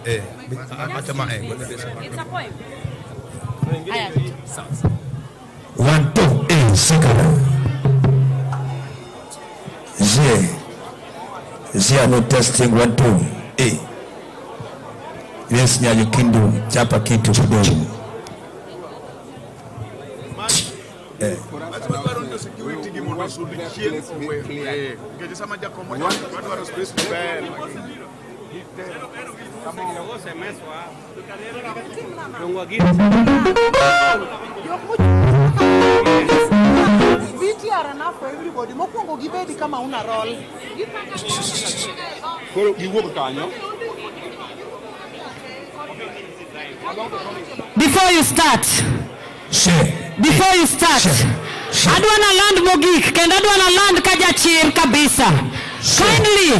It's a poem. 1, 2, second. No testing 1, 2, Yes, nyayo kindu chapa kitu kidogo. VTR enough for everybody. Mokwongo gibedi kama una roll. Before you start, I don't wanna land mogik, and I don't wanna land kajachir kabisa. Kindly,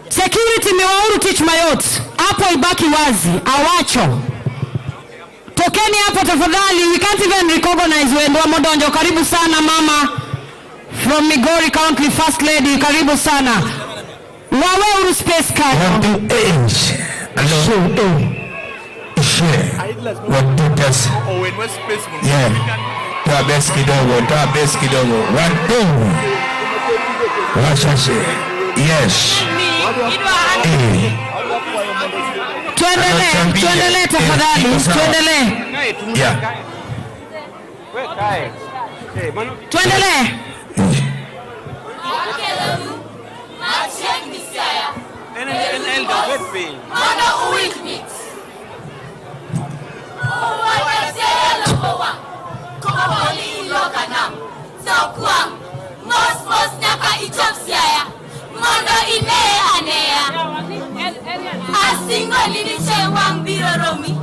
security mewauru teach mayot. Hapo ibaki wazi, awacho. Tokeni hapo tafadhali, we can't even recognize wendo wa modonjo. Karibu sana mama from Migori County, First Lady, karibu sana. Wawe uru space car. What did us? Yeah. Toa best kidogo. 1, 2. Washashe. Yes. Tuendelee tafadhali. Yeah. Tuendelee. Asingo liniche wang biro romi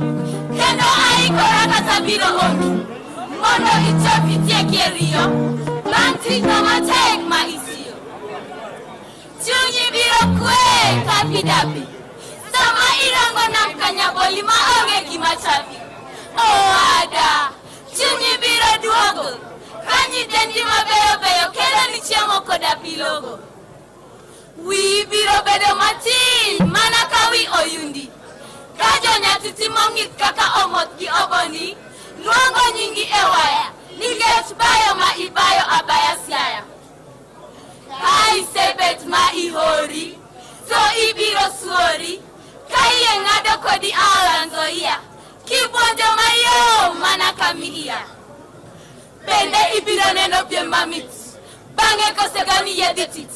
kendo aikora kata biro omi mondo ichopitie kierio banti kama tek ma isio chunyi biro kwe kapidapi sama irango nam kanyaboli ma onge gima chapi ada chunyi biro duogo kanyi dendi mabeyo kendo ni chiemo koda pilogo we biro bedo matin mana kawi oyundi kajo nyatiti mongit kaka omot gi oboni luongo nyingi ewaya nikech bayo ma ibayo abaya siaya kai sebet ma ihori so ibiro suori kai ngado kodi alanzoia kibonjo mayo mana kamiia bende ibiro neno piem mamit bange kosegani yeditit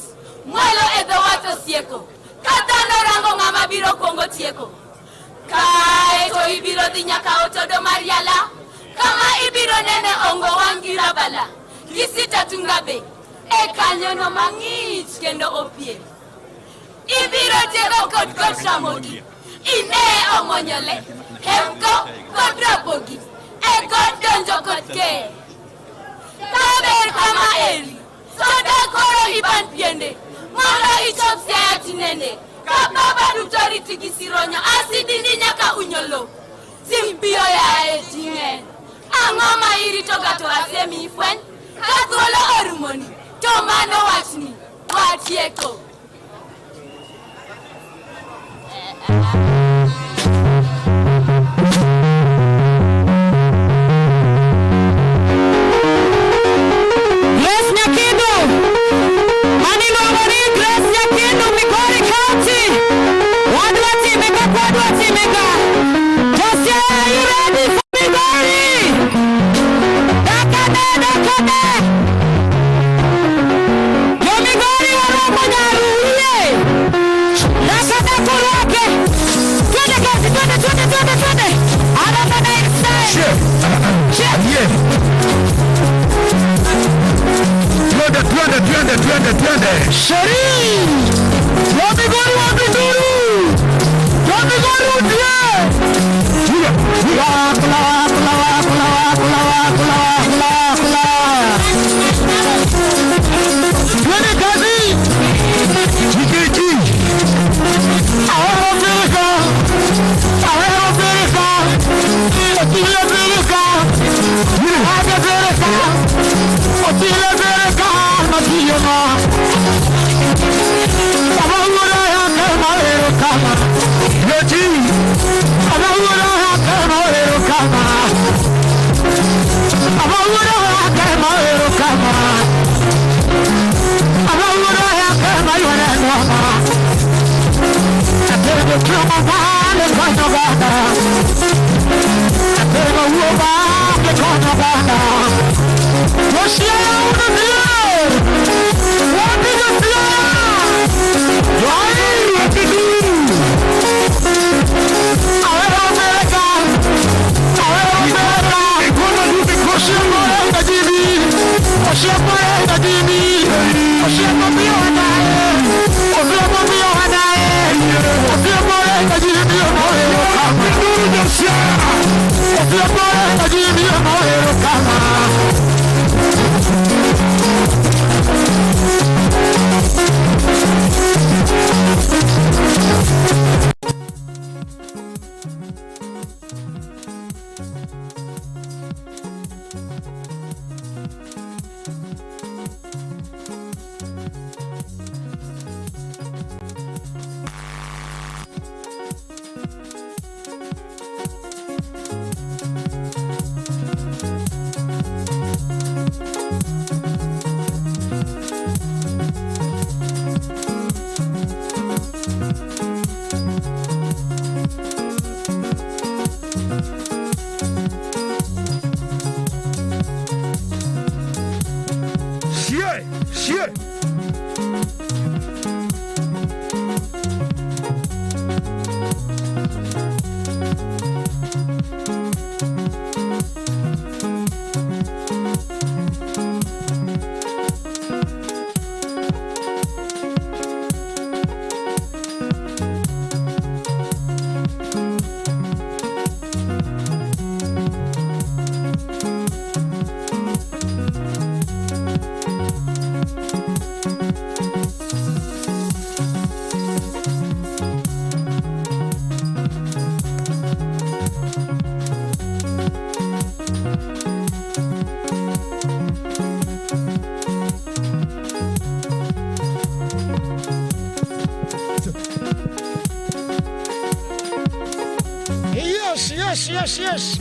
Mwelo edo wato sieko Katano rango ngama biro kongo tieko Kae to ibiro di nyaka otodo mariala Kama ibiro nene ongo wangira bala Kisita tungabe kanyono mangich kendo opie Ibiro tego kod ramogi Ine omonyole Hemko kod rabogi kod donjo kod ke Kaber kama eri Soda koro iban piende Mala ichop sayati nene Kababa duktori tikisironyo Asidini nyaka unyolo Zimbio ya ejingen Angoma iri togato asemi ifwen Katwolo orumoni Tomano watni Watieko Yes.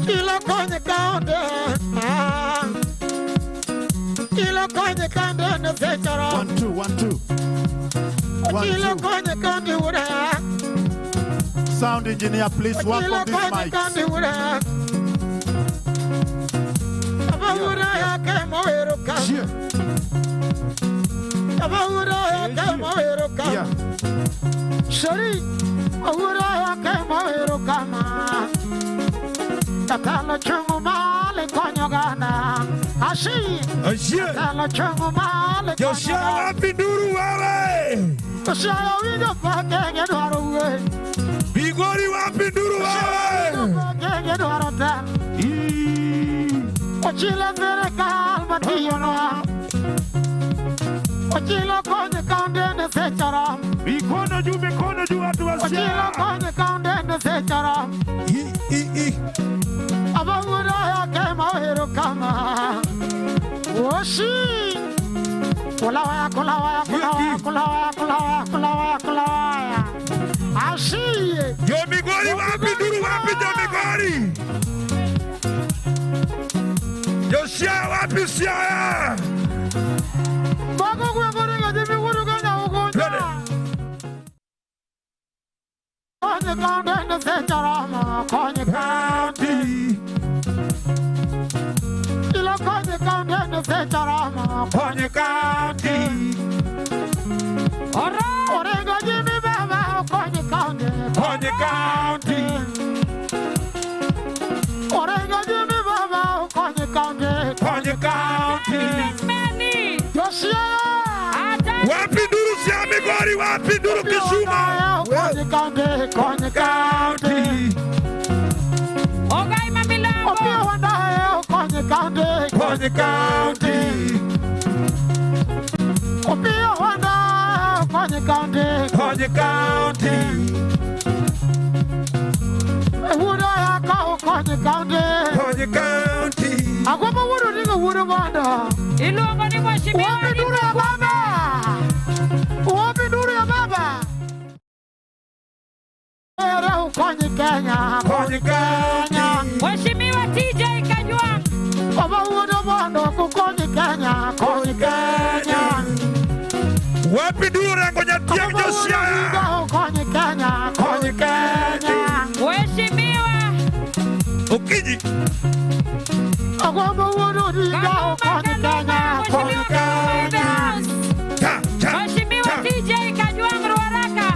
Kilo kwenye kaunde. Kilo kwenye kaunde na zechara. 1 2 1 2. Kilo kwenye kaunde ura. Sound engineer, please work on this mic. Kilo kwenye kaunde ura. Aba ura ya kemo eruka. Aba ura ya kemo eruka. Shari. Ura ya kemo erukama. Tatala chungu male konyo gana. Ashi. Tatala chungu male konyo gana. Yoshia wapi nduru wewe? Yoshia wido pakenge dwaro we. Bigori wapi nduru wewe? Pakenge dwaro ta. Ochile vere kalma tiyono. Ochile konye kaunde ne sechara. Mikono juu watu wa Ochile konye kaunde ne sechara. Abangura ya kema erukama. Oshi. Kulawaya. Ashi. Yo Migori wapi nduru wapi yo Migori? Yoshia wapi Siaya? Bago kuengorenga jimi urugana ugonja. Konye kaunde ne secharama. Konye kaunde. Ila konye kaunde ne secharama. Konye kaunde. Orenga jimi baba. Konye kaunde. Konye kaunde. Orenga jimi baba. Konye kaunde. Konye kaunde. Yoshia. Wapi nduru Sia Migori wapi nduru Kisumu? Konye kaunde. Ogai Mamilango. Opia wanda konye kaunde. Konye County. Opia wanda konye kaunde. Konye County. Wuda ya kao konye kaunde. Konye County. Agwapa wuru ninga wuru wanda. Ilungo ni mheshimiwa. Wapi duru ya baba. Wapi duru ya baba. Kenya, konyi Kenya. Mheshimiwa TJ Kajwang. Baba uodo bondo kukonyi Kenya, konyi Kenya. Wapi dura ngoja tiang Josia. Konyi Kenya, konyi Kenya. Mheshimiwa Ukiji. Baba uodo diga konyi Kenya, konyi Kenya. Mheshimiwa TJ Kajwang Ruaraka.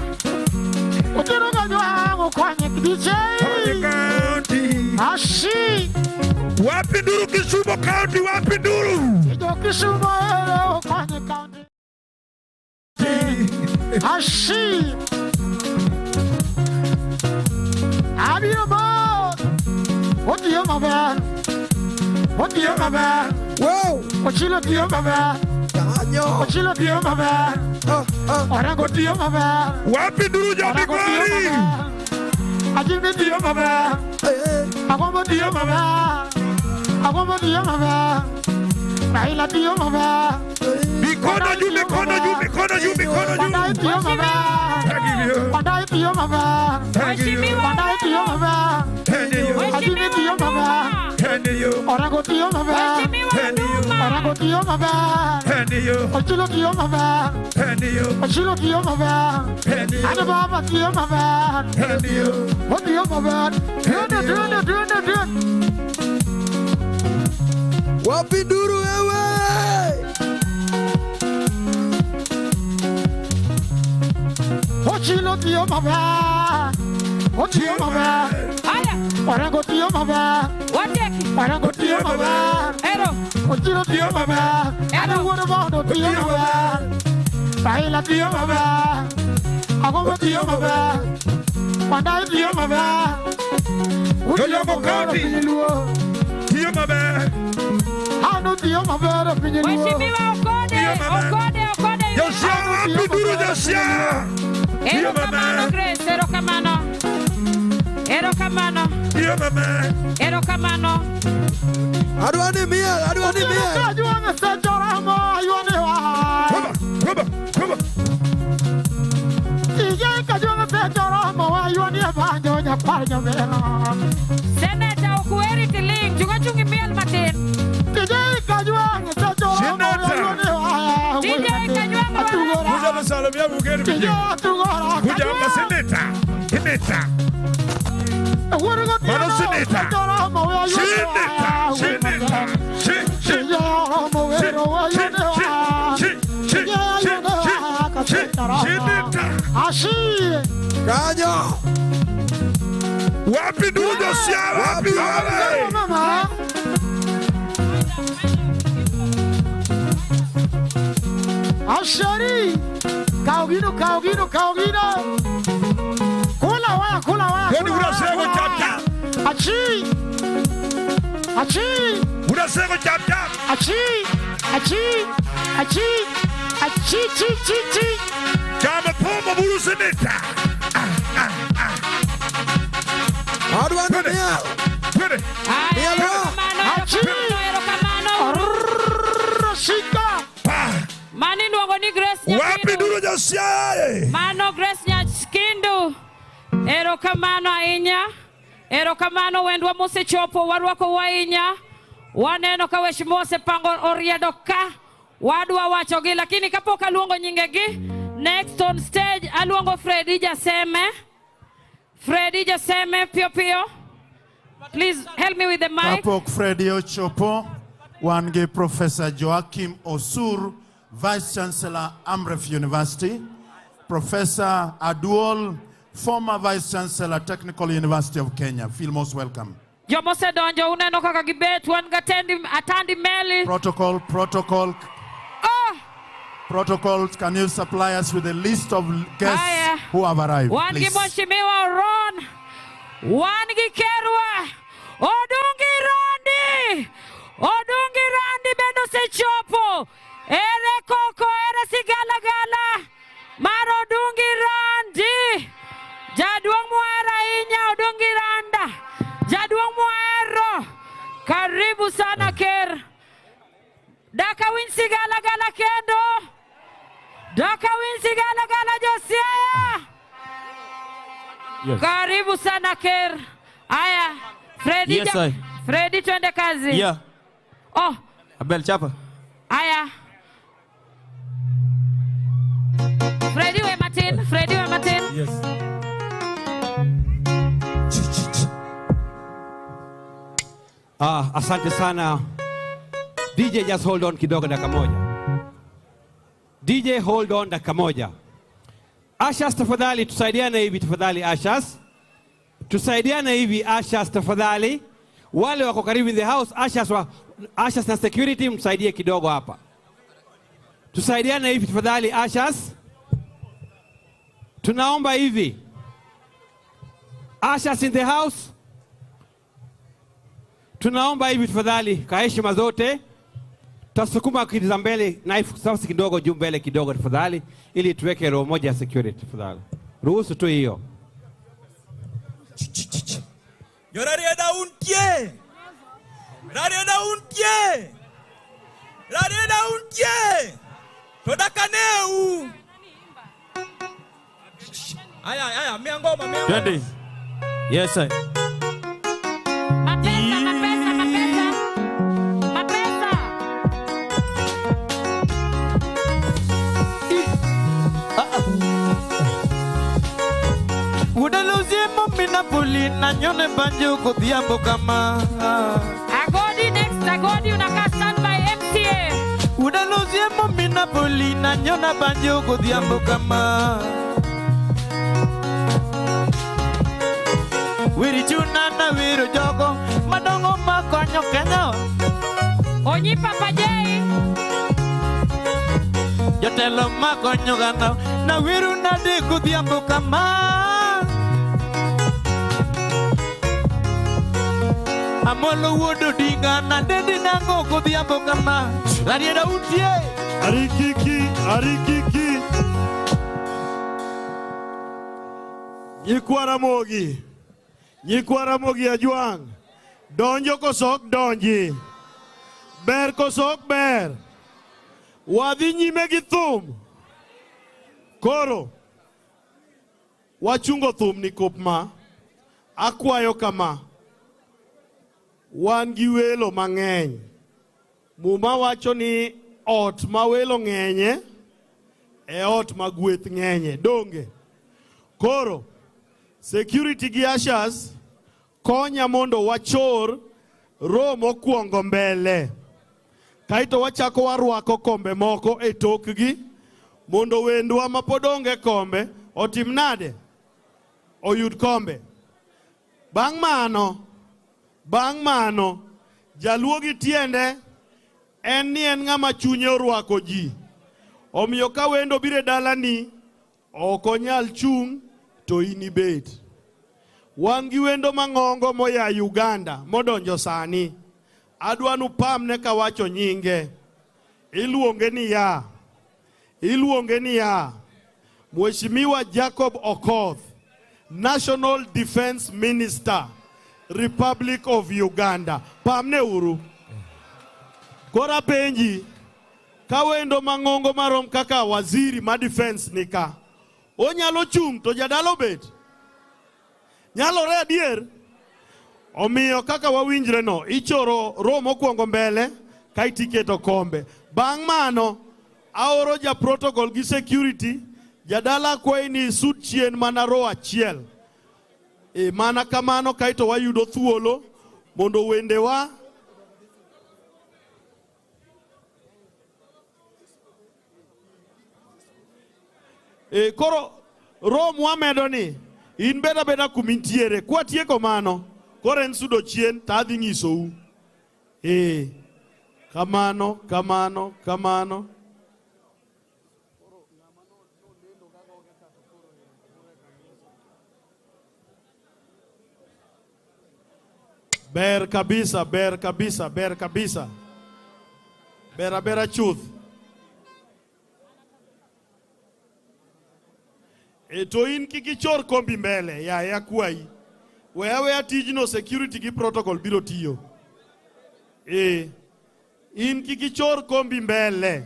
Utiro Kajwang konyi DJ. Ashi. Wapi duru Kisumu County, wapi duru? Kisumu konyi county. Ashi. Abiyama. What do you man? What do you man? Wow. What you look you man? What you look you man? Orango do you man? Wapi duru Jambi Kwari? Ajime do you man? Agombo do you man? Agombo do you man? Naila do you man? Mikono juu, mikono juu, mikono juu, mikono juu. Bandai do you man? Bandai do you man? Bandai do you man? Ajime do you man? Orango do you man? Orango do you man? Ochilo do you man? Ochilo do you man? Adababa do you man? What do you man? Do. Wapi duru wewe? Ochilo do you man? What do you man? Haya. Orango do you man? Wateki. Orango do you man? Ero. Ochilo do you man? Ado what about do you man? Naila do you man? Agombo do you man? Bandai do you man? Kajwang County. Piny Luo. Tiyo mabe. Ano do you man? Piny Luo. Mheshimiwa Okode. Josia, wapi duru Josia? Ero kamano Grace, ero kamano. Tiyo mabe. Ero kamano. Adwani mia. Kajwang sejoramo ayone wa. Come. DJ Kajwang sejoramo ayone banjo nyaparjo mera. Senator Okueri Tiling, chungi miel matin. DJ Kajwang sejoramo ayone wa. DJ Kajwang Ruaraka. Kuja masalamia bugeri DJ biji. Atugora. Kuja maseneta. Seneta. Mano seneta. Ashi. Kanyo. Wapi duru Josia, wapi wapi? Mama. Ashari. Kaugino. Kula waya. Kwani unasema chapchap? Achi. Unasema chapchap? Achi. Chama pomo buru seneta. Adwani mia. Twende. Ero kamano. Rashika. Mani nuongo ni Grace Wapi duru Josia? Mano Grace Nyakindu. Ero kamano ahinya. Ero kamano wendwa mosechopo warwako wainya. Waneno ka Mheshimiwa osepango oriedo ka. Wadwa wachogi lakini kapok aluongo nyingegi. Next on stage aluongo Fredy Jaseme pio. Please help me with the mic. Kapok Fredy ochopo, wange Professor Joachim Osur, Vice Chancellor Amref University, Professor Aduol, former Vice Chancellor Technical University of Kenya. Feel most welcome. Jomose donjo uneno kaka gibet wan atandi meli. Protocol. Protocols, can you supply us with a list of guests who have arrived, Wangi please? Mheshimiwa Ron. Wangi Kerwa. Odungi Randi bendo sechopo. Ere koko, ere sigala. Maro Odungi Randi. Jaduong muera inya Odungi Randa. Jaduong muero. Karibu sana Ker. Daka win sigala kendo. Daka win sigala Josia. Yes. Karibu sana Ker. Aya, Freddy. Yes, sir. Freddy twende kazi. Yeah. Oh. Abel chapa. Aya. Freddy we Martin. Freddy we Martin. Yes. Asante sana. DJ, just hold on kidogo dakika moja. DJ, hold on dakika moja. Ashas tafadhali tusaidiane hivi tafadhali Ashas. Tusaidiane hivi Ashas tafadhali. Wale wako karibu in the house, Ashas na security msaidie kidogo hapa. Tusaidiane hivi tafadhali Ashas. Tunaomba hivi. Ashas in the house. Tunaomba hivi tafadhali kwa heshima zote. Tasukuma kiti za mbele knife sauti kidogo juu mbele kidogo tafadhali ili tuweke roho moja ya security tafadhali. Ruhusu tu hiyo. Yorarieda untie. Rarieda untie. Rarieda untie. Todakaneu. Aya, miangoma. Twende. Yes sir. Polina nyone banjo kodiambo kama Agodi next, Agodi unaka stand by MCA. Udalozie momina polina nyona banjo kodiambo kama Wiri chuna na wiro jogo madongo makonyo Kenya Onyi Papa Jay Jotelo makonyo gana na wiru na de kodiambo kama Amolo wodo dinga na dedi nango kodiambo kama Rarieda utie Arikiki Nyikwara mogi ajuang Donjo kosok donji Ber kosok ber Wadhi nyime gi thum Koro Wachungo thum ni kopma Akwayo kama Wan gi welo mang'eny. Muma wacho ni ot ma welo ng'enye e ot ma gweth ng'enye. Donge. Koro, security gi ashas konya mondo wachor romo kuongo mbele. Kaito wachako warwako kombe moko e tokgi mondo wendwa mapodonge kombe otim nade? Oyud kombe. Bang' mano, jaluo gi tiende, en ni en ng'ama chunye orwako ji. Omiyo ka wendo bire dalani, ok onyal chung' to inibet. Wan gi wendo mang'ongo moya Uganda, modonjo sani. Adwanu pamne kawacho nyinge. Iluonge ni ya. Mheshimiwa Jacob Okoth, National Defense Minister. Republic of Uganda. Pamne uru. Kora penji. Kawendo mang'ongo marom kaka waziri ma defense nika. Onyalo chung to jadalo bet. Nyalo re adier. Omiyo kaka wawinjre no. Ichoro romo kuongo mbele. Kaitiketo kombe. Bang' mano. Aoro ja protocol gi security. Jadala kwe ni sut chien manaro achiel. Mana kamano kaito wayudo thuolo mondo wendewa koro romo wamedo ni in beda kumintiere kwa tieko mano koro en sudo chien ta adhi nyisou kamano Ber kabisa. Bera chuth. To in kikichor kombi mbele, ya kwai. Wewe tijno security gi protocol biro tiyo. In kikichor kombi mbele.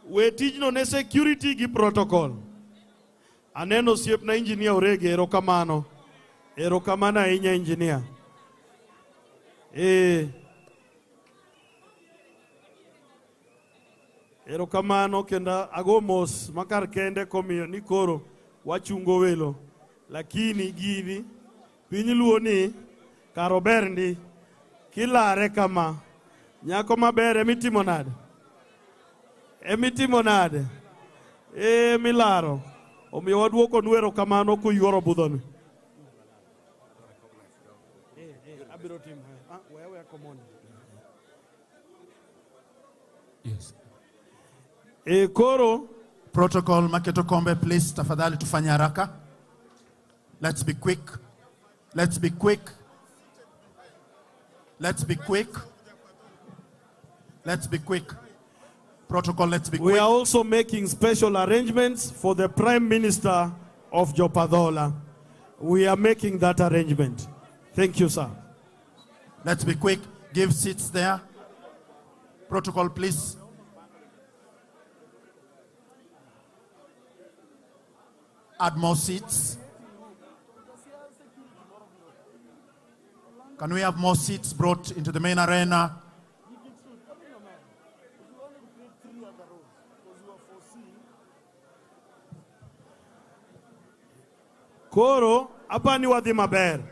We tijno ne security gi protocol. Aneno siep na engineer Orege, erokamano. Erokamano ahinya engineer. Erokamano kenda agomos makar kende komiyo ni koro wachungo welo. Lakini gini Piny Luo ni karober ndi kilare kama nyako maber emitimo nade? Emitimo nade? Milaro. Omiyo waduoko nwero kamano kuyuoro budhoni. Yes. Koro protocol maketo kombe, please tafadhali tufanye haraka. Let's be quick. Let's be quick. Let's be quick. Let's be quick. Protocol, let's be quick. We are also making special arrangements for the Prime Minister of Jopadola. We are making that arrangement. Thank you, sir. Let's be quick. Give seats there. Protocol, please. Add more seats. Can we have more seats brought into the main arena? Koro, hapa ni wadhi maber.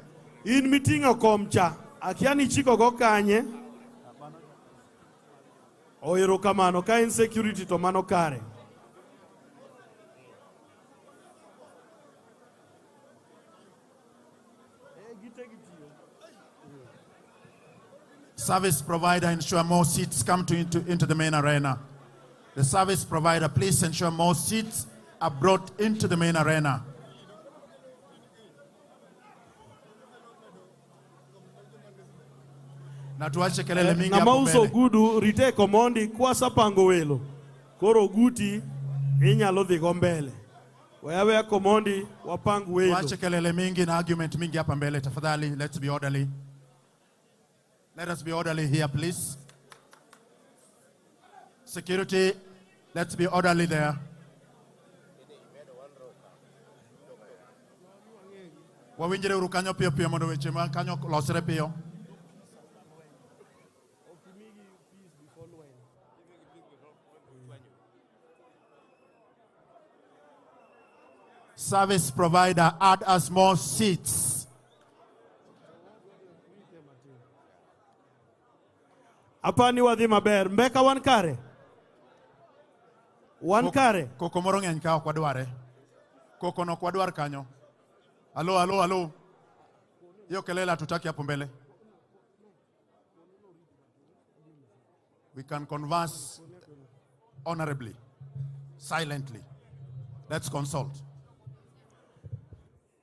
In miting'o komcha, akiani chiko go kanye. Erokamano, ka in security to mano kare. Service provider, ensure more seats come into the main arena. The service provider, please ensure more seats are brought into the main arena. Na tuache kelele mingi hapo mbele. Namauso gudu rite komondi kwa sapango welo. Koro guti inyalo dhi go mbele. Wewe komondi wapangu welo. Tuache kelele mingi na argument mingi hapa mbele tafadhali. Let's be orderly. Let us be orderly here, please. Security, let's be orderly there. Wawinjire uru kanyo pio pio mondo weche ma kanyo losre pio. Service provider, add us more seats. Hapa ni wadhi maber. Mbeka wan kare. Wan kare. Koko moro ng'eny ka ok wadware. Koko no ok wadwar kanyo. Alo. Hiyo kelele hatutaki hapo mbele. We can converse honorably, silently. Let's consult.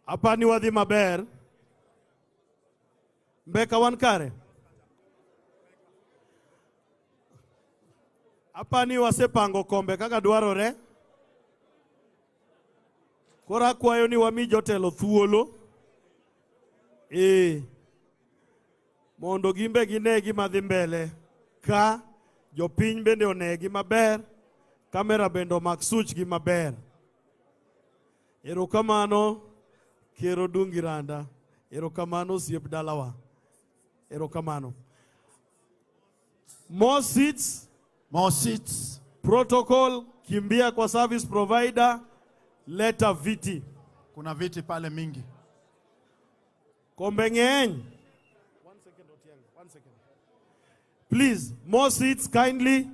Hapa ni wadhi maber. Mbeka wan kare. Hapa ni wasepango kombe kaka dwarore. Kora kwayo ni wami jotelo thuolo. Mondo gimbe ginegi madhi mbele. Ka jopiny bende onegi maber. Kamera bendo maksuch gi maber. Erokamano Kero Dungiranda. Erokamano siep dalawa. Erokamano. More seats. More seats. Protocol, kimbia kwa service provider, leta viti. Kuna viti pale mingi. Kombe ng'eny. 1 second, Otieno. 1 second. Please, more seats kindly.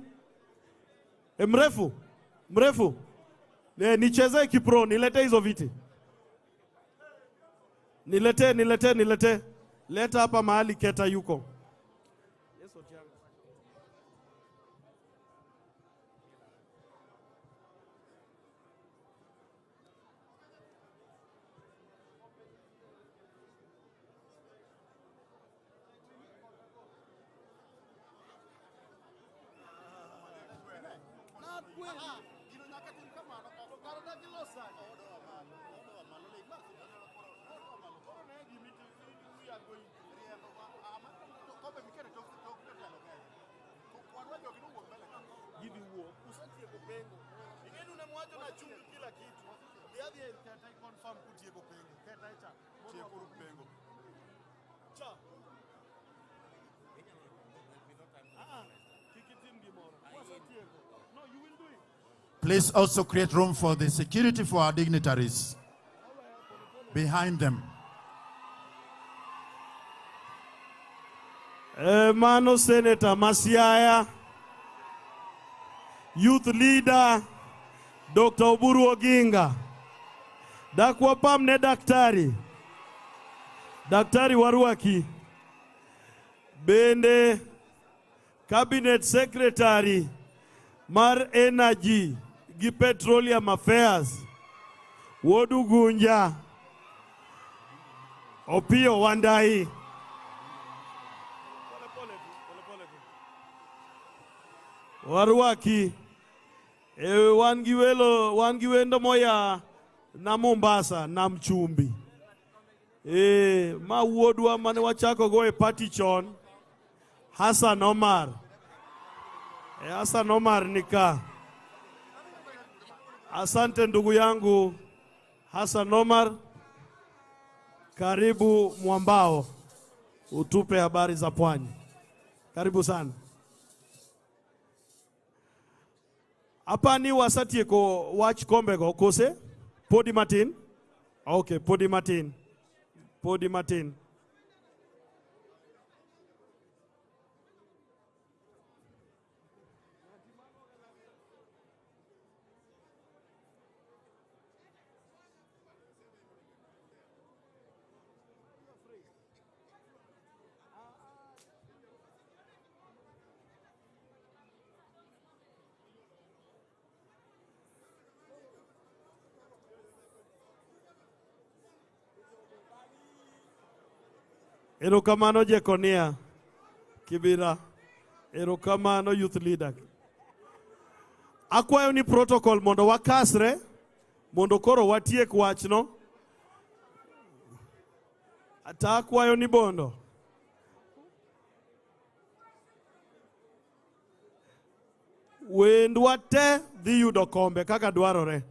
Mrefu. Nicheze kipro, nilete hizo viti. Nilete. Leta hapa mahali Keta yuko. Yes, Otieno. Please also create room for the security for our dignitaries behind them. Mano Senator Masiaya, Youth Leader Dr. Oburu Oginga, Dakwa Pamne Daktari Waruaki, Bende Cabinet Secretary Mar Energy gi Petroleum Affairs, Wodu Gunja, Opio Wandai, Waruaki, wangiwendo moya na Mombasa na Mchumbi. Ma wuodwa mane wachako go e party chon, Hassan Omar. Hassan Omar nika. Asante ndugu yangu Hassan Omar. Karibu Mwambao, utupe habari za pwani. Karibu sana. Hapa ni wasati ko watch kombe go kose? Podi Martin? Okay, Podi Martin. Podi Martin. Erokamano Jekonia Kibira. Erokamano Youth Leader. Akwayo ni protocol mondo wakasre, mondo koro watiek wachno. Ata akwayo ni bondo. Wendwa te dhi yudo kombe kaka dwarore.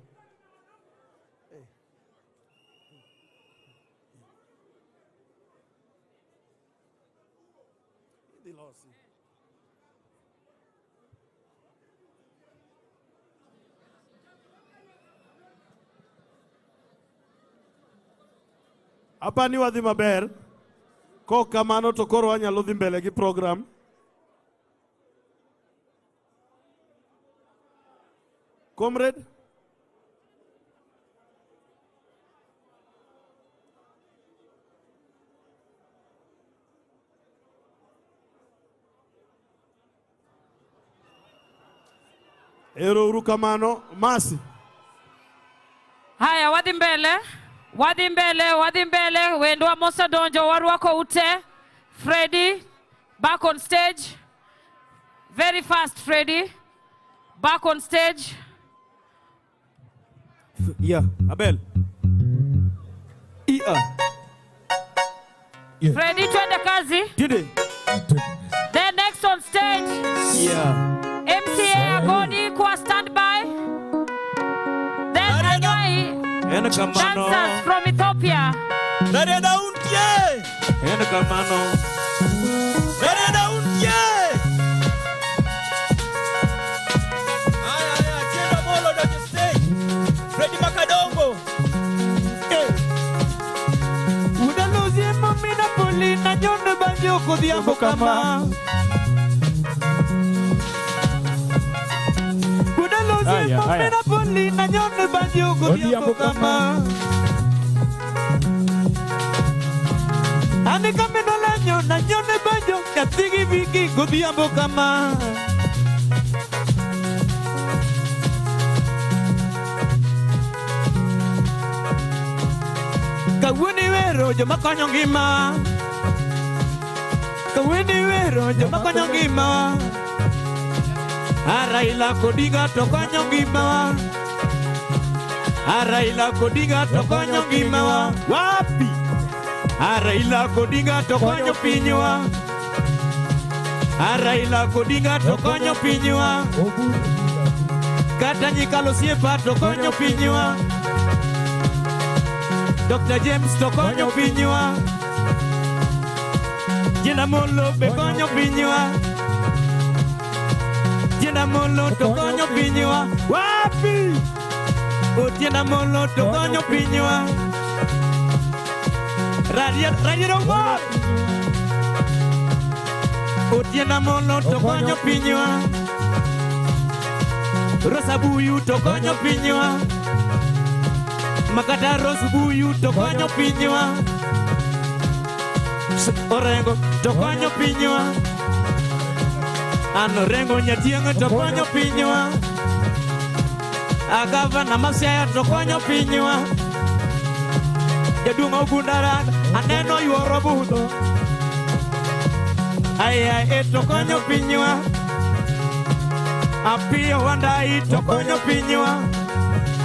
Hapa ni wadhi maber, ko kamano to koro wanyalo dhi mbele gi program. Comrade? Ero uru kamano, Masi. Haya, wadhi mbele, wendwa mosa donjo warwako ute. Freddy, back on stage. Very fast, Freddy. Back on stage. Yeah, Abel. Freddy, twende kazi. Today. Then next on stage. Yeah. MCA Agoni kwa standby. Then Anyai. Dancers from Ethiopia. Nareda untie. Kamano. Nareda untie. Aya, chenda molo dojo stage. Freddy Makadongo. Udalozi mamina poli na nyondo banjo kodiambo kama. Udalozi mamina poli na nyondo banjo kodiambo kama. Ane kameno la nyona nyone banjo katigi viki kodiambo kama. Kawini wero joma konyo ngima. Kawini wero joma konyo ngima. Araila Odinga to konyo ngima. Araila Odinga to konyo ngima. Wapi? Araila Odinga to konyo pinywa. Araila Odinga to konyo pinywa. Kata nyikalo siepa to konyo pinywa. Dr. James to konyo pinywa. Jina molo be konyo pinywa. Jina molo to konyo pinywa. Wapi? Jina molo to konyo pinywa. Radio Romor. Jina molo to konyo pinywa. Rosa buyu to konyo pinywa. Makata rosu buyu to konyo pinywa. Orengo to konyo pinywa. Ano rengo nyatianga to konyo pinywa. Agava na masaya to konyo pinywa. Jadunga ugundaran aneno yuoro budo. Ay to konyo pinywa. Apio wandai to konyo pinywa.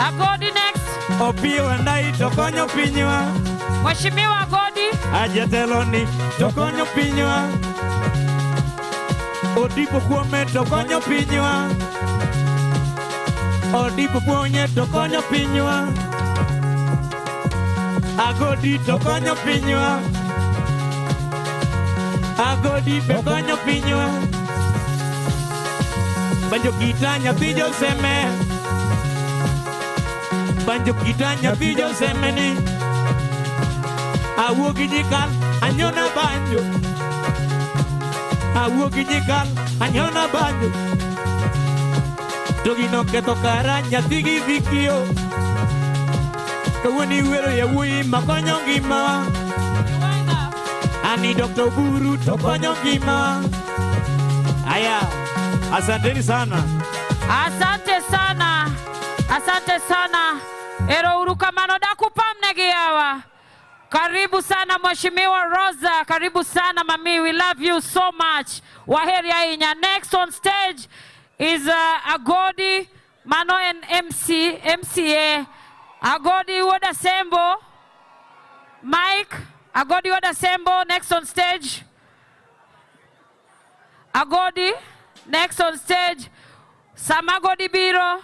Agodi next. Opio wandai to konyo pinywa. Mheshimiwa Agodi. Ajateloni to konyo pinywa. Odipo kuome to konyo pinywa. Odipo kuonye to konyo pinywa. Agodi to konyo pinywa. Agodi be konyo pinywa. Banjo kitanya pijo seme. Banjo kitanya pijo semeni. Awuogi jikal anyona banjo. Awuogi jikal anyona banjo. Togino keto karanya tigi vikio. Kawani wero ya wui makonyo ngima. Ani Dr. Buru to konyo ngima. Aya, asanteni sana. Asante sana. Asante sana. Ero urukamano dakupamnegi hawa. Karibu sana Mheshimiwa Rosa. Karibu sana Mami. We love you so much. Waheri ainya. Next on stage is Agodi Mano and MCA. Agodi Woda Sembo. Mike. Agodi Woda Sembo. Next on stage. Agodi. Next on stage. Samagodi Biro.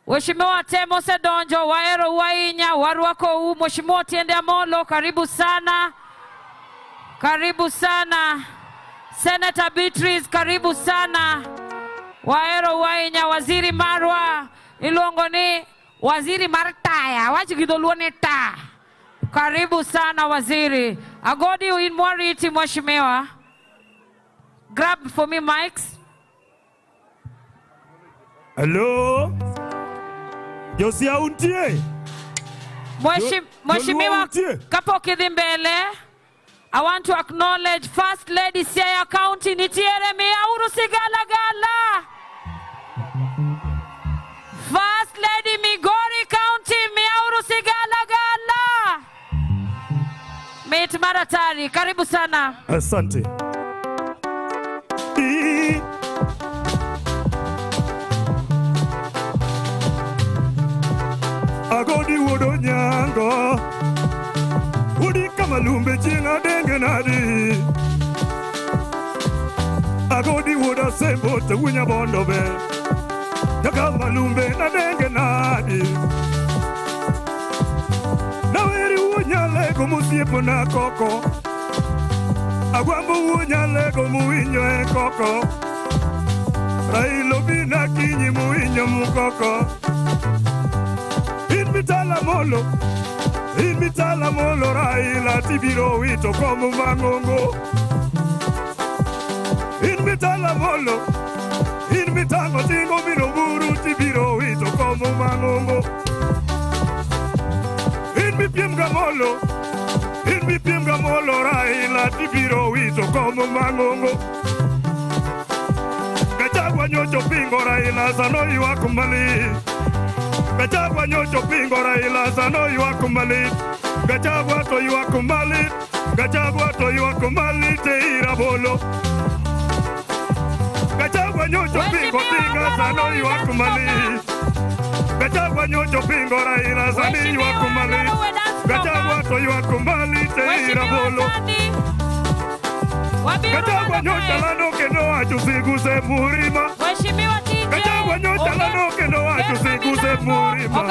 Mheshimiwa Temo Sedonjo, Waero Wainya, Waruako U, Mheshimiwa Tiende Amolo, karibu sana. Karibu sana. Senator Beatrice, karibu sana. Waero Wainya, Waziri Marwa, Ilongoni, Waziri Martaya, Wachigidoluone ta. Karibu sana Waziri. Agodi Uinmwariti Mheshimiwa. Grab for me mics. Hello? Josia untie. Mheshimiwa kapo kidhimbele. I want to acknowledge First Lady Siaya County Nitiere Miauru Sigalagala. First Lady Migori County Miauru Sigalagala. Mate Maratari, karibu sana. Asante. Agodi wodo nyango. Udi kamalumbe chinga denge nadi. Agodi wodo sembo te winya bondo be. Nakamalumbe na denge nadi. Naweri wunya lego musiepo na koko. Agwambo wunya lego muinyo e koko. Railo bina kinyi muinyo mukoko. Inmitala molo Raila tibiro wito komu mangongo. Inmitango tingo biro buru tibiro wito komu mangongo. Inmipiem gamolo Raila tibiro wito komu mangongo. Gachagua nyocho pingo Raila sano iwako mali. Gachagua nyocho pingo Raila sano iwako mali. Gachagua to iwako mali. Gachagua to iwako mali te irabolo. Gachagua nyocho pingo tinga sano iwako mali. Gachagua nyocho pingo Raila sano iwako mali. Gachagua to iwako mali te irabolo. Gachagua nyocha lano keno achusiguse murima. Gachagua nyocha lano keno achusiguse murima.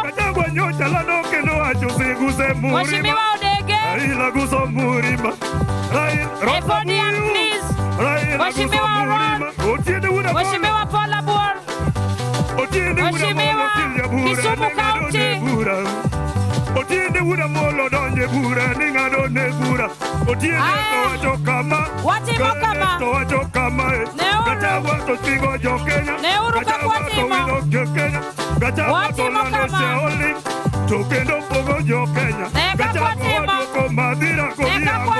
Gachagua nyocha chalano kendo wacho siguse murima. Mheshimiwa Odege. Raila guso murima. Efodian, please. Mheshimiwa Ron. Mheshimiwa Paula Buor. Mheshimiwa Kisumu County. Otiende ura molo donje bura ningado ne bura. Otiende to wacho kama. Watimo kama. To wacho kama. Kata wato tingo jo Kenya. Kata wato wilo jo Kenya. Kata wato lando seoli. To kendo pogo jo Kenya. Kata wato ko madira ko diambo.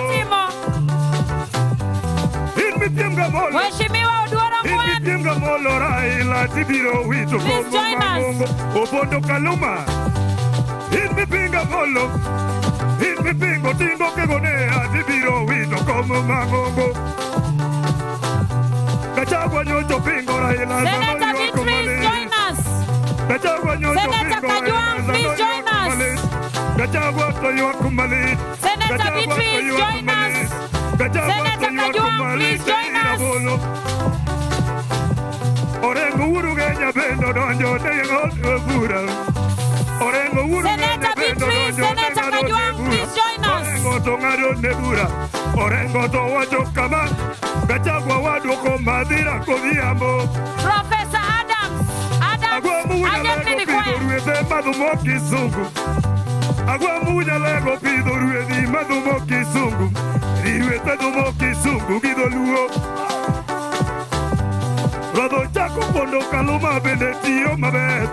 Inmitiemga molo. Mheshimiwa Oduora Mwan. Inmitiemga molo Raila tibiro wito komo mangongo. Obondo Kaluma. Inmipinga molo. Inmipingo tingo kegonea tibiro wito komo mangongo. Gachagua nyoto pingo Raila. Senator Beatrice, join us. Gachagua nyoto Senator Kajwang', please join us. Gachagua to yokumali. Senator Beatrice, join us. Senator Kajwang', please join us. Orengo uru genya bendo donjo nengo bura. Orengo uru Senator Beatrice, Senator Kajwang', please join us. Orengo to ngado nebura. Orengo to wacho kama. Gachagua waduoko madira kodhiambo. Professor Adams. Agwamunya lego pido ruedhe madhumo kisungu. Agwamunya lego pido ruedhi madhumo kisungu. Ruedhe dhumo kisungu gido luo. Rodho chako pondo Kaluma bende tiyo maber.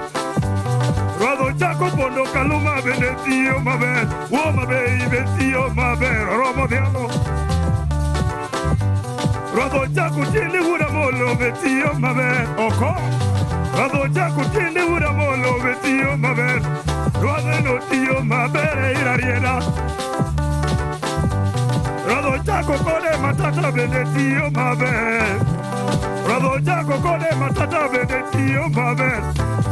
Rodho chako pondo Kaluma bende tiyo maber. Wo maber ibe tiyo maber. Romo dhialo. Rodho chako tiende ura molo be tiyo maber. Oko. Rodho chako tiende ura molo be tiyo maber. Rodho no tiyo maber ira rieda. Rodho chako kode matata bende tiyo maber. Rodho chako kode matata bende tiyo maber.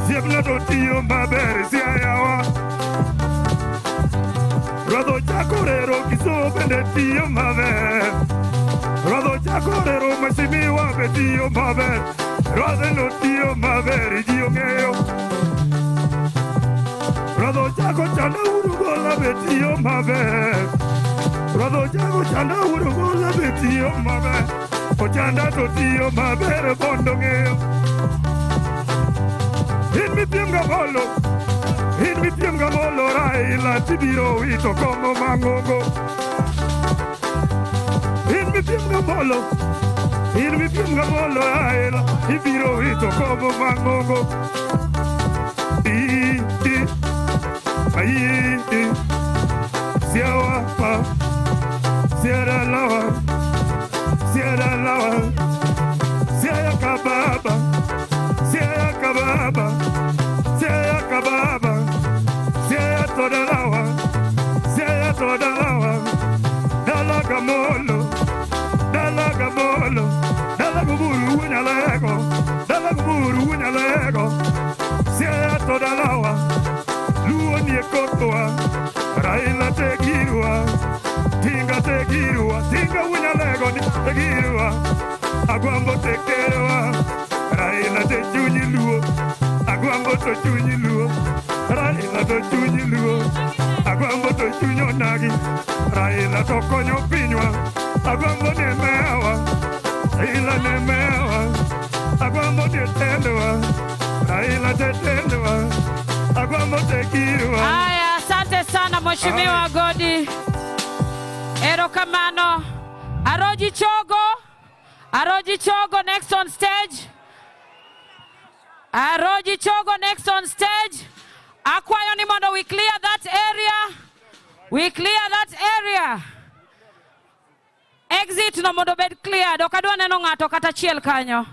Siemna to tiyo maber siayawa. Rodho chako rero kiso bende tiyo maber. Rodho chako rero Mheshimiwa be tiyo maber. Rodho no tiyo maber ji ong'eyo. Rodho chako chanda uru gola be tiyo maber. Rodho chako chanda uru gola be tiyo maber. Ochanda to tiyo maber bondo ng'eyo. Inmitiemga molo. Inmitiemga molo Raila tibiro wito komo mangongo. Inmitiemga molo. Inmitiemga molo Raila tibiro wito komo mangongo. Siawa pa. Siara lawa. Siara lawa. Siara kababa. Siara kababa. Siara kababa. Siara toda lawa. Siara toda lawa. Dalaga molo. Dalaga molo. Dalaga buru unya lego. Dalaga buru unya lego. Siara toda lawa. Luo ni ekotoa. Raila tegirwa. Tinga tegirwa. Tinga unya lego ni tegirwa. Agwambo tekerwa. Raila te chunyi luo. Agwambo to chunyi luo. Raila to chunyi luo. Agwambo to chunyo nagi. Raila to konyo pinywa. Agwambo ne mewa. Raila ne mewa. Agwambo ne tendewa. Raila te tendewa. Agwambo tekirwa. Aya, asante sana Mheshimiwa Godi. Erokamano. Aroji Chogo. Aroji Chogo next on stage. Aroji Chogo next on stage. Akwayo ni mondo we clear that area. We clear that area. Exit no mondo bed clear. Dokadwa neno ng'ato kata chiel kanyo.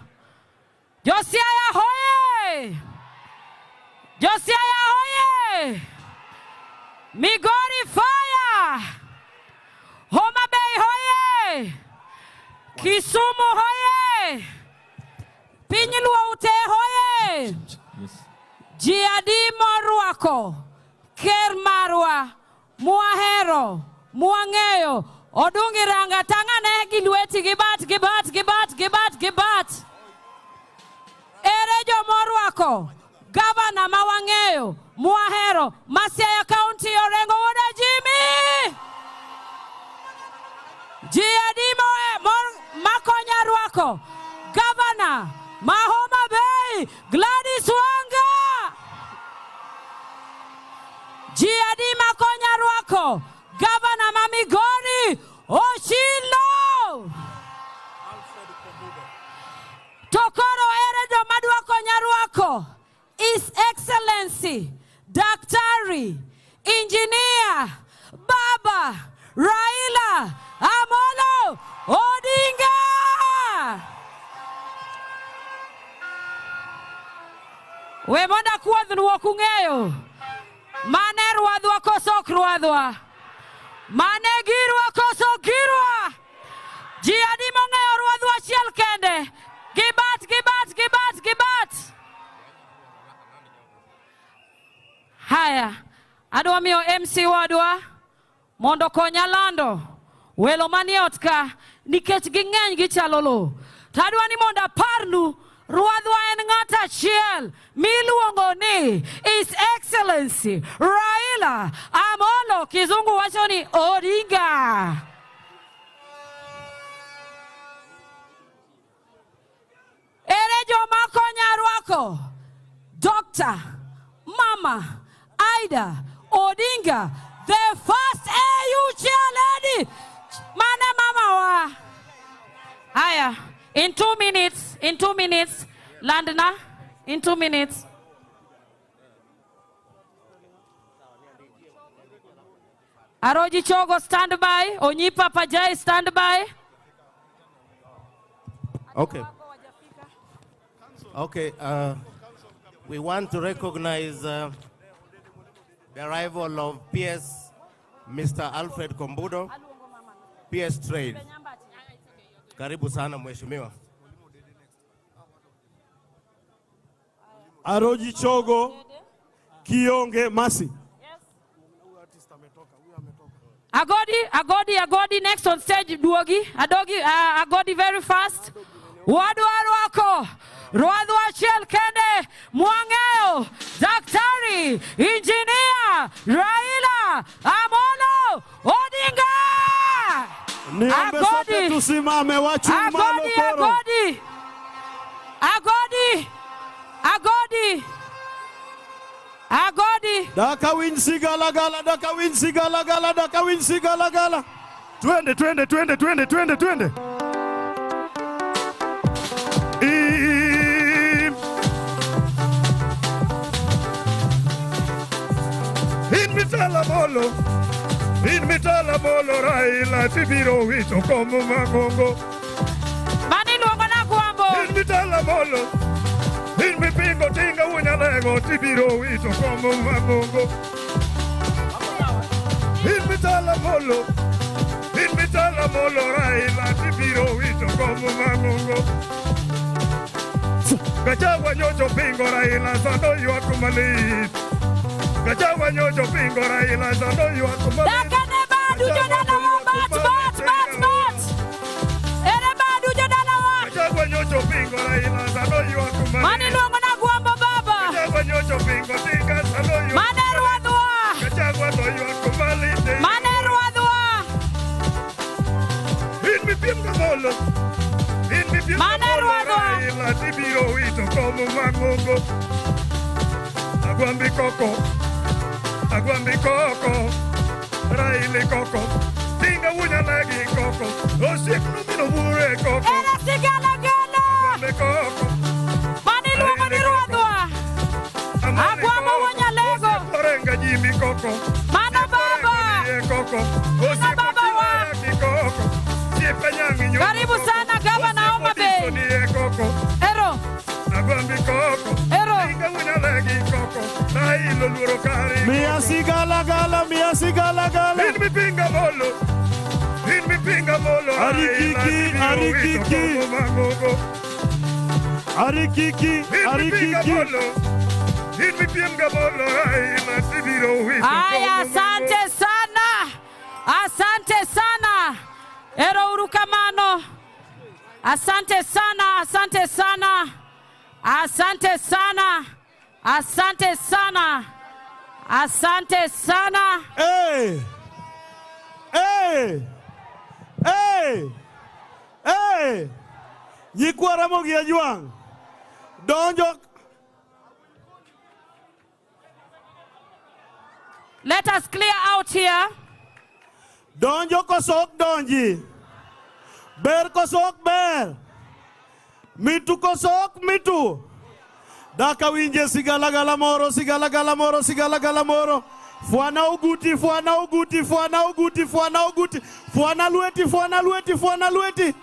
Josiaya hoye! Josiaya hoye! Migori fire! Homa Bay hoye! Kisumu hoye! Piny Luo ute hoye! Jiadimo ruako, ker marwa, muahero, muang'eyo, odungi ranga tang'ane gi lweti gibat. Ere jo moruako, Gavana mawang'eyo, mwahero, Masiaya County Orengo Woda Jimmy. Jiadimo Makonya Rwako, Gavana Mahoma Bay, Gladys Wanga. Jiadima Makonya Rwako, Gavana Mamigori Oshilo. Tokoro Eredo Madwako Nyarwako, His Excellency, Daktari, Engineer, Baba, Raila, Amolo, Odinga. Wemonda kuwadhnu wakung'eyo. Mane ruadhwa koso kruadhwa. Mane girwa koso girwa. Jiadi mong'eyo ruadhwa chiel kende. Gibat. Haya, adwa miyo MC wadwa mondo konya lando welo manie ot ka nikech ging'eny gichalo lo. Tadwa ni mondo aparnu ruadhwa en ng'at achiel miluongo ni His Excellency Raila Amolo, kizungu wacho ni Odinga. Ere joma konya rwako Dr. Mama Ida Odinga, the first AU chair lady. Mane mama wa. Haya, in 2 minutes, Landna, in 2 minutes. Aroji Chogo, stand by. Onyipa Pajai, stand by. Okay, we want to recognize the arrival of PS Mr. Alfred Kombudo, PS Trade. Karibu sana mheshimiwa. Aroji Chogo, Kionge Masi. Agodi, next on stage, Duogi. Agodi very fast. Wadwa Rwako, Ruadhwa Chiel Kende, Mwang'eyo, Daktari, Engineer, Raila, Amolo, Odinga. Agodi, tusimame wachumano koro. Agodi. Daka win sigalagala. Twende. In mitala molo Raila tibiro wito como magongo. Mani luongo na guambo. In mitala molo. In mi pingo tinga unyalego tibiro wito como magongo. In mitala molo Raila tibiro wito como magongo. Gachagua nyocho pingo Raila sando yu akumalit. Gachagua nyocho pingo Raila sando yu akumalit. Dakane badu jodana wa bat. Ere badu jodana wa. Gachagua nyocho pingo Raila sando yu akumalit. Mani luongo na guambo baba. Gachagua nyocho pingo tinga sando yu. Mane ruadhwa. Gachagua to yu akumalit. Mane ruadhwa. In mi pinga molo. Mane ruadhwa. Raila tibiro wito como magongo. Aguambi koko, Raila koko, tinga unya lagi koko, osik numino bure koko. Era sigalagala. Aguambi koko, Mani luongo ni ruadhwa. Aguambo unya lego. Orenga jimi koko. Mano baba. Koko, osik baba wa. Koko, sipenyangi nyo. Karibu sana Gavana Homa Bay. Ero. Aguambi koko. Ero. Tinga unya lagi koko. Raila luro kari. Mia sigalagala. In mi pinga molo. Arikiki. In mi pinga molo. Raila tibiro wito. Aya, asante sana. Ero urukamano. Asante sana. Asante sana. Asante sana. Hey! Hey! Hey! Hey! Nyikwara mogi ajwang. Donjo. Let us clear out here. Donjo kosok donji. Ber kosok ber. Mitu kosok mitu. Daka winje sigala moro, sigala moro. Fuana uguti. Fuana lueti.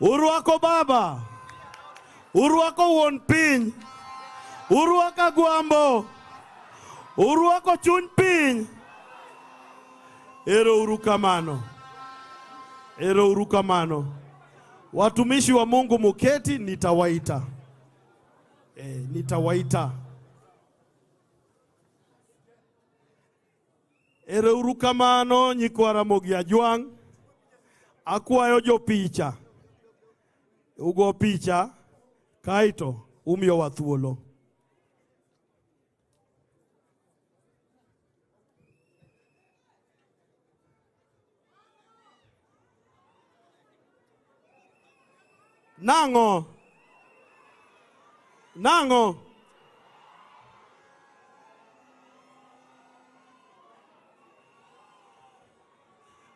Uruako baba. Uruako won piny. Uruaka guambo. Uruako chuny piny. Ero urukamano. Watumishi wa Mungu muketi, nitawaita. Nitawaita. Ero urukamano nyikwara mogi ajwang. Akwayo jo picha. Ugo picha. Kaito umiyo wathuolo. Nango. Nango.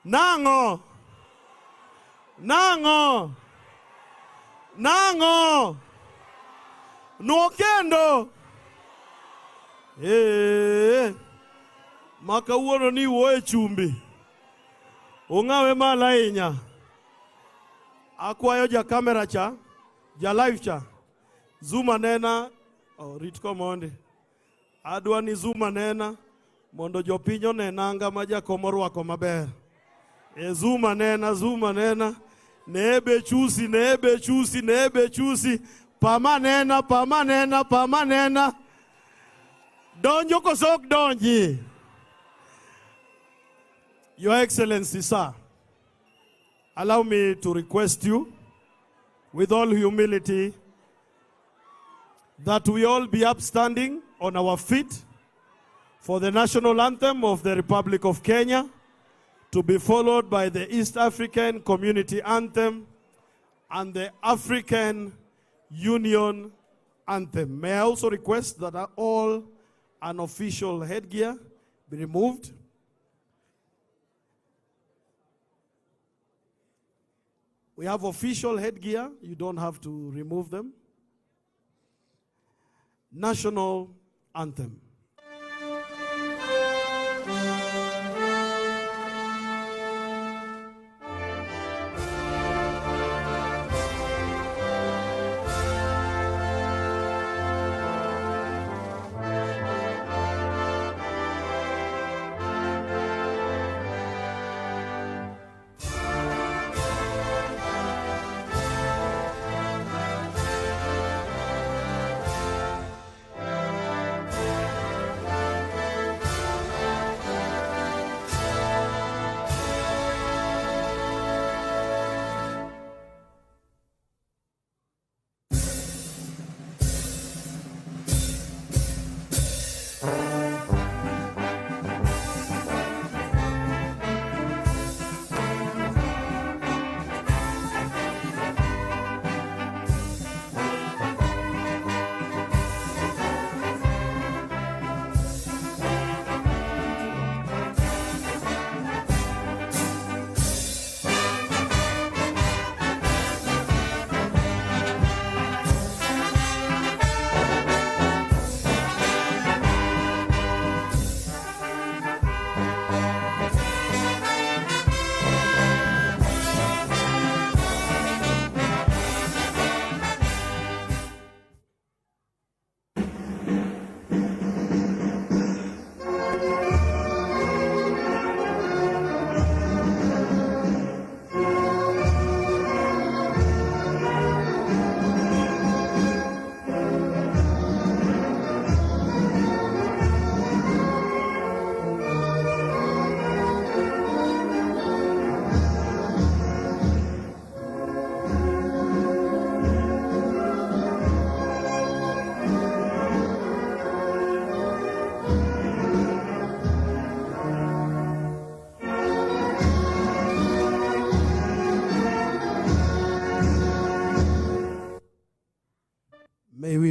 Nango. Nango. Nango. Nuokendo. Maka uono ni woe chumbi. Ungawe malainya. Akwayo ja kamera cha. Ja live cha. Zuma nena. Oh, ritko monde. Adwa ni zuma nena. Mondo jopinyo nenanga maja komorwako maber. Zuma nena. Nebe chusi. Pamanena. Donjo kosok donji. Your Excellency, sir, allow me to request you, with all humility, that we all be upstanding on our feet for the national anthem of the Republic of Kenya, to be followed by the East African Community Anthem and the African Union Anthem. May I also request that all unofficial headgear be removed. We have official headgear. You don't have to remove them. National Anthem.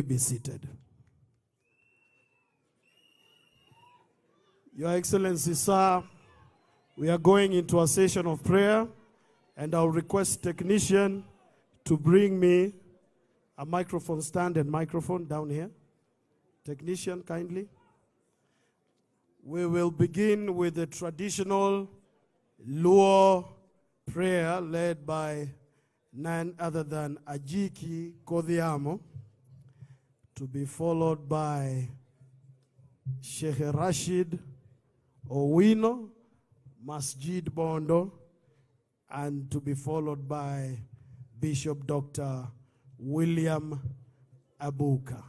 we be seated. Your Excellency, sir, we are going into a session of prayer, and I'll request technician to bring me a microphone stand and microphone down here. Technician, kindly. We will begin with the traditional Luo prayer led by none other than Ajiki Kodhiamo, to be followed by Sheikh Rashid Owino, Masjid Bondo, and to be followed by Bishop Dr. William Abuka.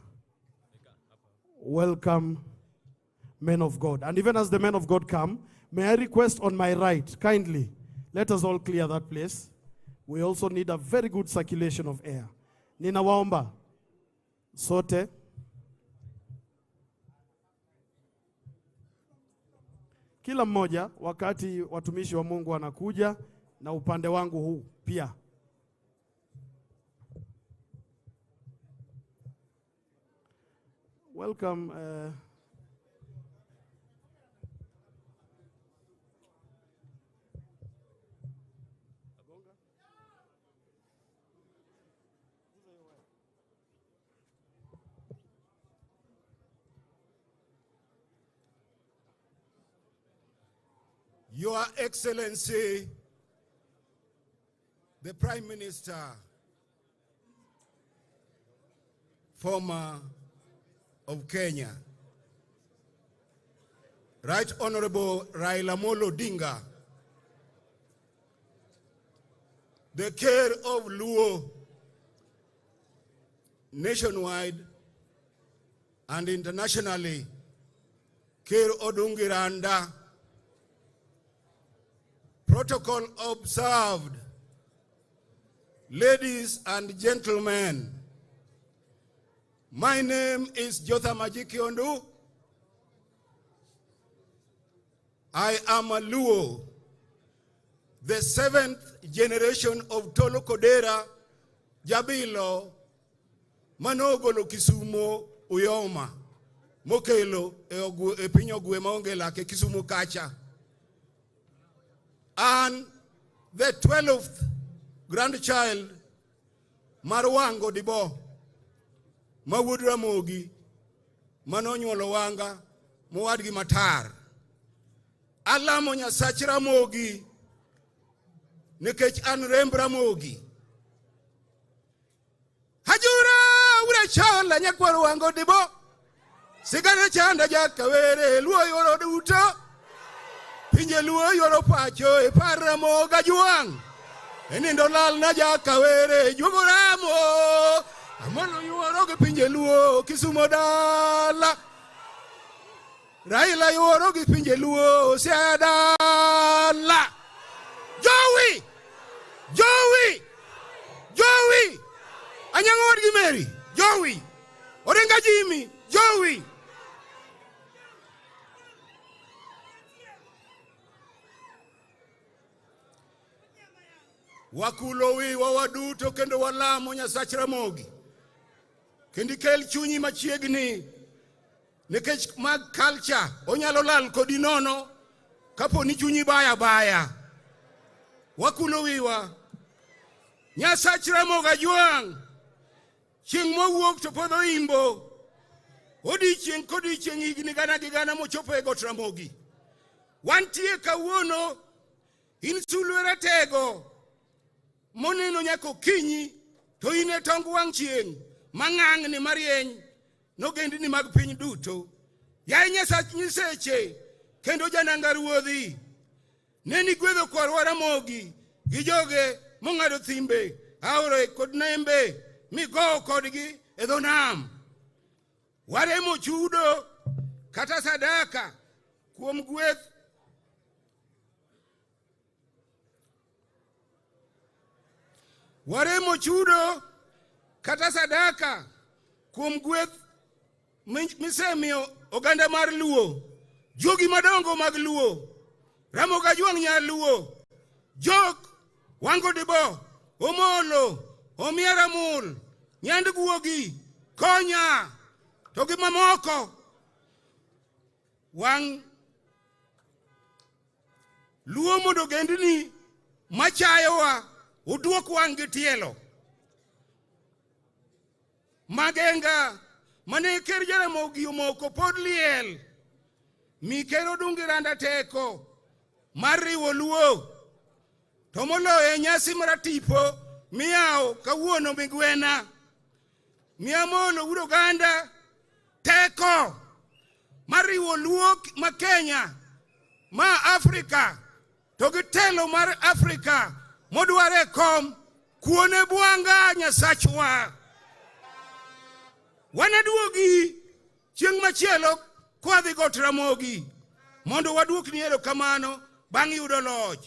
Welcome, men of God. And even as the men of God come, may I request on my right, kindly, let us all clear that place. We also need a very good circulation of air. Nina waomba sote kila mmoja wakati watumishi wa Mungu wanakuja, na upande wangu huu pia. Welcome. Your Excellency, the Prime Minister, former of Kenya, Right Honorable Raila Amolo Odinga, the care of Luo nationwide and internationally, Care Odungiranda, protocol observed, ladies and gentlemen, my name is Jotham Ajiki Ondu. I am a Luo, the 7th generation of Tolo Kodera, Jabilo, Manogolo Kisumo Uyoma, Mokelo, Epinyo Guemongela, Kisumu Kacha. And the 12th grandchild, Marwango Dibo, Mawudra Mogi, Manonyo Lowanga, Muadgi Matar. Alamonya Sachira Mogi, Nikech Anrembra Mogi. Hajura, Ura Chala, Nyakwaruango Dibo, Sigara Chanda Jakawere, Luo Yoro Duto. Pinje Luo yoro pacho e paramo gajuang enindo lal na Jakawere jugoramo amolo yoro ge pinje Luo Kisumo dala Raila yoro ge pinje Luo siadala Joey anyangor gi Mary Joey orenga Jimmy Joey wakulowi wawaduto kendo walamo Nyasach Ramogi kendi kel chunyi machiegni nikech mag culture onyalo lal kodi nono kapo ni chunyi baya wakulowiwa Nyasach Ramogi juang chieng' mowuok to podho imbo odiochieng' kodiochieng' higni gana gi gana mochopo e got Ramogi wantie kawuono in sulwe ratego moneno nyako kinyi to ine tong wang chieng' mang'ang'ni marieny nogendni mag piny duto yaye Nyasach nyiseche kendo jananga ruodhi neni gwedho kwarwa Ramogi gi joge mong'ado thimbe aore kod nembe migowo kodgi e dho nam waremo chudo kata sadaka kuom gweth waremo chudo kata sadaka kuom gweth misemiyo oganda mar Luo, jogi madongo mag Luo, Ramogi Ajuang nya Luo, Jok, Wango Dibo, Omolo, Omiera Mul, Nyand Guogi, konya, to gi mamoko. Wang Luo mondo gendni machayowa uduok wang gi tielo. Magenga mane ker Jaramogi omoko pod liel. Mi kero dungi randa teko mar riwo Luo. To moloyo nyasi maratipo miyawo kawuono migwena. Miamolo uro ganda teko mar riwo Luo ma Kenya ma Afrika. To gitelo mar Afrika modware kom kuone buanga Nyasachwa. Wanaduogi chieng' machielo kwadhi got Ramogi mondo waduokni erokamano bang' yudo loch.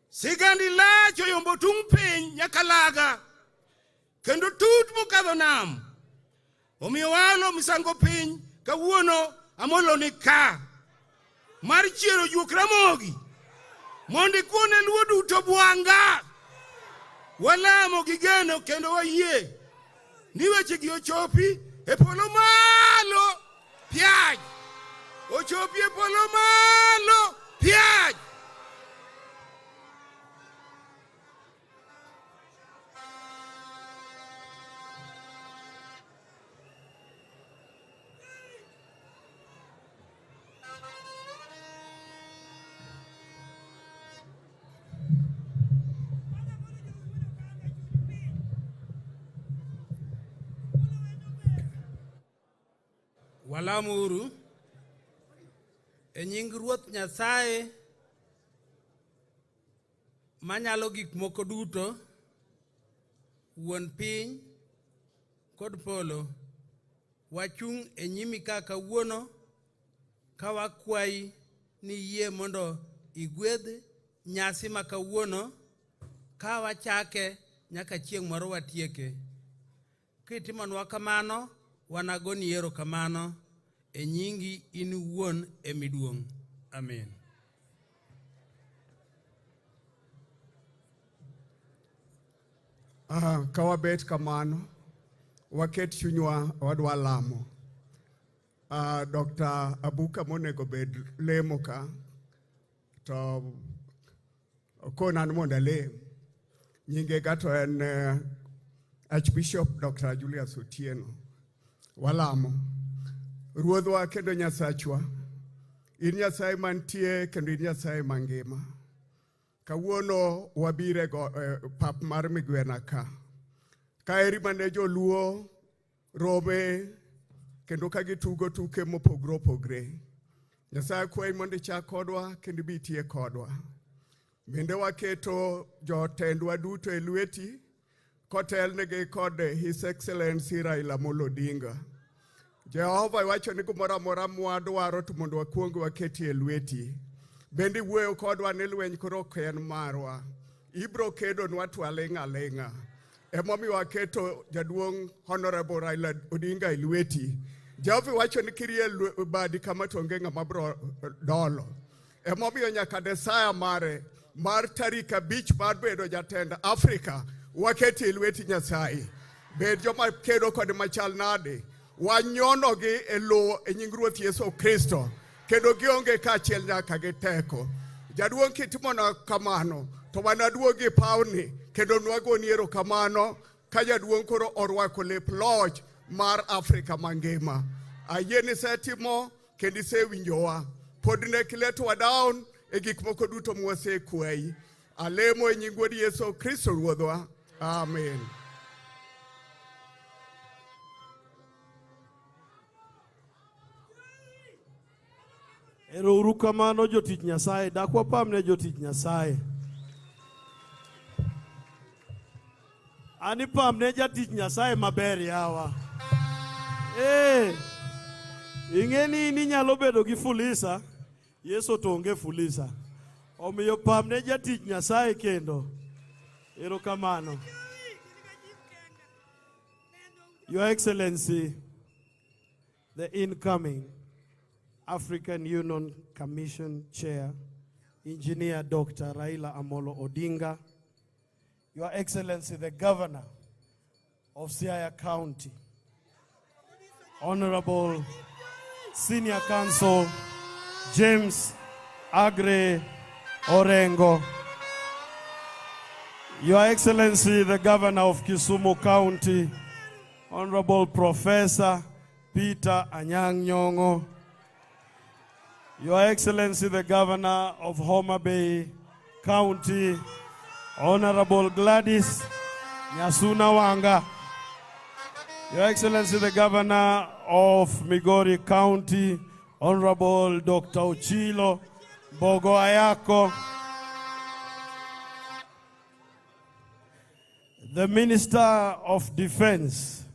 Sigandi lach oyombo tung' piny nyaka laga kendo tut mokadho nam. Omiyo walo misango piny kawuono amolo ni ka mar chiero juok Ramogi mondo kuone Luo duto buanga. Walamo gi geno kendo wayie ni wechegi ochopi e polo malo piaj. Ochopi e polo malo piaj. Walamuru e nying Ruoth Nyasaye manyalo gik moko duto, wuon piny kod polo, wachung' e nyimi ka kawuono ka wakwayi ni yie mondo igwedh nyasi ma kawuono ka wachake nyaka chieng' moro watieke. Kitimonwa kamano, wanagoni erokamano e nyingi in wuon e miduong'. Amen. Kawabet kamano, waket chunywa wadwa lamo. Dr. Abuka monego bed lemo ka, to konan mondo lem. Nyinge gato en Archbishop Dr. Julius Otieno. Walamo. Ruodhwa kendo Nyasachwa. In Nyasaye mantie kendo in Nyasaye mangima. Kawuono wabire pap mar Migwena ka. Kaeri mane Luo robe kendo kagitugo tuke mopogre opogre. Nyasaye kwayi mondo ichak kodwa kendo bitie kodwa. Bende waketo jotendwa duto e lweti kotelnegi kod His Excellency Raila Amolo Odinga. Jehova wacho ni kumoro amora mwadwaro to mondo wakuong waketi e lweti. Bende wuoyo kodwa ni lweny koro ok en marwa. Ibro kedonwa to aling'a aling'a. Emomiyo waketo jaduong' Honorable Raila Odinga e lweti. Jehova wacho ni kirie badi kama to onge ng'ama bro dolo. Emomiyo nyaka desaya mare mar tarik 5 mar bedo jatend Afrika waketi e lweti Nyasaye. Bed joma kedo kod machal nade. Wanyonogi e lo e nying Ruoth Yesu Kristo. Kendo gionge kaachiel nyaka gi teko. Jaduong' kitimono kamano to wanaduogi pawni kendo nwagoni erokamano ka jaduong' koro orwako lep loch mar Afrika mangima. Ayie ni setimo kendo isewinjowa. Pod ne kiletwa down e gik moko duto mwasekwayi. Alemo e nying Wuod Yesu Kristo Ruodhwa. Amen. Ero uru kamano jotich Nyasaye, dak wapamne jotich Nyasaye. Ani pamne jatich Nyasaye maber yawa. Ing'eni ni nyalo bedo gi fulisa, Yesu to onge fulisa. Omiyo pamne jatich Nyasaye kendo. Ero kamano. Your Excellency, the incoming African Union Commission Chair, Engineer Dr. Raila Amolo Odinga, Your Excellency, the Governor of Siaya County, Honorable Senior Counsel James Agre Orengo, Your Excellency the Governor of Kisumu County, Honorable Professor Peter Anyang' Nyong'o, Your Excellency the Governor of Homa Bay County, Honorable Gladys Nyasuna Wanga, Your Excellency the Governor of Migori County, Honorable Dr. Ochilo Bogo Ayako, the Minister of Defense,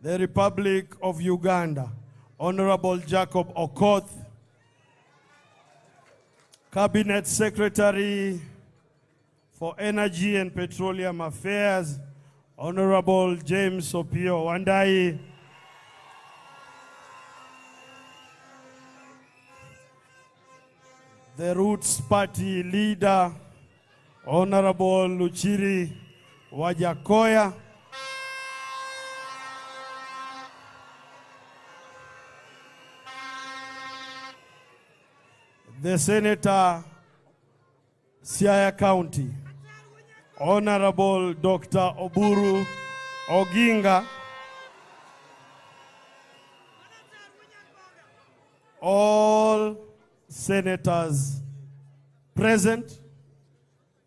the Republic of Uganda, Honorable Jacob Okoth, Cabinet Secretary for Energy and Petroleum Affairs, Honorable James Opio Wandai, the Roots Party leader, Honorable Luchiri Wajakoya, the Senator Siaya County, Honorable Dr. Oburu Oginga, all senators present,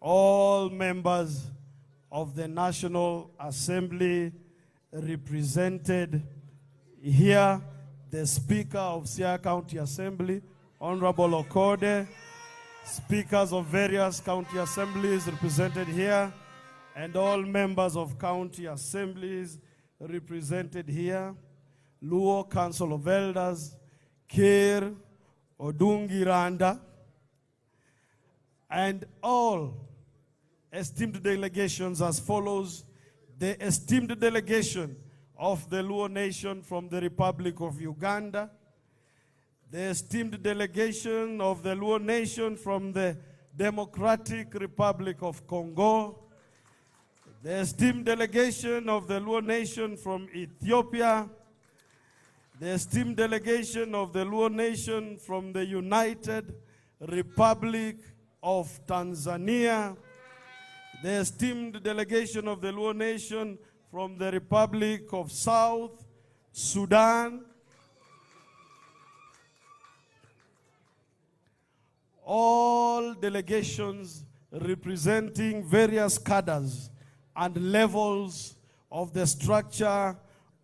all members of the National Assembly represented here, the Speaker of Siaya County Assembly, Honorable Okode, speakers of various county assemblies represented here, and all members of county assemblies represented here, Luo Council of Elders, Kir, Odungi Randa, and all esteemed delegations as follows. The esteemed delegation of the Luo Nation from the Republic of Uganda, the esteemed delegation of the Luo Nation from the Democratic Republic of Congo, the esteemed delegation of the Luo Nation from Ethiopia, the esteemed delegation of the Luo Nation from the United Republic of Tanzania, the esteemed delegation of the Luo Nation from the Republic of South Sudan, all delegations representing various cadres and levels of the structure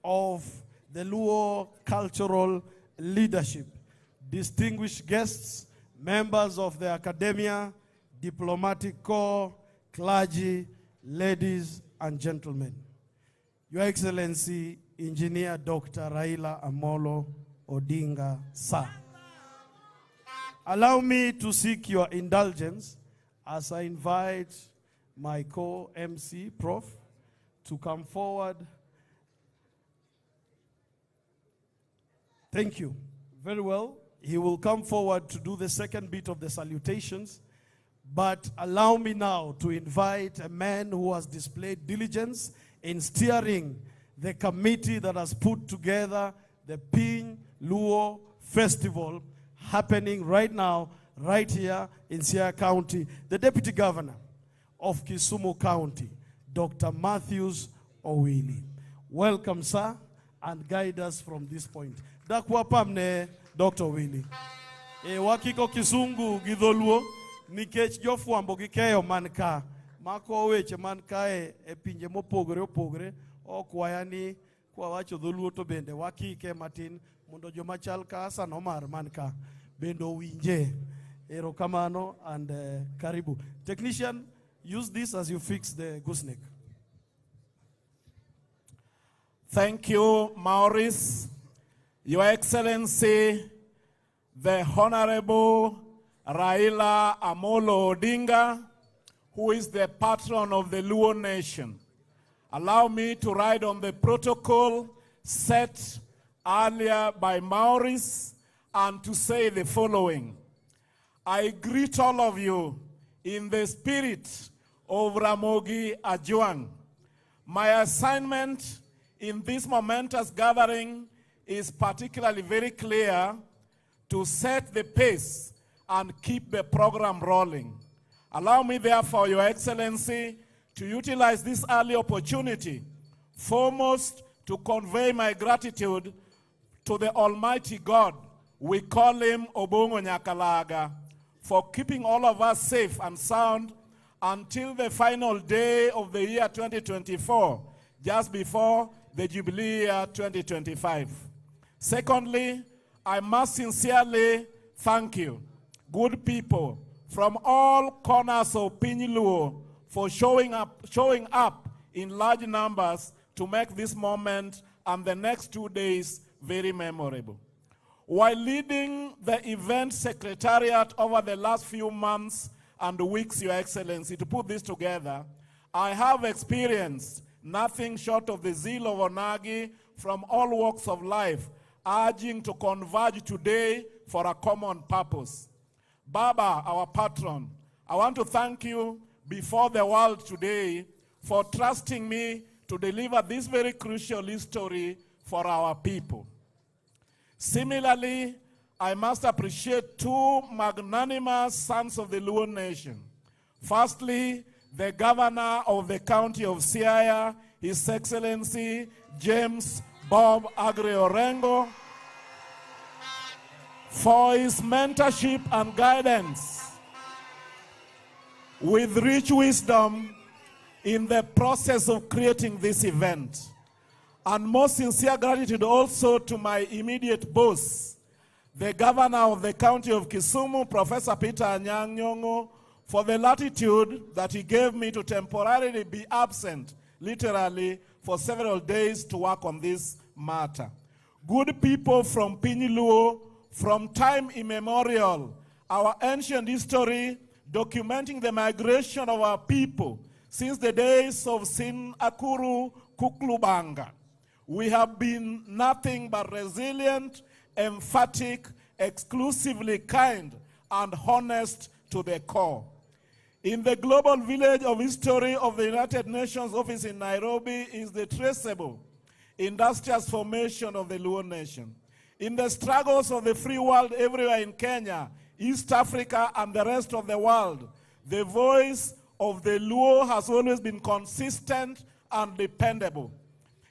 of the Luo cultural leadership, distinguished guests, members of the academia, diplomatic corps, clergy, ladies and gentlemen. Your Excellency, Engineer Dr. Raila Amolo Odinga, sir. Allow me to seek your indulgence as I invite my co-MC, Prof, to come forward. Thank you. Very well. He will come forward to do the second bit of the salutations. But allow me now to invite a man who has displayed diligence in steering the committee that has put together the Piny Luo Festival happening right now, right here in Siaya County, the Deputy Governor of Kisumu County, Dr. Matthews Owili. Welcome, sir, and guide us from this point. Dakwa pamne, Dr. Owili. Wakiko kisungu gidholuo, nikech jofuambo gikeyo manka, mako weche mankae pinje mopogore opogore, okwaya ni kwa wacho dholuo to bende wakike matin, mondo jomachal ka Hassan Omar manka bendo winje. Erokamano and karibu. Technician, use this as you fix the gooseneck. Thank you, Maurice. Your Excellency, the Honorable Raila Amolo Odinga, who is the patron of the Luo Nation. Allow me to ride on the protocol set earlier by Maurice and to say the following. I greet all of you in the spirit of Ramogi Ajuang. My assignment in this momentous gathering is particularly very clear to set the pace and keep the program rolling. Allow me, therefore, Your Excellency, to utilize this early opportunity, foremost to convey my gratitude to the Almighty God, we call him Obongo Nyakalaga, for keeping all of us safe and sound until the final day of the year 2024, just before the Jubilee year 2025. Secondly, I must sincerely thank you, good people from all corners of Piny Luo, for showing up in large numbers to make this moment and the next 2 days very memorable. While leading the event secretariat over the last few months and weeks, Your Excellency, to put this together, I have experienced nothing short of the zeal of Onagi from all walks of life, urging to converge today for a common purpose. Baba, our patron, I want to thank you before the world today for trusting me to deliver this very crucial history for our people. Similarly, I must appreciate two magnanimous sons of the Luo nation. Firstly, the governor of the county of Siaya, His Excellency James Bob Agre Orengo, for his mentorship and guidance with rich wisdom in the process of creating this event. And most sincere gratitude also to my immediate boss, the governor of the county of Kisumu, Professor Peter Anyang' Nyong'o, for the latitude that he gave me to temporarily be absent, literally, for several days to work on this matter. Good people from Piny Luo, from time immemorial, our ancient history documenting the migration of our people since the days of Sin Akuru Kuklubanga. We have been nothing but resilient, emphatic, exclusively kind, and honest to the core. In the global village of history of the United Nations office in Nairobi is the traceable, industrious formation of the Luo nation. In the struggles of the free world everywhere in Kenya, East Africa, and the rest of the world, the voice of the Luo has always been consistent and dependable.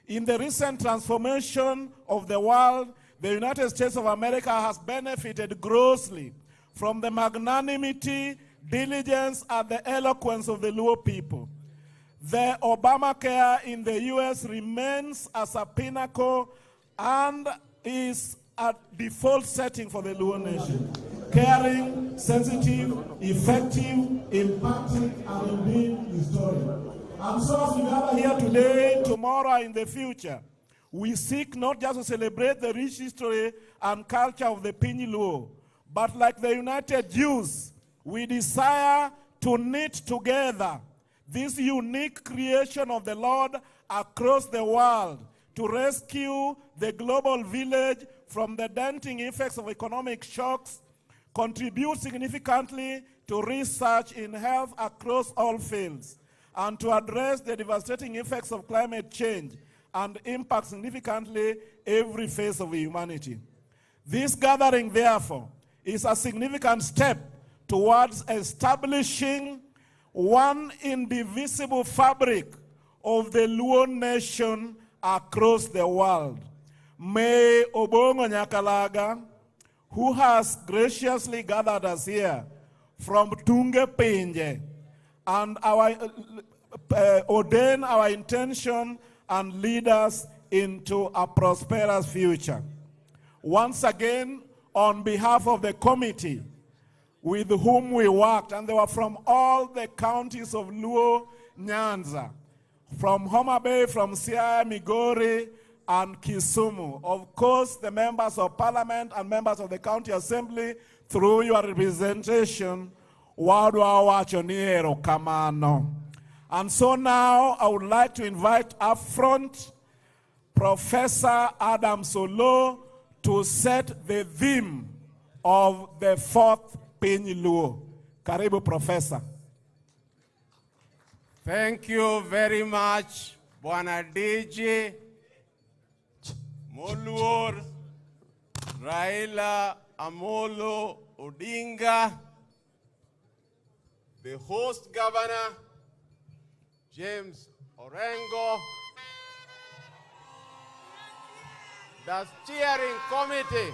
In the recent transformation of the world, the United States of America has benefited grossly from the magnanimity, diligence, and the eloquence of the Luo people. The Obamacare in the US remains as a pinnacle and is a default setting for the Luo nation. Caring, sensitive, effective, impacting, and indeed historic. And so as we gather here today, tomorrow, in the future, we seek not just to celebrate the rich history and culture of the Piny Luo, but like the United Jews, we desire to knit together this unique creation of the Lord across the world to rescue the global village from the denting effects of economic shocks, contribute significantly to research in health across all fields, and to address the devastating effects of climate change and impact significantly every phase of humanity. This gathering, therefore, is a significant step towards establishing one indivisible fabric of the Luo nation across the world. May Obongo Nyakalaga, who has graciously gathered us here from Tunge Pinje, and ordain our intention and lead us into a prosperous future. Once again, on behalf of the committee with whom we worked, and they were from all the counties of Luo Nyanza, from Homa Bay, from Siaya, Migori, and Kisumu. Of course, the members of parliament and members of the county assembly, through your representation, and so now I would like to invite up front Professor Adam Solo to set the theme of the fourth Piny Luo. Karibu, Professor. Thank you very much, Bwana DJ, Moluor Raila Amolo Odinga, the host governor, James Orengo, the steering committee,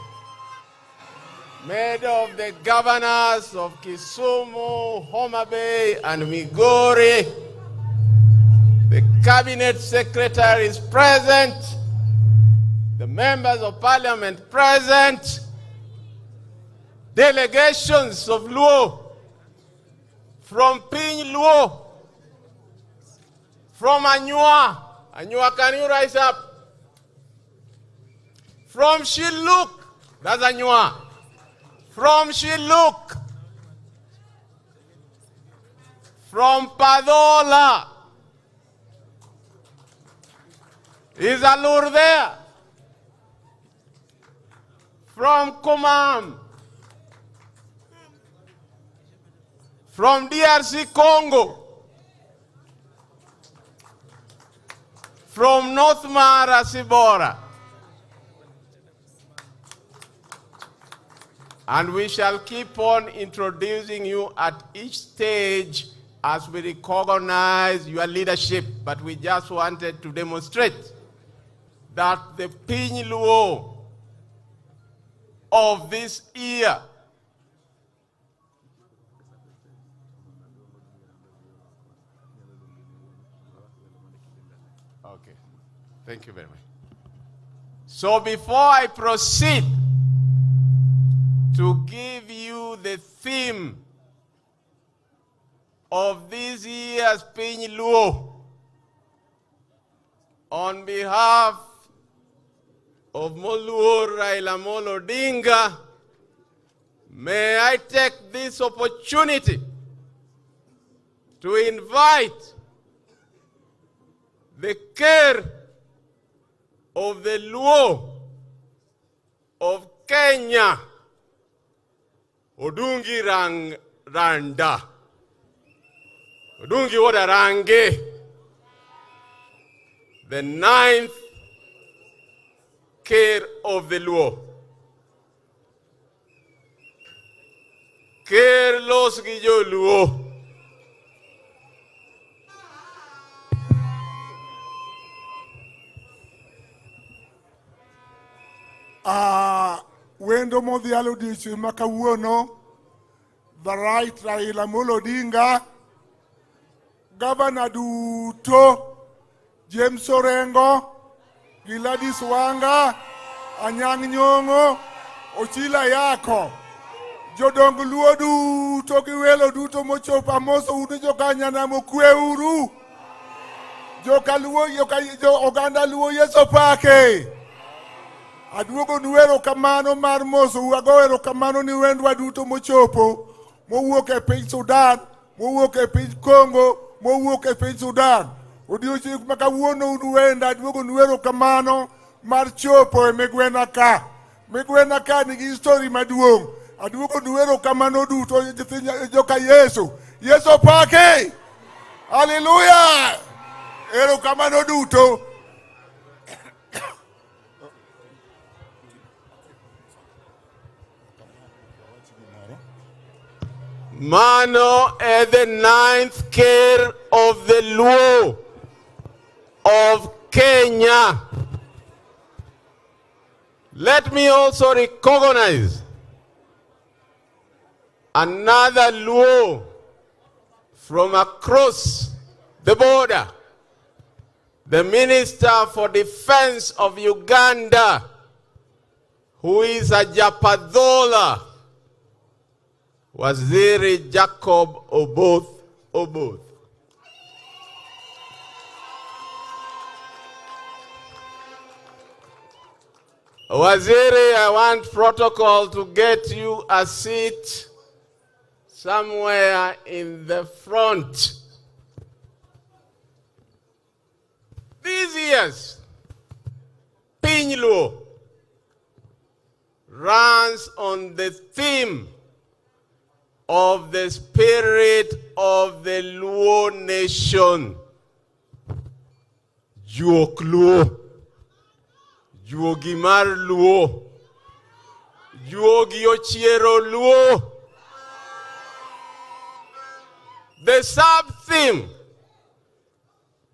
made of the governors of Kisumu, Homa Bay, and Migori, the cabinet secretaries present, the members of parliament present, delegations of Luo, from Piny Luo, from Anyua. Anyua, can you rise up? From Shiluk, that's Anyua. From Shiluk, from Padola, is Alur there? From Kumam, from DRC Congo, from North Mara Sibora. And we shall keep on introducing you at each stage as we recognize your leadership. But we just wanted to demonstrate that the Piny Luo of this year okay, thank you very much. So before I proceed to give you the theme of this year's Piny Luo, on behalf of Moluor Raila Amolo Odinga, may I take this opportunity to invite the care of the Luo of Kenya, Odungi Randa, Odungi Wadarange, the 9th care of the Luo. Care los Guillo Luo. Wendo modhialo dichi makawuono, the right Raila Amolo Odinga, Governor duto, James Orengo, Gladys Wanga, Anyang' Nyong'o, Ochila Yako, jodong Luo duto gi welo duto mochopo amoso uno jokanyana mokwe uru. Joka Luo, oganda Luo Yeso pake. Aduogo nuero kamano mar moso, agoero kamano ni wendwa duto mochopo, mowuok e piny Sudan, mowuok e piny Congo, mowuok e piny Sudan. Odiochieng' ma kawuono uduenda aduogo nuero kamano mar chopo e Migwena ka. Migwena ka nigi histori maduong'. Aduogo nuero kamano duto joka Yesu. Yesu pake! Hallelujah! Ero kamano duto. Mano is the 9th care of the Luo of Kenya. Let me also recognize another Luo from across the border, the Minister for Defense of Uganda, who is a Japadola, Waziri Jacob Oboth. Waziri, I want protocol to get you a seat somewhere in the front. These years, Piny Luo runs on the theme of the spirit of the Luo nation. Juok Luo. Juogi mar Luo, Juogi Ochiero Luo. The sub-theme,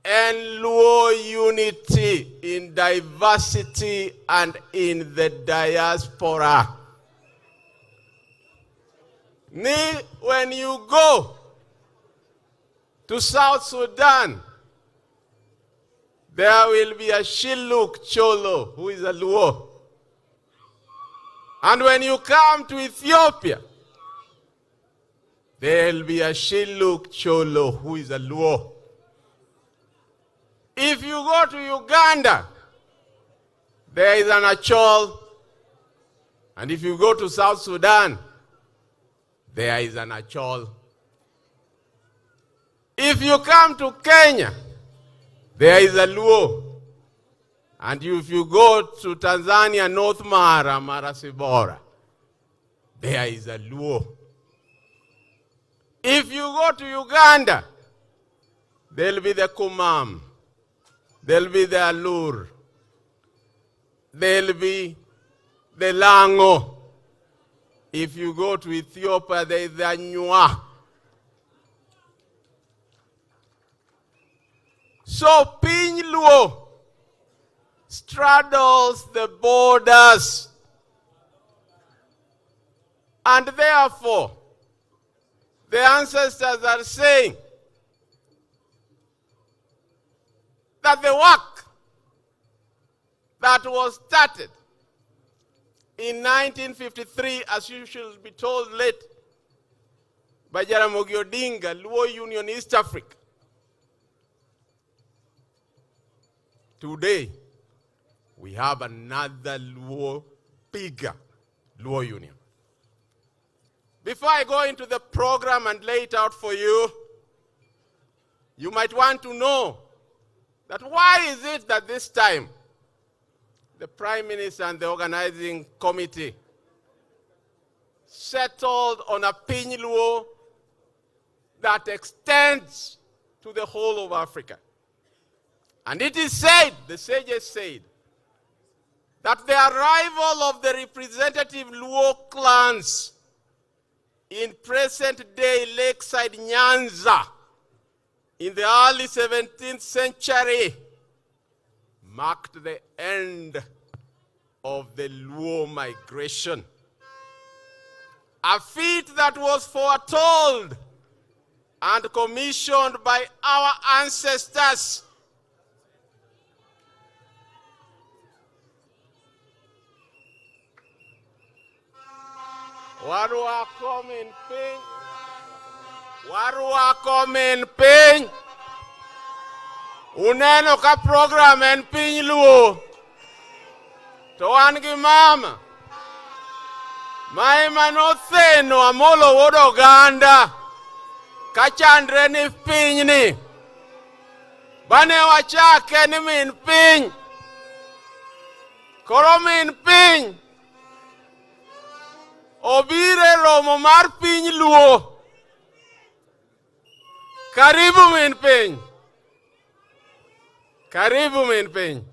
and Luo unity in diversity and in the diaspora. When you go to South Sudan, there will be a Shilluk Cholo who is a Luo. And when you come to Ethiopia, there will be a Shilluk Cholo who is a Luo. If you go to Uganda, there is an Achol. And if you go to South Sudan, there is an Achol. If you come to Kenya, there is a Luo. And if you go to Tanzania, North Mara, Marasibora, there is a Luo. If you go to Uganda, there will be the Kumam, there will be the Alur, there will be the Lango. If you go to Ethiopia, there is the Nyua. So Piny Luo straddles the borders, and therefore the ancestors are saying that the work that was started in 1953, as you should be told late, by Jaramogi Odinga, Luo Union East Africa, today we have another Luo, bigger Luo Union. Before I go into the program and lay it out for you, you might want to know that why is it that this time the Prime Minister and the organizing committee settled on a Piny Luo that extends to the whole of Africa. And it is said, the sages said, that the arrival of the representative Luo clans in present-day Lakeside Nyanza in the early 17th century marked the end of the Luo migration. A feat that was foretold and commissioned by our ancestors. Warua komen piny. Warua komen piny. Uneno ka program en Piny Luo. To wan gi mama. Ma ema notheno Amolo Wuod Oganda. Ka chandre ni piny ni. Bane wachake ni min piny. Koro min piny. Obire romo mar Piny Luo. Karibu min piny. Karibu min piny.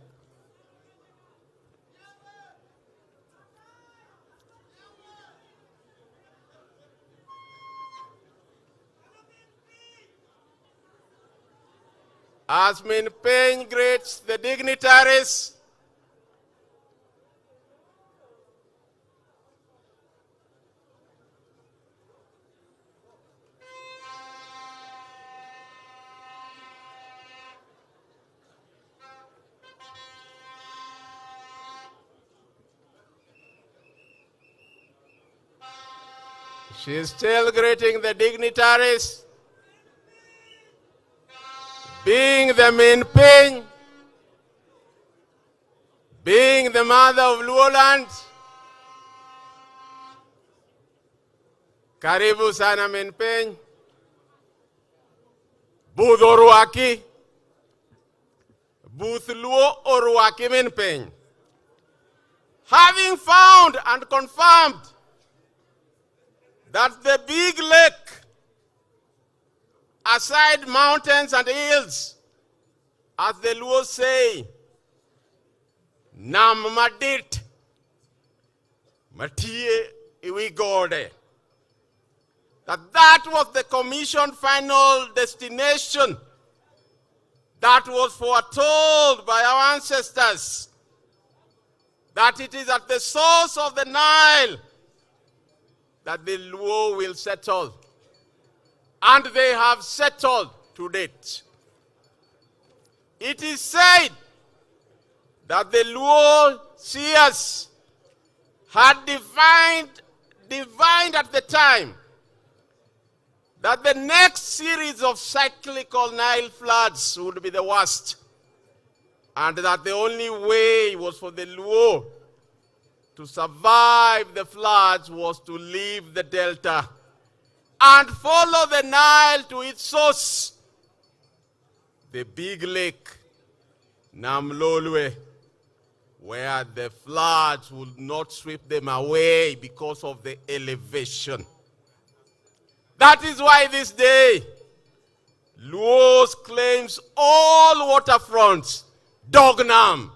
As min piny greets the dignitaries, she is still greeting the dignitaries, being the Min Piny, being the mother of Luo land. Karibu sana Min Piny. Budh orwaki. Buth Luo orwaki Min Piny. Having found and confirmed that the big lake, aside mountains and hills, as the Luo say, nam madit matie iwi gode. That was the commissioned final destination that was foretold by our ancestors, that it is at the source of the Nile that the Luo will settle. And they have settled to date. It is said that the Luo seers had divined at the time that the next series of cyclical Nile floods would be the worst, and that the only way was for the Luo to survive the floods was to leave the delta and follow the Nile to its source, the big lake, Namlolwe, where the floods would not sweep them away because of the elevation. That is why this day, Luos claims all waterfronts, Dognam.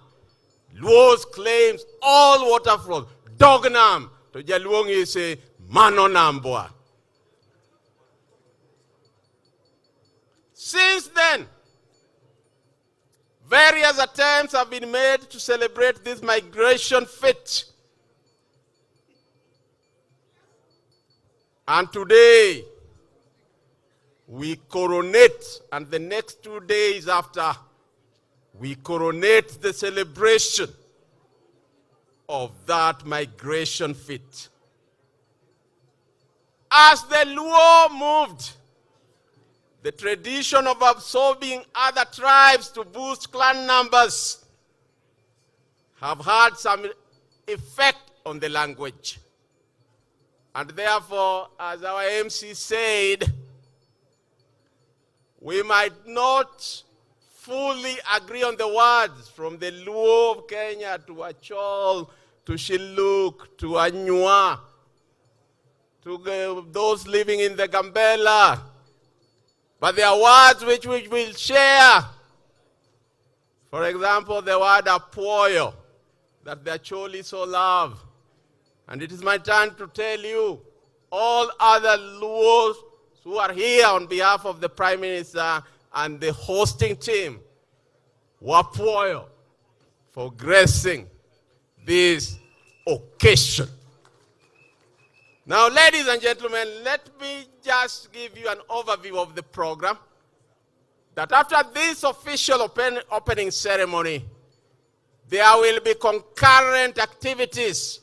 Luos claims all waterfronts, Dognam. To Jaluongi say, Manonambwa. Since then, various attempts have been made to celebrate this migration fete. And today, we coronate, and the next 2 days after, we coronate the celebration of that migration fete. As the Luo moved, the tradition of absorbing other tribes to boost clan numbers have had some effect on the language. And therefore, as our MC said, we might not fully agree on the words from the Luo of Kenya to Achol, to Shiluk, to Anywa, to those living in the Gambela. But there are words which we will share. For example, the word apoyo, that the Acholi so love. And it is my turn to tell you, all other Luos who are here on behalf of the Prime Minister and the hosting team, wapoyo, for gracing this occasion. Now, ladies and gentlemen, let me just give you an overview of the program. That after this official opening ceremony, there will be concurrent activities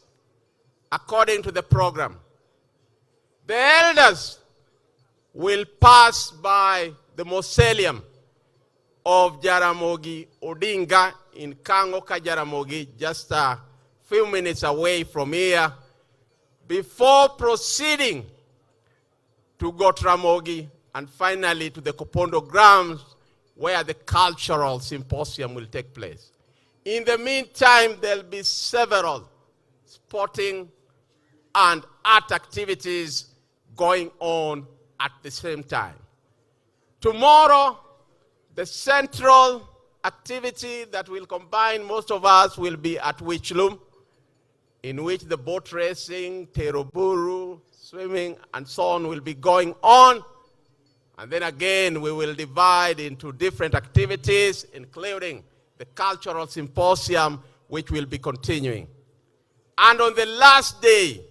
according to the program. The elders will pass by the mausoleum of Jaramogi Odinga in Kangoka, Jaramogi, just a few minutes away from here, before proceeding to Gotramogi and finally to the Kopondo grounds where the cultural symposium will take place. In the meantime, there'll be several sporting and art activities going on at the same time. Tomorrow, the central activity that will combine most of us will be at Wichlum, in which the boat racing, teroburu, swimming, and so on will be going on. And then again, we will divide into different activities, including the cultural symposium, which will be continuing. And on the last day,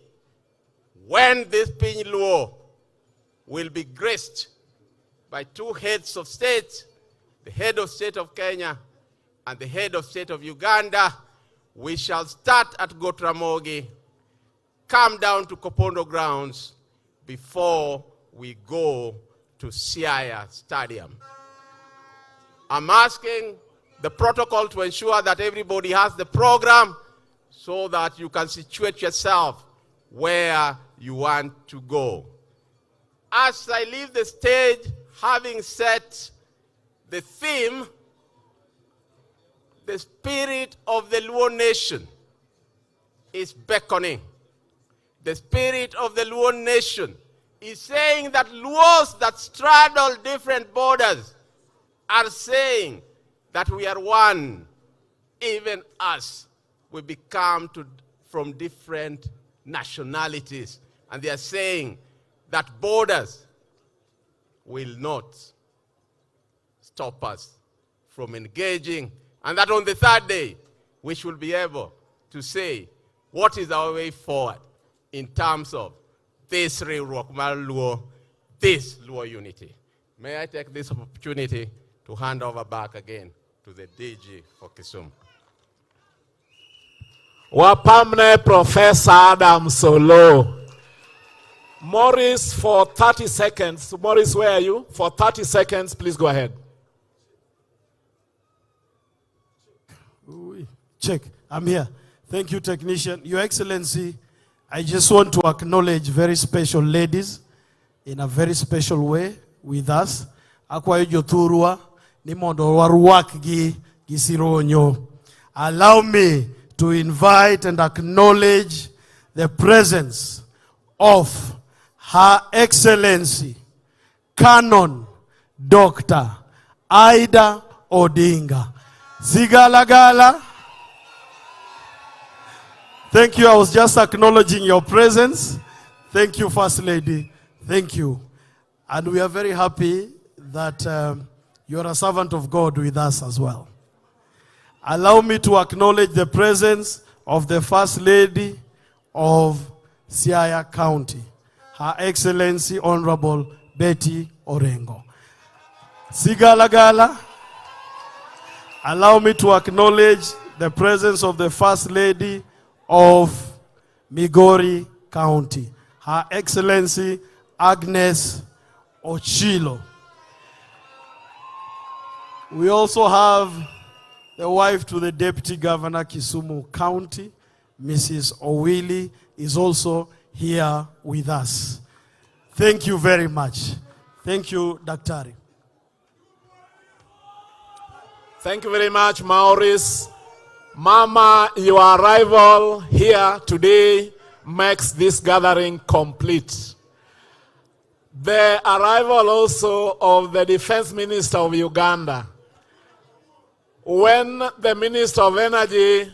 when this Piny Luo will be graced by two heads of state, the head of state of Kenya and the head of state of Uganda, we shall start at Gotramogi, come down to Kopondo grounds before we go to Siaya Stadium. I'm asking the protocol to ensure that everybody has the program so that you can situate yourself where you want to go. As I leave the stage, having set the theme, the spirit of the Luo nation is beckoning. The spirit of the Luo nation is saying that Luos that straddle different borders are saying that we are one, even us we become from different nationalities. And they are saying that borders will not stop us from engaging, and that on the third day, we should be able to say what is our way forward in terms of this Luo, this Luo unity. May I take this opportunity to hand over back again to the DG for Kisumu. Wapamne Professor Adam Solo. Morris, for 30 seconds. Morris, where are you? For 30 seconds, please go ahead. Check. I'm here. Thank you, technician. Your Excellency, I just want to acknowledge very special ladies in a very special way with us. Akwa Joturua, Nimondo Waruak gi Gisironyo. Allow me to invite and acknowledge the presence of Her Excellency, Canon Dr. Ida Odinga. Zigalagala. Thank you. I was just acknowledging your presence. Thank you, First Lady. Thank you. And we are very happy that you are a servant of God with us as well. Allow me to acknowledge the presence of the First Lady of Siaya County, Her Excellency Honorable Betty Orengo. Sigalagala. Allow me to acknowledge the presence of the First Lady of Migori County, Her Excellency Agnes Ochilo. We also have the wife to the Deputy Governor Kisumu County, Mrs. Owili, is also here with us. Thank you very much. Thank you, Daktari. Thank you very much, Maurice. Mama, your arrival here today makes this gathering complete. The arrival also of the Defense Minister of Uganda. When the Minister of Energy,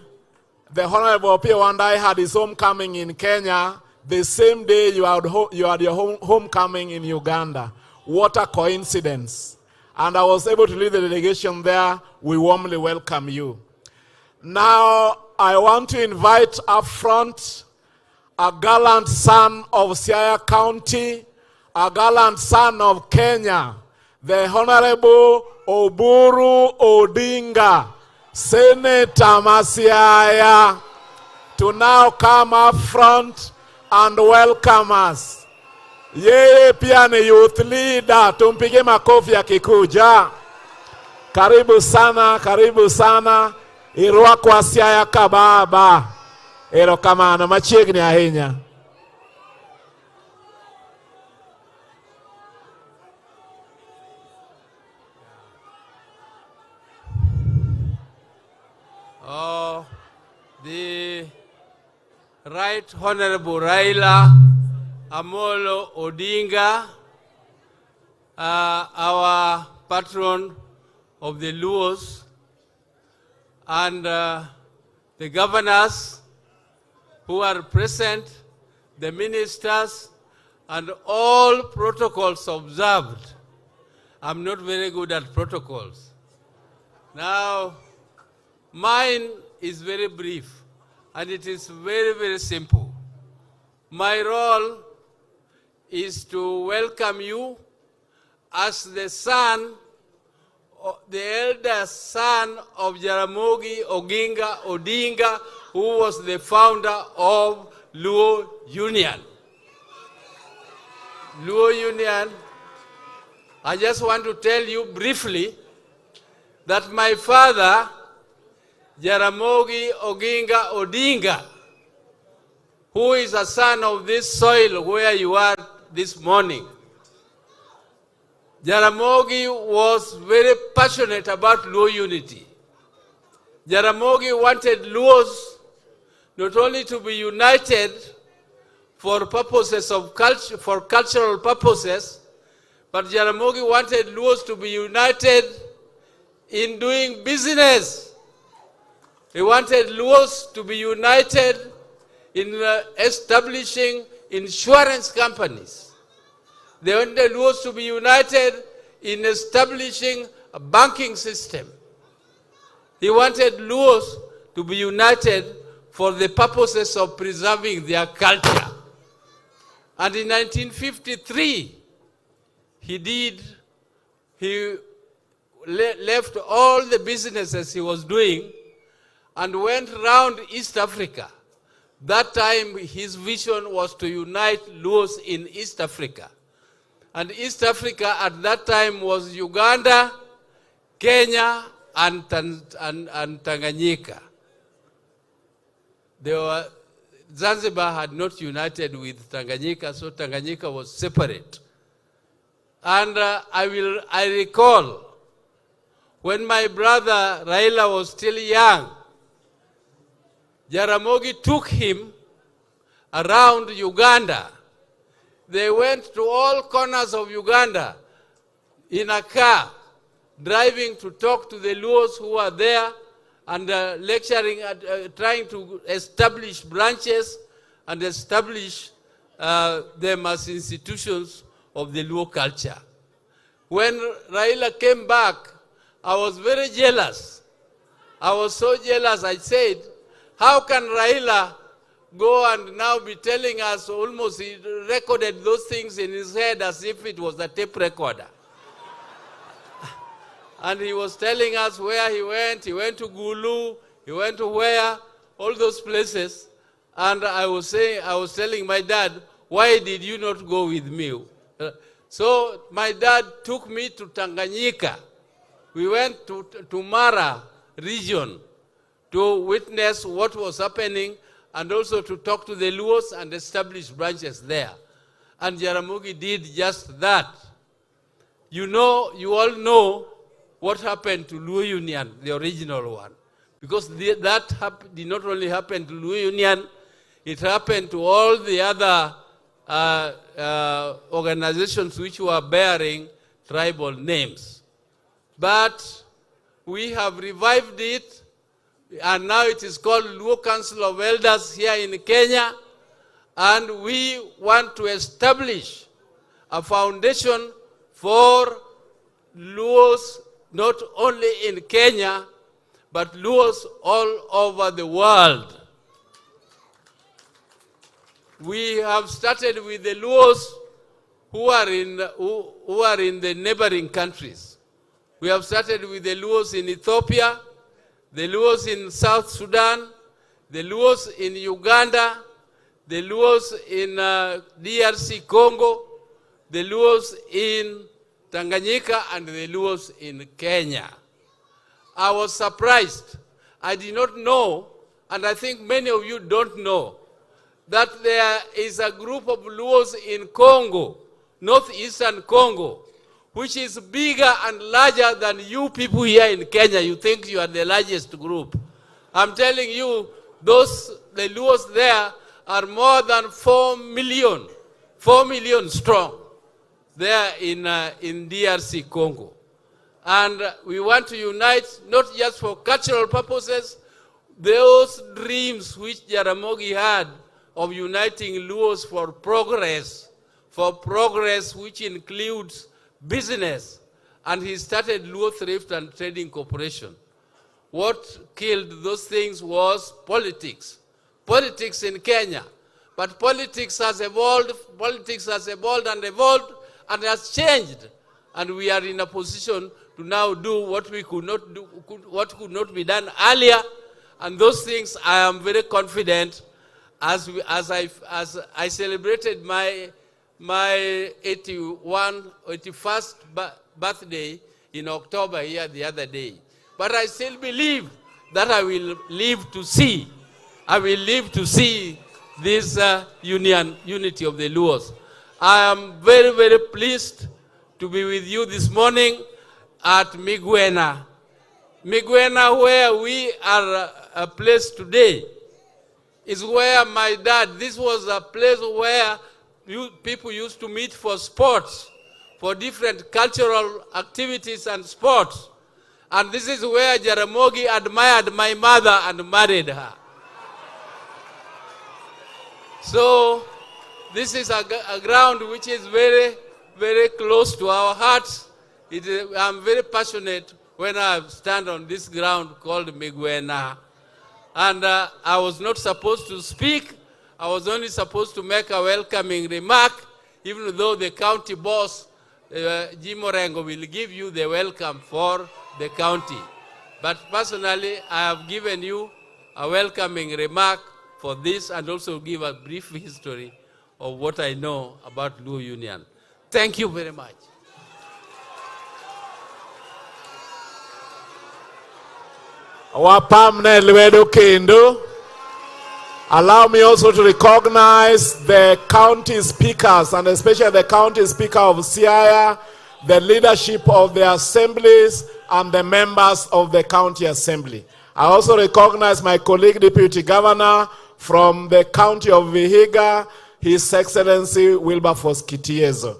the Honorable P. Wandai, had his homecoming in Kenya, the same day you had your homecoming in Uganda. What a coincidence. And I was able to lead the delegation there. We warmly welcome you. Now, I want to invite up front a gallant son of Siaya County, a gallant son of Kenya, the Honorable Oburu Odinga, Senator Masiaya, to now come up front and welcome us. Yeye pia ni youth leader, tumpige makofi akikuja. Karibu sana, karibu sana. Irua kwa Siaya kababa. Ero kamana machiegni ahinya. The Right Honorable Raila Amolo Odinga, our patron of the Luos, and the governors who are present, the ministers, and all protocols observed. I'm not very good at protocols. Now, mine is very brief, and it is very, very simple. My role is to welcome you as the son, the eldest son of Jaramogi Oginga Odinga, who was the founder of Luo Union. Luo Union, I just want to tell you briefly that my father, Jaramogi Oginga Odinga, who is a son of this soil where you are this morning. Jaramogi was very passionate about Luo unity. Jaramogi wanted Luos not only to be united for purposes of culture, for cultural purposes, but Jaramogi wanted Luos to be united in doing business. He wanted Luos to be united in establishing insurance companies. They wanted Luos to be united in establishing a banking system. He wanted Luos to be united for the purposes of preserving their culture. And in 1953, he left all the businesses he was doing and went around East Africa. That time, his vision was to unite Luos in East Africa. And East Africa at that time was Uganda, Kenya, and Tanganyika. Zanzibar had not united with Tanganyika, so Tanganyika was separate. And I recall when my brother Raila was still young, Jaramogi took him around Uganda. They went to all corners of Uganda in a car, driving to talk to the Luos who were there and lecturing, trying to establish branches and establish them as institutions of the Luo culture. When Raila came back, I was very jealous. I was so jealous, I said, how can Raila go and now be telling us almost he recorded those things in his head as if it was a tape recorder. And he was telling us where he went to Gulu, he went to where, all those places. And I was telling my dad, why did you not go with me? So my dad took me to Tanganyika. We went to Mara region to witness what was happening and also to talk to the Luos and establish branches there. And Jaramogi did just that. You all know what happened to Luo Union, the original one. Because that did not only happen to Luo Union, it happened to all the other organizations which were bearing tribal names. But we have revived it, and now it is called Luo Council of Elders here in Kenya, and we want to establish a foundation for Luos not only in Kenya, but Luos all over the world. We have started with the Luos who are in the neighboring countries. We have started with the Luos in Ethiopia, the Luos in South Sudan, the Luos in Uganda, the Luos in DRC Congo, the Luos in Tanganyika, and the Luos in Kenya. I was surprised. I did not know, and I think many of you don't know, that there is a group of Luos in Congo, northeastern Congo, which is bigger and larger than you people here in Kenya. You think you are the largest group. I'm telling you, the Luos there are more than 4 million strong there in DRC Congo. And we want to unite, not just for cultural purposes, those dreams which Jaramogi had of uniting Luos for progress which includes business. And he started Luo Thrift and Trading Corporation. What killed those things was politics. Politics in Kenya. But politics has evolved and has changed. And we are in a position to now do what we could not do, what could not be done earlier. And those things I am very confident as I celebrated my 81st birthday in October here the other day. But I still believe that I will live to see this unity of the Luos. I am very, very pleased to be with you this morning at Migwena. Migwena, where we are placed today, is where my dad, this was a place where people used to meet for sports, for different cultural activities and sports. And this is where Jaramogi admired my mother and married her. So this is a ground which is very, very close to our hearts. I'm very passionate when I stand on this ground called Migwena. And I was not supposed to speak. I was only supposed to make a welcoming remark, even though the county boss, Jim Orengo, will give you the welcome for the county. But personally, I have given you a welcoming remark for this and also give a brief history of what I know about Luo Union. Thank you very much. Wapamne lwedo kendo. Allow me also to recognize the county speakers, and especially the county speaker of Siaya, the leadership of the assemblies, and the members of the county assembly. I also recognize my colleague, Deputy Governor from the county of Vihiga, His Excellency Wilberforce Kitiezo.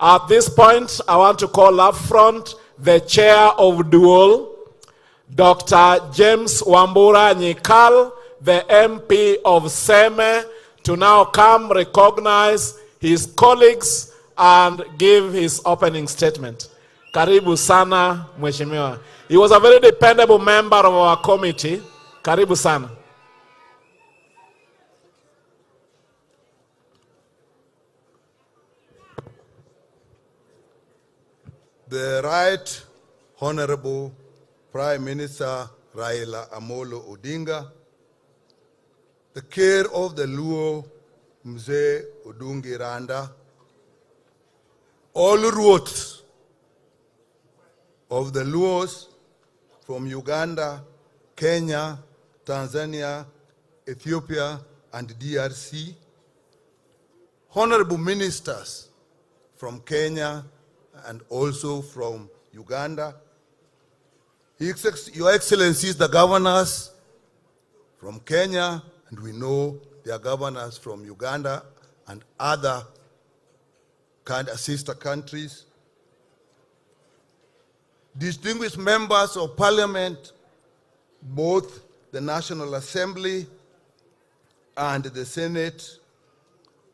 At this point, I want to call up front the chair of Dual, Dr. James Wambura Nyikal, the MP of Seme, to now come recognize his colleagues and give his opening statement. Karibu sana, Mheshimiwa. He was a very dependable member of our committee. Karibu sana. The Right Honorable Prime Minister Raila Amolo Odinga, the care of the Luo Mzee Odungi Randa, all roots of the Luos from Uganda, Kenya, Tanzania, Ethiopia, and DRC, honorable ministers from Kenya and also from Uganda, Your Excellencies, the governors from Kenya, and we know there are governors from Uganda and other sister countries, distinguished members of parliament, both the National Assembly and the Senate,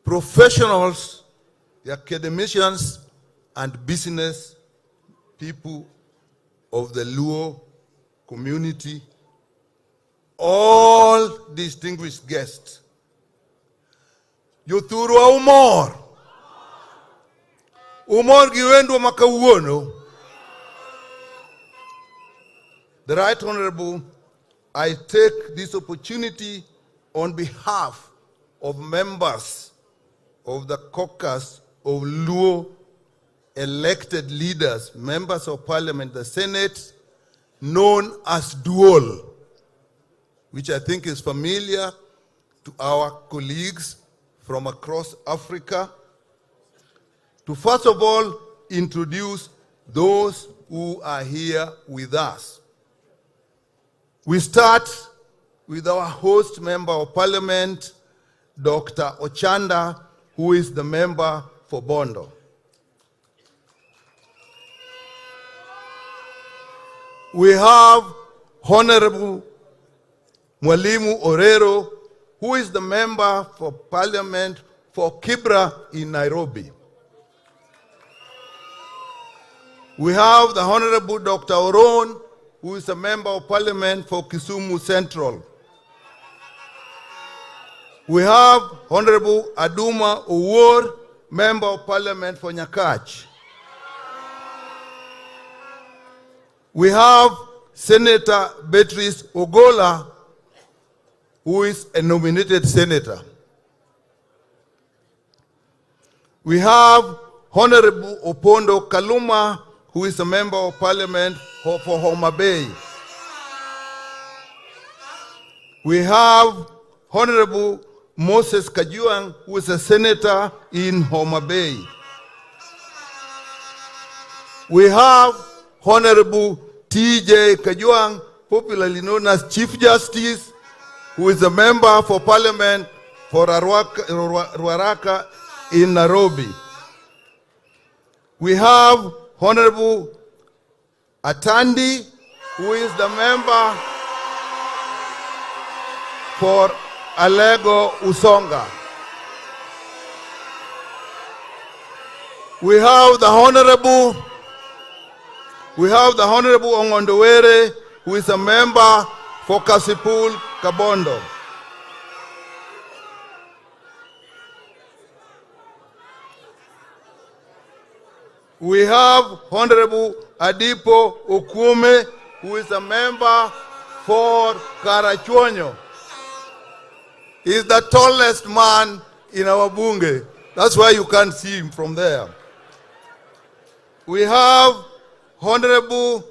professionals, the academicians, and business people of the Luo community, all distinguished guests. Yothurwa umor giwendo makawuono. The Right Honorable, I take this opportunity on behalf of members of the caucus of Luo elected leaders, members of parliament, the Senate, known as Dual, which I think is familiar to our colleagues from across Africa, to first of all introduce those who are here with us. We start with our host member of parliament, Dr. Ochanda, who is the member for Bondo. We have Honorable Mwalimu Orero, who is the member for parliament for Kibra in Nairobi. We have the Honorable Dr. Oron, who is a member of parliament for Kisumu Central. We have Honorable Aduma Owor, member of parliament for Nyakach. We have Senator Beatrice Ogola, who is a nominated senator. We have Honorable Opondo Kaluma, who is a member of parliament for Homa Bay. We have Honorable Moses Kajuang, who is a senator in Homa Bay. We have Honorable T.J. Kajuang, popularly known as Chief Justice, who is a member for parliament for Ruaraka in Nairobi. We have Honorable Atandi, who is the member for Alego Usonga. We have the Honorable Ongondowere, who is a member for Kasipul Kabondo. We have Honorable Adipo Okume, who is a member for Karachuonyo. He is the tallest man in our bunge. That's why you can't see him from there. We have Honorable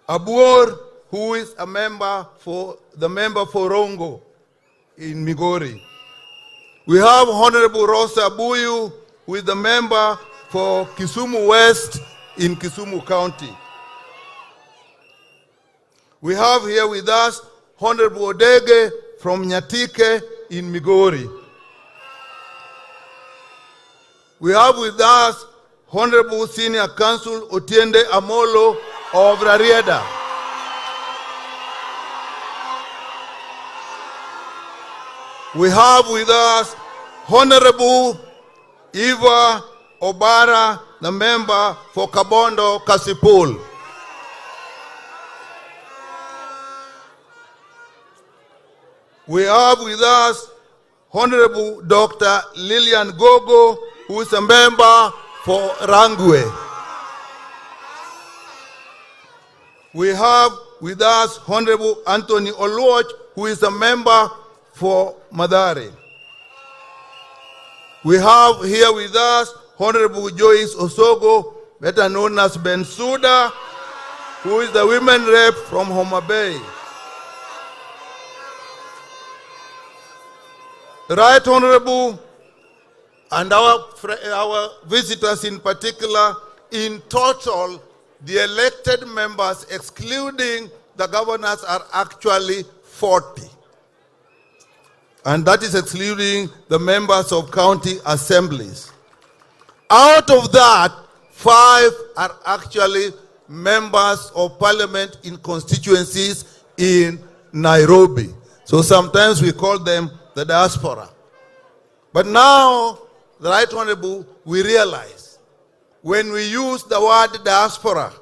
Abuor, who is a member for Rongo in Migori. We have Honorable Rosa Buyu, who is the member for Kisumu West in Kisumu County. We have here with us Honorable Odege from Nyatike in Migori. We have with us Honorable Senior Counsel Otiende Amolo of Rarieda. We have with us Honorable Eva Obara, the member for Kabondo Kasipul. We have with us Honorable Dr. Lillian Gogo, who is a member for Rangwe. We have with us Honorable Anthony Oluoch, who is a member for Madare. We have here with us Honorable Joyce Osogo, better known as Ben Suda, who is the women rep from Homa Bay. Right Honorable, and our visitors in particular, in total, the elected members, excluding the governors, are actually 40. And that is excluding the members of county assemblies. Out of that, 5 are actually members of parliament in constituencies in Nairobi. So sometimes we call them the diaspora. But now, the Right Honorable, we realize when we use the word diaspora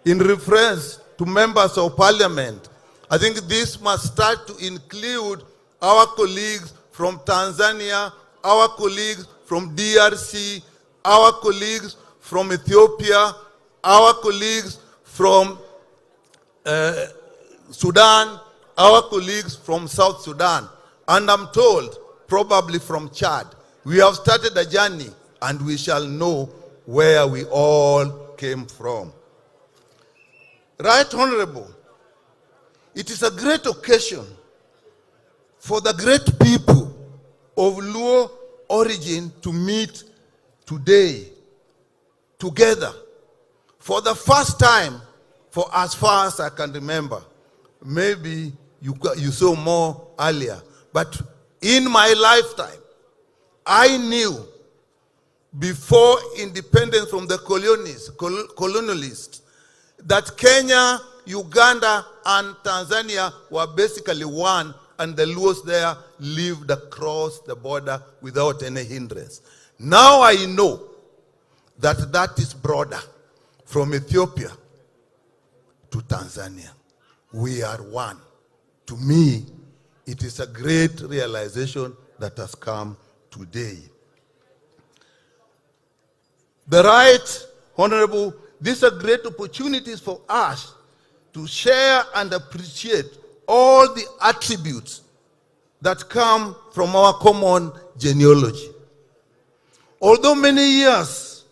in reference to members of parliament, I think this must start to include our colleagues from Tanzania, our colleagues from DRC, our colleagues from Ethiopia, our colleagues from Sudan, our colleagues from South Sudan, and I'm told probably from Chad. We have started a journey and we shall know where we all came from. Right Honorable, it is a great occasion for the great people of Luo origin to meet today, together, for the first time, for as far as I can remember. Maybe you saw more earlier, but in my lifetime, I knew before independence from the colonialists that Kenya, Uganda, and Tanzania were basically one, and the Luos there lived across the border without any hindrance. Now I know that that is broader, from Ethiopia to Tanzania. We are one. To me, it is a great realization that has come today. The Right Honorable, these are great opportunities for us to share and appreciate all the attributes that come from our common genealogy. Although many years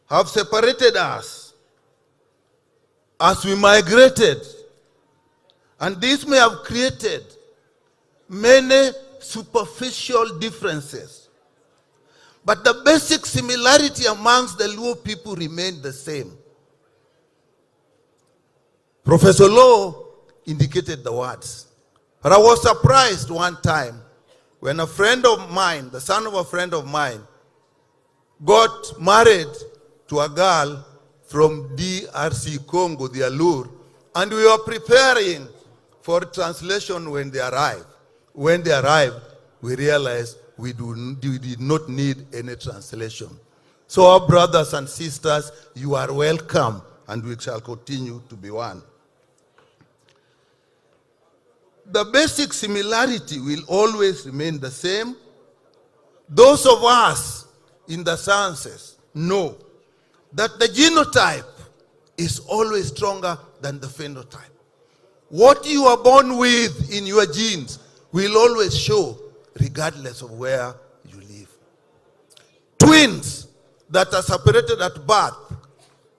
have separated us as we migrated, and this may have created many superficial differences, but the basic similarity amongst the Luo people remained the same. Professor Lowe indicated the words. But I was surprised one time when a friend of mine, the son of a friend of mine, got married to a girl from DRC Congo, the Allure, and we were preparing for translation when they arrived. When they arrived, we realized we did not need any translation. So our brothers and sisters, you are welcome, and we shall continue to be one. The basic similarity will always remain the same. Those of us in the sciences know that the genotype is always stronger than the phenotype. What you are born with in your genes will always show regardless of where you live. Twins that are separated at birth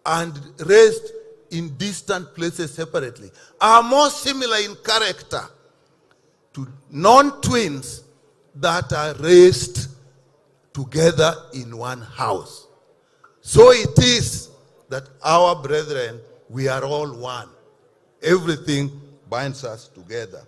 and raised in distant places separately are more similar in character to non-twins that are raised together in one house. So it is that our brethren, we are all one. Everything binds us together.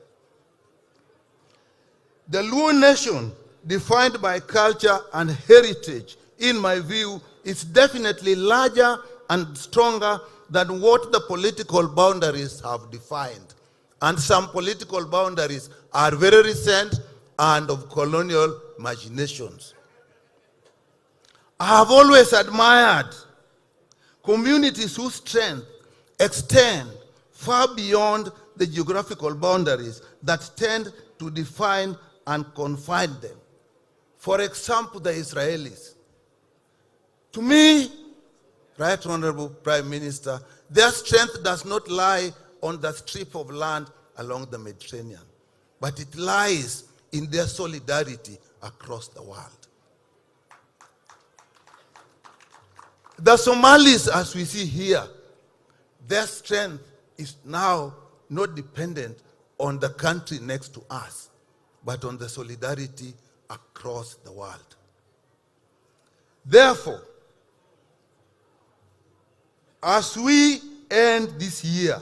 The Luo nation, defined by culture and heritage, in my view, is definitely larger and stronger than what the political boundaries have defined. And some political boundaries are very recent and of colonial machinations. I have always admired communities whose strength extend far beyond the geographical boundaries that tend to define and confine them. For example, the Israelis. To me, Right Honorable Prime Minister, their strength does not lie on the strip of land along the Mediterranean, but it lies in their solidarity across the world. The Somalis, as we see here, their strength is now not dependent on the country next to us, but on the solidarity across the world. Therefore, as we end this year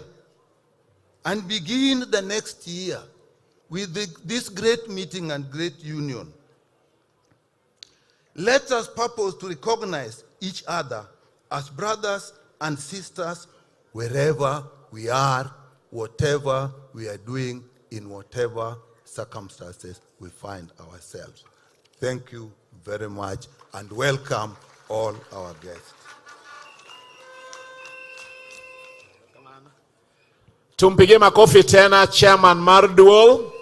and begin the next year with this great meeting and great union, let us purpose to recognize each other as brothers and sisters wherever we are, whatever we are doing, in whatever circumstances we find ourselves. Thank you very much, and welcome all our guests. Tumpige makofi tena Chairman Marduol.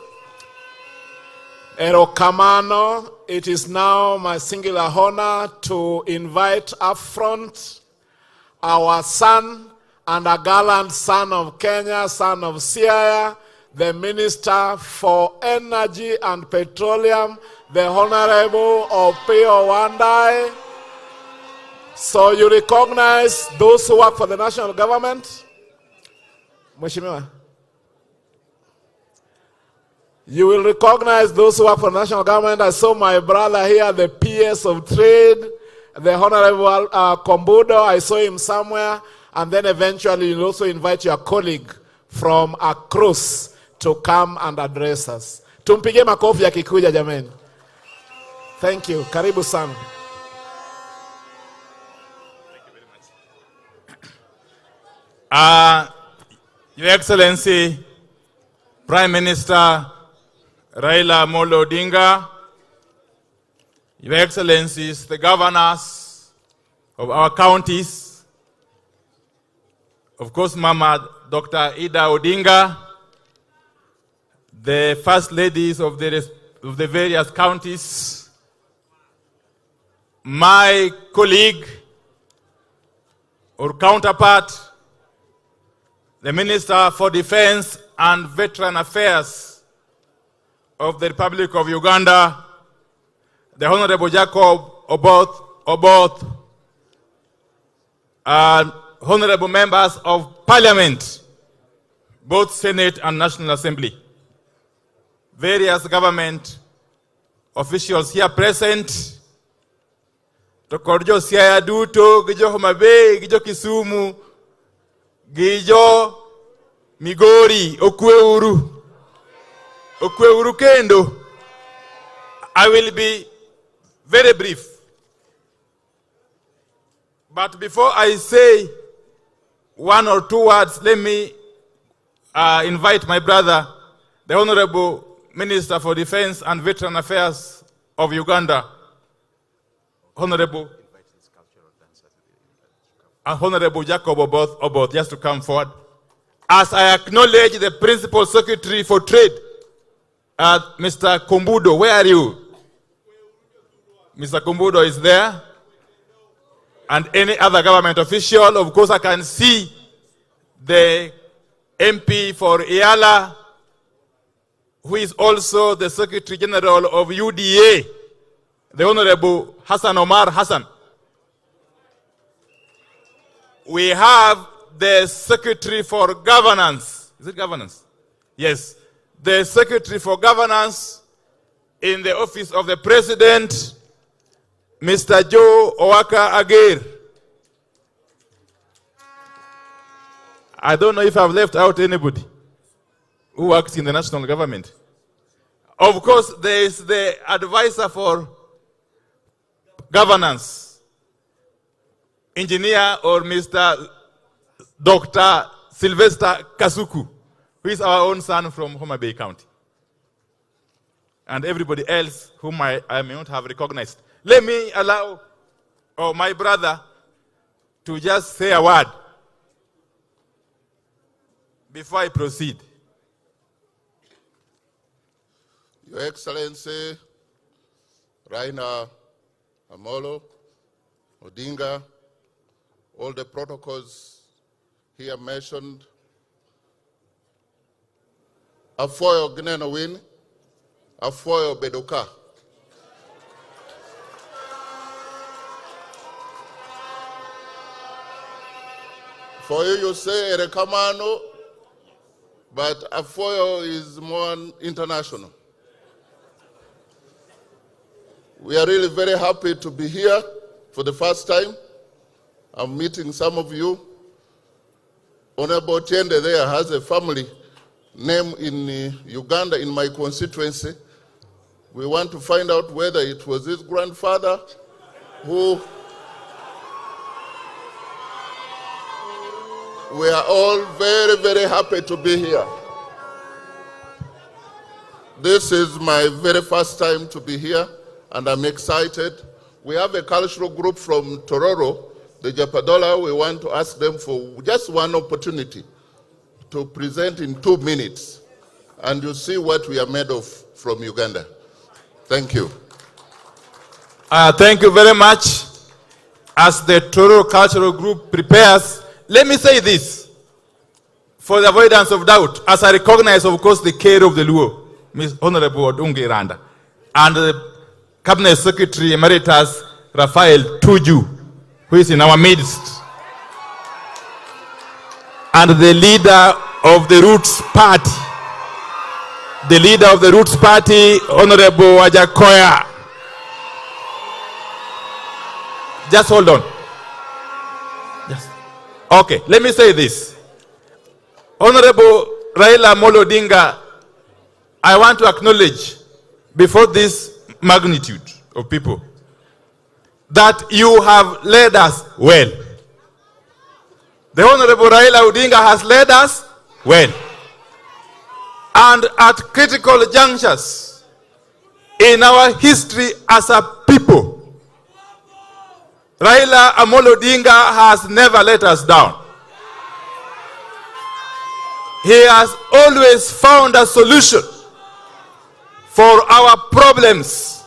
Erokamano, it is now my singular honor to invite up front our son and a gallant son of Kenya, son of Siaya, the Minister for Energy and Petroleum, the Honorable Opiyo Wandayi. So you recognize those who work for the national government? Mheshimiwa, you will recognize those who work for the national government. I saw my brother here, the PS of Trade, the Honorable Kombudo. I saw him somewhere. And then eventually you'll also invite your colleague from across to come and address us. Tumpige makofi ya Kikuja jameni. Thank you. Karibu sana. Your Excellency, Prime Minister Raila Amolo Odinga, Your Excellencies, the governors of our counties, of course, Mama Dr. Ida Odinga, the first ladies of the various counties, my colleague or counterpart, the Minister for Defense and Veteran Affairs of the Republic of Uganda, the Honorable Jacob Oboth, and honorable members of Parliament, both Senate and National Assembly, various government officials here present, Tokorjo Siaya Duto, Gijo Homa Bay, Gijo Kisumu, Gijo Migori, Okweuru Kendo. I will be very brief. But before I say one or two words, let me invite my brother, the Honorable Minister for Defense and Veteran Affairs of Uganda, Honorable Jacob Oboth, just to come forward. As I acknowledge the Principal Secretary for Trade, Mr. Kombudo, where are you? Mr. Kombudo is there. And any other government official. Of course, I can see the MP for Iala, who is also the Secretary General of UDA, the Honorable Hassan Omar Hassan. We have the Secretary for Governance. Is it governance? Yes. The Secretary for Governance in the Office of the President, Mr. Joe Owaka Agir. I don't know if I've left out anybody who works in the national government. Of course, there is the advisor for governance, engineer or Mr. Dr. Sylvester Kasuku, who is our own son from Homa Bay County. And everybody else whom I may not have recognized. Let me allow my brother to just say a word before I proceed. Your Excellency, Raila Amolo Odinga, all the protocols here mentioned, Afoyo Gneno Win, Afoyo Bedoka. For you say Erekamano, but Afoyo is more international. We are really very happy to be here for the first time. I'm meeting some of you. Honorable Tiende there has a family name in Uganda in my constituency. We want to find out whether it was his grandfather who... We are all very, very happy to be here. This is my very first time to be here, and I'm excited. We have a cultural group from Tororo, the Japadola. We want to ask them for just one opportunity to present in 2 minutes, and you see what we are made of from Uganda. Thank you. Thank you very much. As the Tororo Cultural Group prepares, let me say this, for the avoidance of doubt, as I recognize, of course, the care of the Luo, Ms. Honorable Odungi Randa, and the Cabinet Secretary Emeritus Raphael Tuju, who is in our midst, and the leader of the Roots Party, Honorable Wajakoya. Just hold on. Okay, let me say this. Honorable Raila Amolo Odinga, I want to acknowledge before this magnitude of people that you have led us well. The Honorable Raila Odinga has led us well. And at critical junctures in our history as a people, Raila Amolo Odinga has never let us down. He has always found a solution for our problems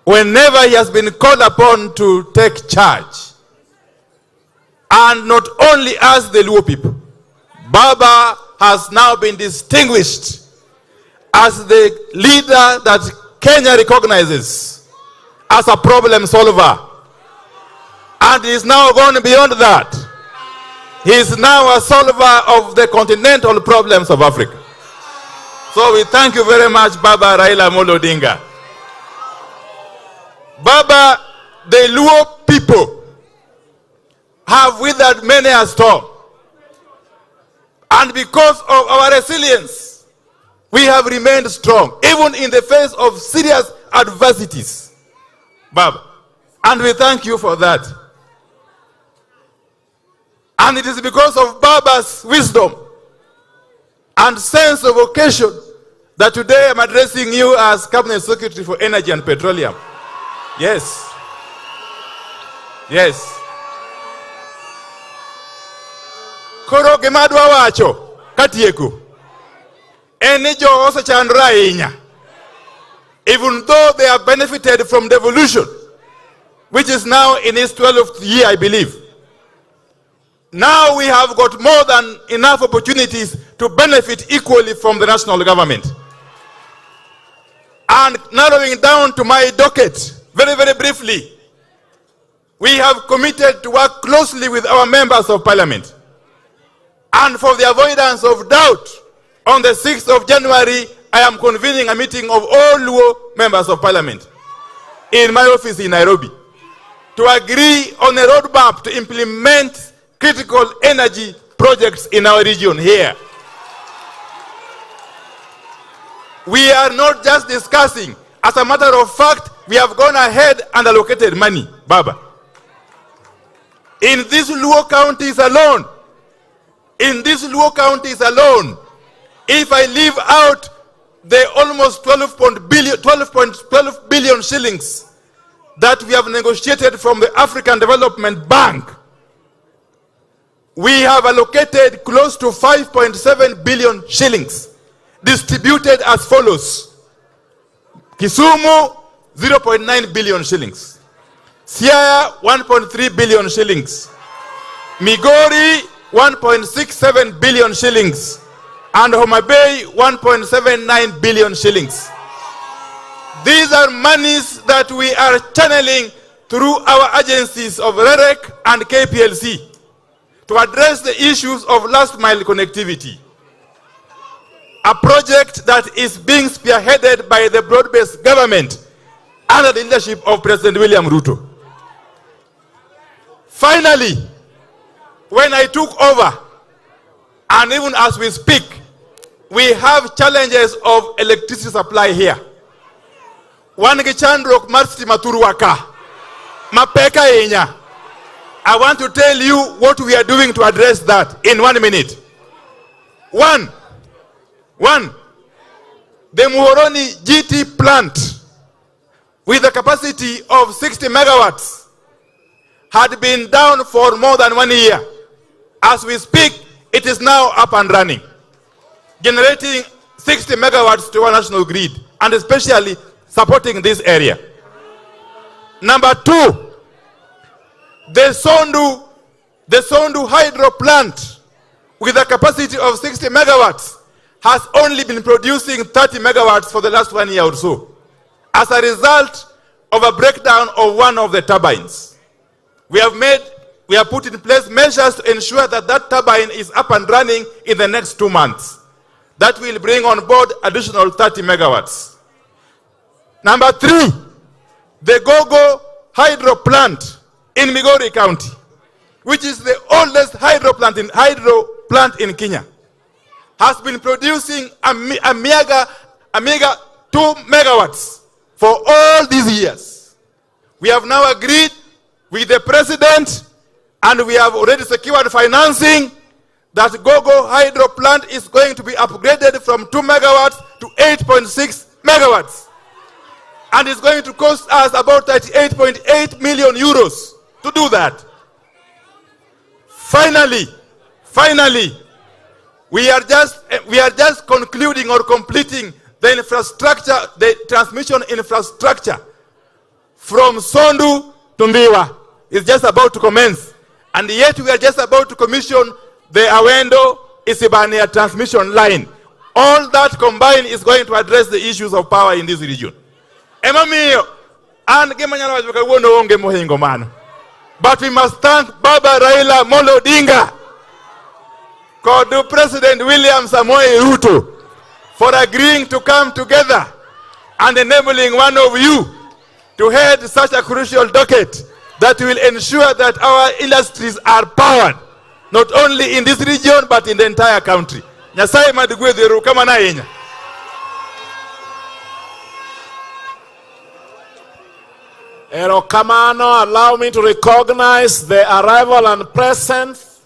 whenever he has been called upon to take charge. And not only as the Luo people, Baba has now been distinguished as the leader that Kenya recognizes as a problem solver. And he is now going beyond that. He is now a solver of the continental problems of Africa. So we thank you very much, Baba Raila Amolo Odinga. Baba, the Luo people have withered many a storm. And because of our resilience, we have remained strong, even in the face of serious adversities. Baba, and we thank you for that. And it is because of Baba's wisdom and sense of occasion that today I'm addressing you as Cabinet Secretary for Energy and Petroleum. Yes. Yes. Koro gemadwa wacho katieko. Eni jo osechandra inya. Even though they have benefited from devolution, which is now in its 12th year, I believe. Now we have got more than enough opportunities to benefit equally from the national government. And narrowing down to my docket, very, very briefly, we have committed to work closely with our members of parliament. And for the avoidance of doubt, on the 6th of January, I am convening a meeting of all Luo members of parliament in my office in Nairobi to agree on a roadmap to implement critical energy projects in our region here. We are not just discussing. As a matter of fact, we have gone ahead and allocated money, Baba. In these Luo counties alone, if I leave out the almost 12 billion shillings that we have negotiated from the African Development Bank, we have allocated close to 5.7 billion shillings, distributed as follows. Kisumu, 0.9 billion shillings. Siaya, 1.3 billion shillings. Migori, 1.67 billion shillings. And Homa Bay, 1.79 billion shillings. These are monies that we are channeling through our agencies of REREC and KPLC to address the issues of last mile connectivity. A project that is being spearheaded by the broad-based government under the leadership of President William Ruto. Finally, when I took over, and even as we speak, we have challenges of electricity supply here. Wanigichandrok marsti maturuaka. Mapeka enya. I want to tell you what we are doing to address that in 1 minute. One, the Muhoroni GT plant with a capacity of 60 megawatts had been down for more than 1 year. As we speak, it is now up and running, generating 60 megawatts to our national grid, and especially supporting this area. Number two, the Sondu hydro plant with a capacity of 60 megawatts has only been producing 30 megawatts for the last 1 year or so, as a result of a breakdown of one of the turbines. We have put in place measures to ensure that that turbine is up and running in the next 2 months. That will bring on board additional 30 megawatts. Number three, the Gogo hydro plant in Migori County, which is the oldest hydro plant in Kenya, has been producing a meager 2 megawatts for all these years. We have now agreed with the president, and we have already secured financing, that Gogo hydro plant is going to be upgraded from 2 megawatts to 8.6 megawatts. And it's going to cost us about 38.8 million euros to do that. Finally, we are just concluding or completing the infrastructure, the transmission infrastructure from Sondu to Mbiwa. It's just about to commence. And yet we are just about to commission the Awendo Isibania transmission line. All that combined is going to address the issues of power in this region. But we must thank Baba Raila Molo Odinga, Kodu President William Samoei Ruto, for agreeing to come together and enabling one of you to head such a crucial docket that will ensure that our industries are powered, not only in this region, but in the entire country. Nyasaye madigwedhiru kama na yenya. Erokamano, allow me to recognize the arrival and presence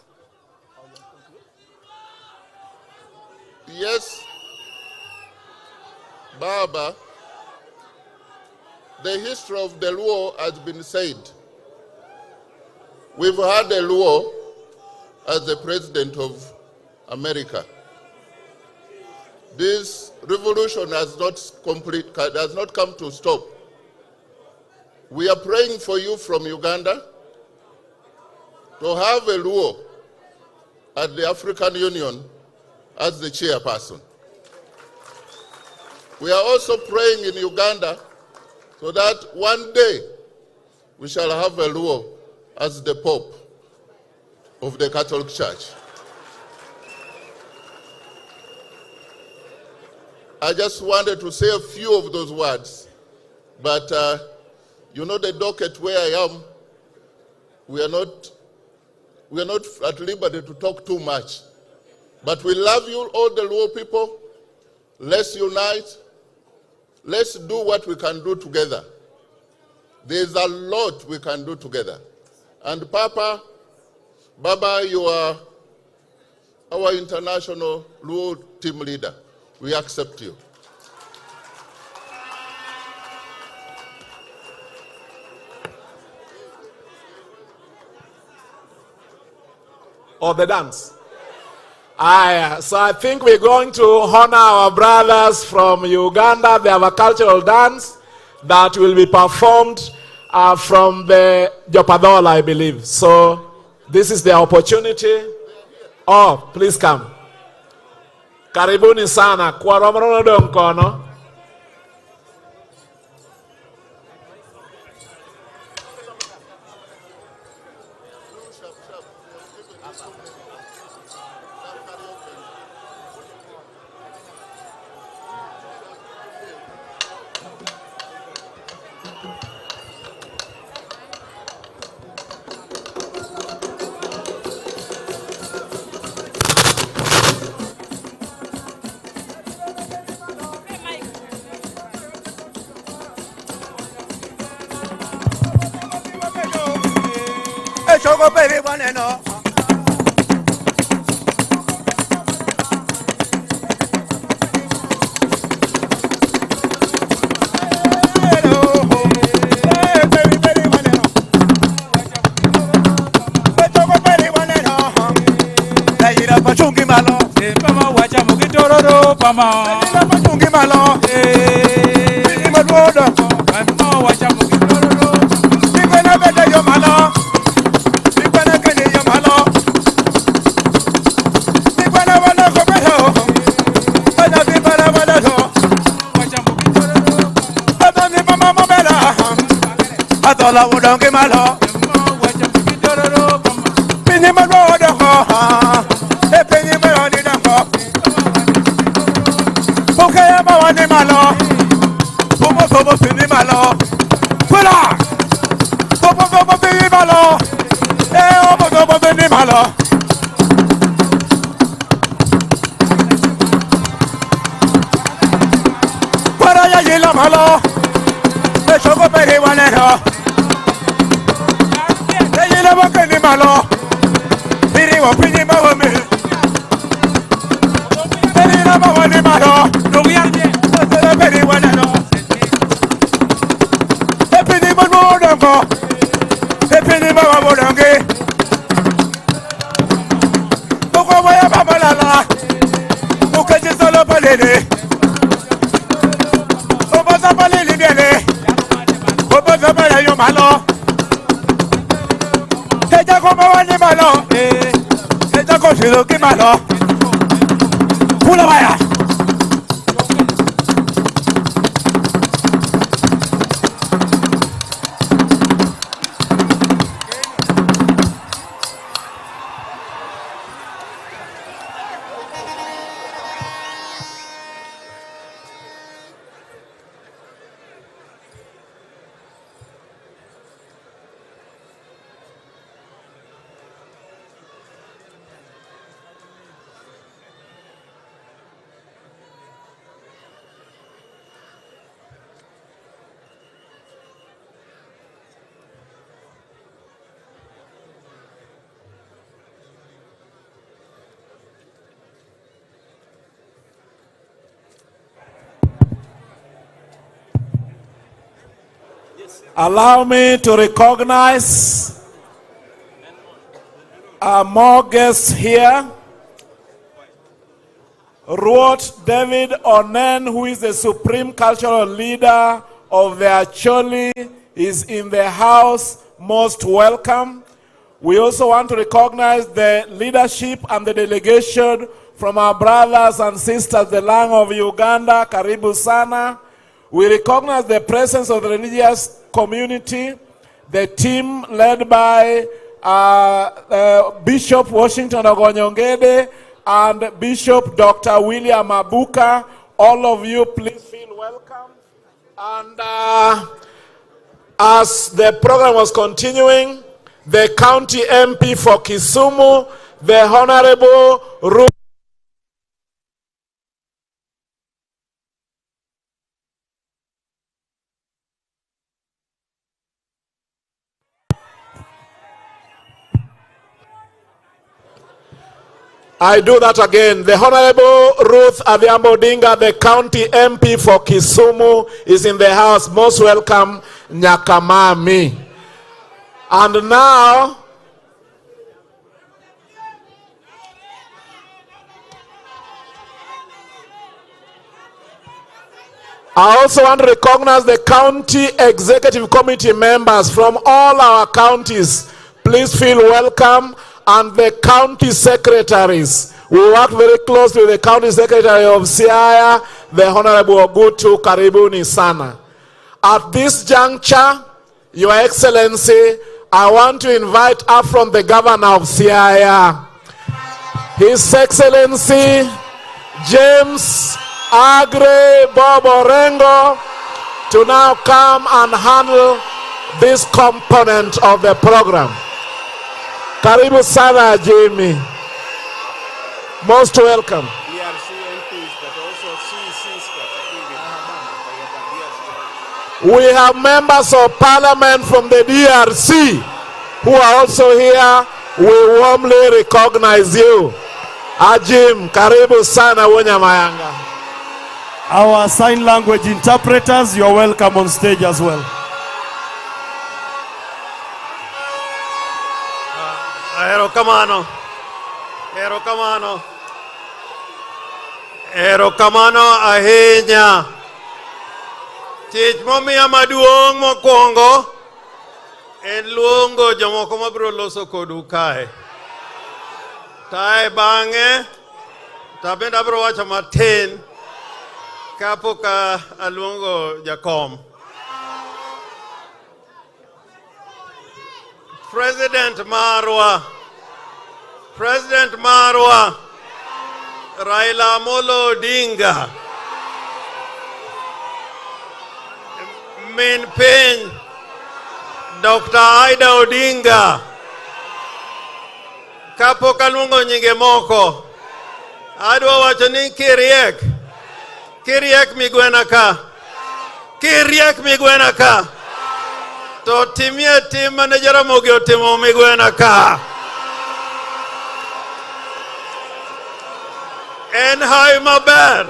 Baba, the history of the Luo has been said. We've had a Luo as the president of America. This revolution has not come to stop. We are praying for you from Uganda to have a Luo at the African Union as the chairperson. We are also praying in Uganda so that one day we shall have a Luo as the Pope of the Catholic Church. I just wanted to say a few of those words, but you know the docket where I am, we are not at liberty to talk too much. But we love you, all the Luo people. Let's unite. Let's do what we can do together. There's a lot we can do together. And Baba, you are our international Luo team leader. We accept you. Or the dance? So I think we're going to honor our brothers from Uganda. They have a cultural dance that will be performed from the Jopadola, I believe. So this is the opportunity. Oh, please come. Karibuni sana. Kwa romrono donkono. Choco baby one no. Pachungi malo, pama wacha mukitororo pama. Pachungi malo, ni madodo. Pama wacha mukitororo. Nikana bete yo malo. Nikana kene yo malo. Nikana wana kobeho. Wana bibara wana do. Wacha mukitororo. Ata ni mama mobela. Atola udonge malo. Wacha mukitororo pama. Pini madodo ho. Malo, Bobo Pini Malo, Pula, Bobo Pini Malo, Bobo Pini Malo. Para ya yila malo, Choco Peri Wanero, Yila Pini Malo, Piri Pini Mahome, Piri Mahone Malo, Lugian. Peri wanano, Peri manodongo, Peri mawabodonge, Boko waya babalala, Bukaji solo palele, Obaza palele biele, Obaza pala yo malo, Teja koma wani malo, Teja koshido ki malo, Pula waya. Allow me to recognize more guests here. Ruot David Onen, who is the supreme cultural leader of the Acholi, is in the house. Most welcome. We also want to recognize the leadership and the delegation from our brothers and sisters, the Lang of Uganda. Karibu sana. We recognize the presence of the religious community, the team led by Bishop Washington Ogonyongede and Bishop Dr. William Abuka. All of you, please feel welcome. And as the program was continuing, the county MP for Kisumu, the Honorable Ruth. I do that again. The Honorable Ruth Adhiambo Odinga, the county MP for Kisumu, is in the house. Most welcome, Nyakamami. And now, I also want to recognize the county executive committee members from all our counties. Please feel welcome. And the county secretaries. We work very closely with the county secretary of Siaya, the Honorable Ogutu. Karibuni sana. At this juncture, Your Excellency, I want to invite up from the governor of Siaya, His Excellency James Agre Boborengo, to now come and handle this component of the program. Karibu sana, Jamie. Most welcome. We have members of parliament from the DRC who are also here. We warmly recognize you. Ajim, karibu sana Wonyamayanga. Our sign language interpreters, you're welcome on stage as well. Erokamano. Erokamano. Erokamano ahinya. Tich momiya maduong' mokwongo en luongo jomoko mabiro loso kodu kae. Tae bang'e tabende abiro wacho matin kapok aluongo jakom. President Marwa, Raila Amolo Odinga, Min Piny, Dr. Aida Odinga. Kapok aluongo nyinge moko, adwa wacho ni kiriek migwena ka. Kiriek migwena ka. To timie tim mane Jaramogi otimo migwena ka. En hai maber.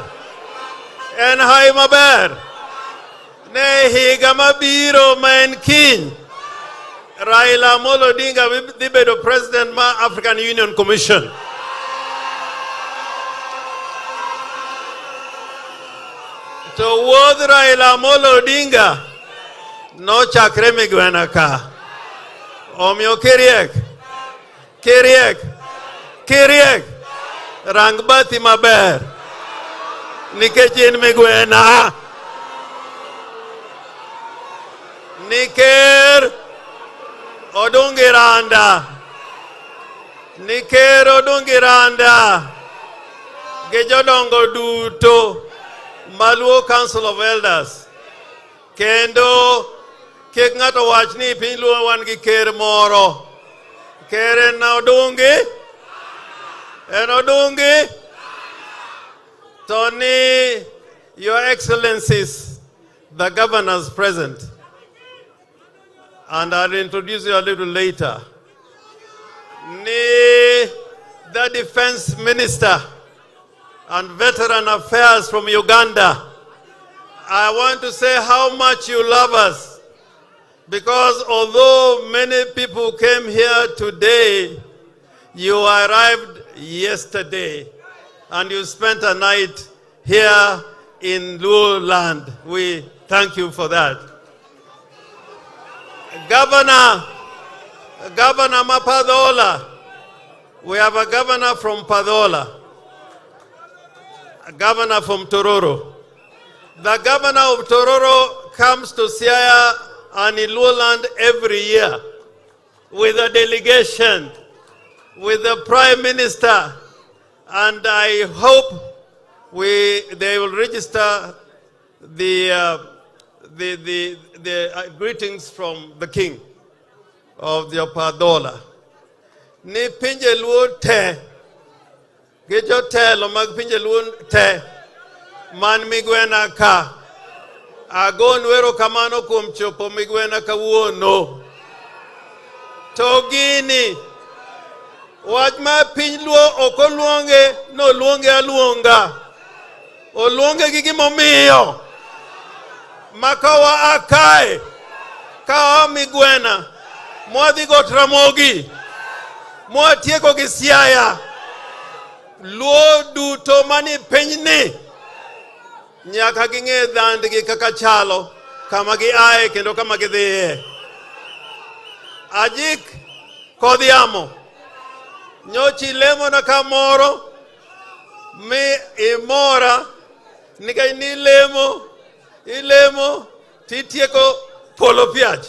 Ne higa mabiro ma en kiny, Raila Amolo Odinga dhi bedo president ma African Union Commission. To wuodh Raila Amolo Odinga nochakre migwena ka. Omiyo kiriek, rang bathi maber, nikech in migwena. Niker odungiranda ge jodongo duto Maluo Council of Elders. Kendo kik ng'ato wach ni Piny Luo wan gi ker moro. Ker en odungi. Tony, Your Excellencies, the governors present, and I'll introduce you a little later. The Defense Minister and Veteran Affairs from Uganda. I want to say how much you love us Because although many people came here today, you arrived yesterday and you spent a night here in Luo land. We thank you for that. Governor Mapadola, we have a governor from Padola, a governor from Tororo. The governor of Tororo comes to Siaya and in Luo land every year with a delegation, with the Prime Minister, and I hope they will register the greetings from the King of the Padola. Ni pinje Luo te, gejo te lo mag pinje Luo te, man migwena ka, agon wero kamano kum chopo migwena ka uono. Togini, wajma Piny Luo oko luonge, no luonge aluonga. O luonge gigi momiyo. Makawa akae, kawa migwena, mwadhi got Ramogi, mwatieko gi Siaya. Luo duto mani pinyni, nyaka ging'e dhandgi kaka chalo, kama gi ae kendo kama gi dhiye. Ajik kodhiamo, nyochi lemo na kamoro, mi imora, nika ni ilemo, titieko polo piach.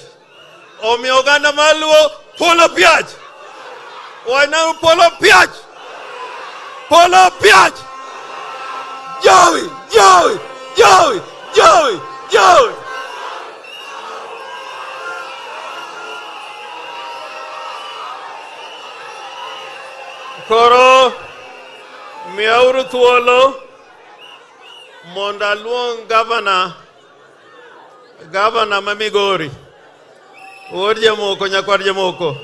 Omi oganda maluo, polo piach. Wana polo piach. Polo piach. Joey. Koro, miauru thuolo, monda luong governor mamigori. Orje moko, nyakwarje moko.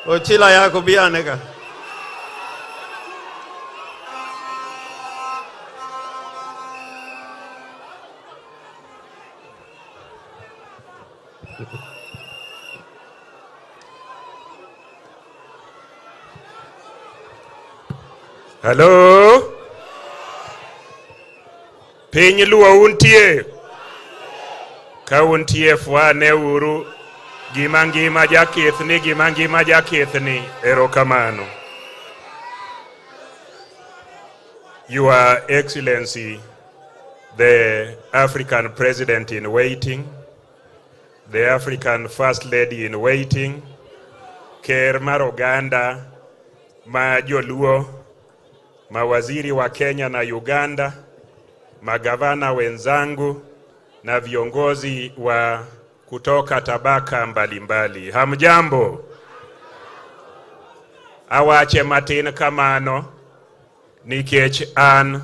Ochila yako bianega. Hello? Piny Luo untie? Ka untie fwane uru gima jakithni erokamano. Your Excellency, the African President in waiting, the African First Lady in waiting, Ker mar Oganda, ma Joluo, mawaziri wa Kenya na Uganda, magavana wenzangu na viongozi wa kutoka tabaka mbalimbali. Hamjambo. Awache matin kamano nikech an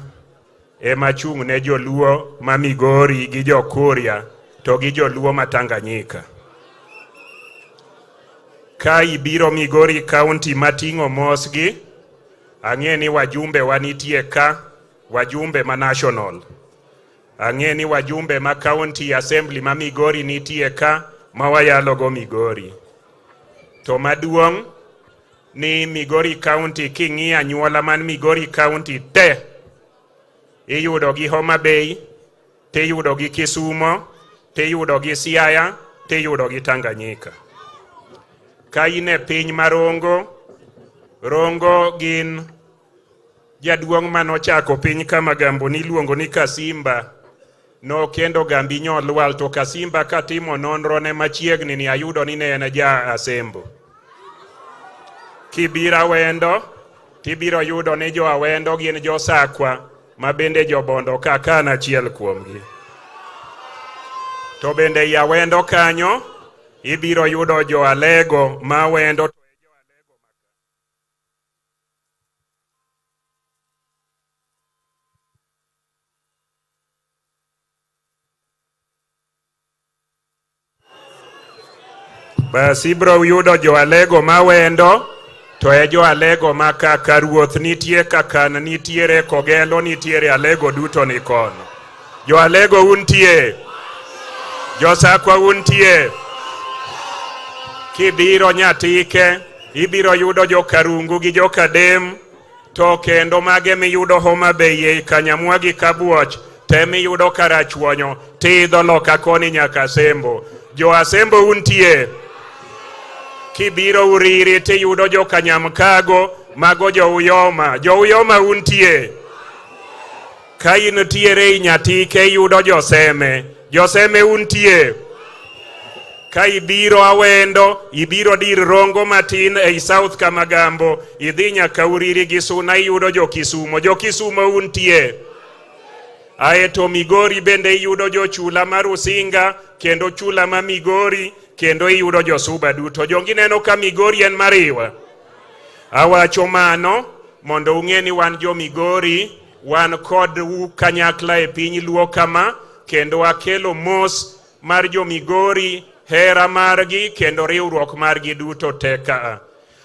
emachung' ne Joluo ma Migori gi Jokuria to gi Joluo ma Tanganyika. Ka ibiro Migori County mating'o mosgi, ang'e ni wajumbe wanitie ka, wajumbe ma national. Ang'e ni wajumbe ma county assembly ma Migori nitie ka, ma wayalo go Migori. To maduong' ni Migori County king'i anyuola man Migori County te, iyudo gi Homa Bay, te iyudo gi Kisumo, te iyudo gi Siaya, te iyudo gi Tanganyika. Ka ine piny marongo, Rongo gin jaduong' manochako piny kama gambo niluongo ni Kasimba, no kendo gambi nyolwal, to Kasimba katimo nonro ne machiegni ni ayudo ni ne en ja Asembo. Kibira Awendo, tibiro yudo ni jo Awendo gin jo Sakwa, ma bende jo Bondo kaka na achiel kuomgi. To bende i Awendo kanyo, ibiro yudo jo Alego ma Awendo. Basi bro yudo jo Alego ma Wendo, to e jo Alego ma kaka ruoth nitie, kaka nitiere Kogelo, nitiere Alego duto ni kono. Jo Alego untie, jo Sakwa untie, Kibiro Nyatike, ibiro yudo Jokarungu gi Jokadem, to kendo mage miyudo Homa Bay, Kanyamwa gi Kabuoch, te miyudo Karachuonyo, tidho loka koni nyaka Asembo. Jo Asembo untie. Kibiro Uriri tiyudo Jokanyamkago, mago jo Uyoma. Jo Uyoma untie. Ka in tiere Nyatike yudo Joseme. Joseme untie. Ka ibiro Awendo, ibiro dir Rongo matin ei South Kamagambo, idhi nyaka Uriri gi Suna yudo Jo-Kisumo. Jo-Kisumo untie. Aeto Migori bende yudo Jo-Chula mar Usinga, kendo Chula ma Migori, kendo yudo Jo-Suba duto. Jongi neno ka Migori en mariwa. Awacho mano, mondo ung'e ni wan Jo-Migori, wan kod kanyakla e Piny Luo kama, kendo akelo mos mar Jo-Migori, hera margi kendo riwruok margi duto teka.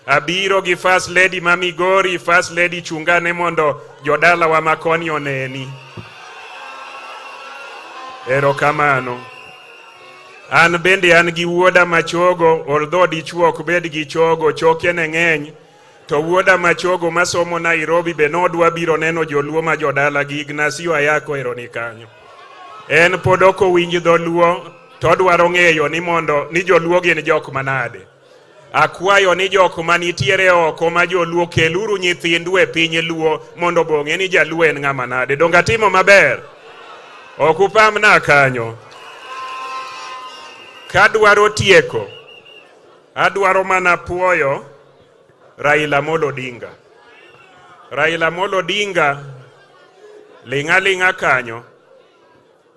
Abiro gi First Lady ma Migori, First Lady chungane mondo jodala wa makoni oneni. Erokamano. An bende an gi wuoda machogo, although dichuo ok bed gi chogo, choke ne ng'eny, to wuoda machogo masomo Nairobi be nodwa biro neno joluo ma jodala gi Ignacio Ayako eroni kanyo. En podoko winj dholuo, to dwaro ng'eyo ni mondo ni joluo gin jok manade. Akwayo ni jok manitiere oko ma joluo keluru nyithindu e piny Luo mondo bong'e ni jaluo en ng'ama nade. Donga timo maber. Okupamna kanyo. Kadwaro tieko. Adwaro mana puoyo Raila Amolo Odinga. Raila Amolo Odinga linga kanyo.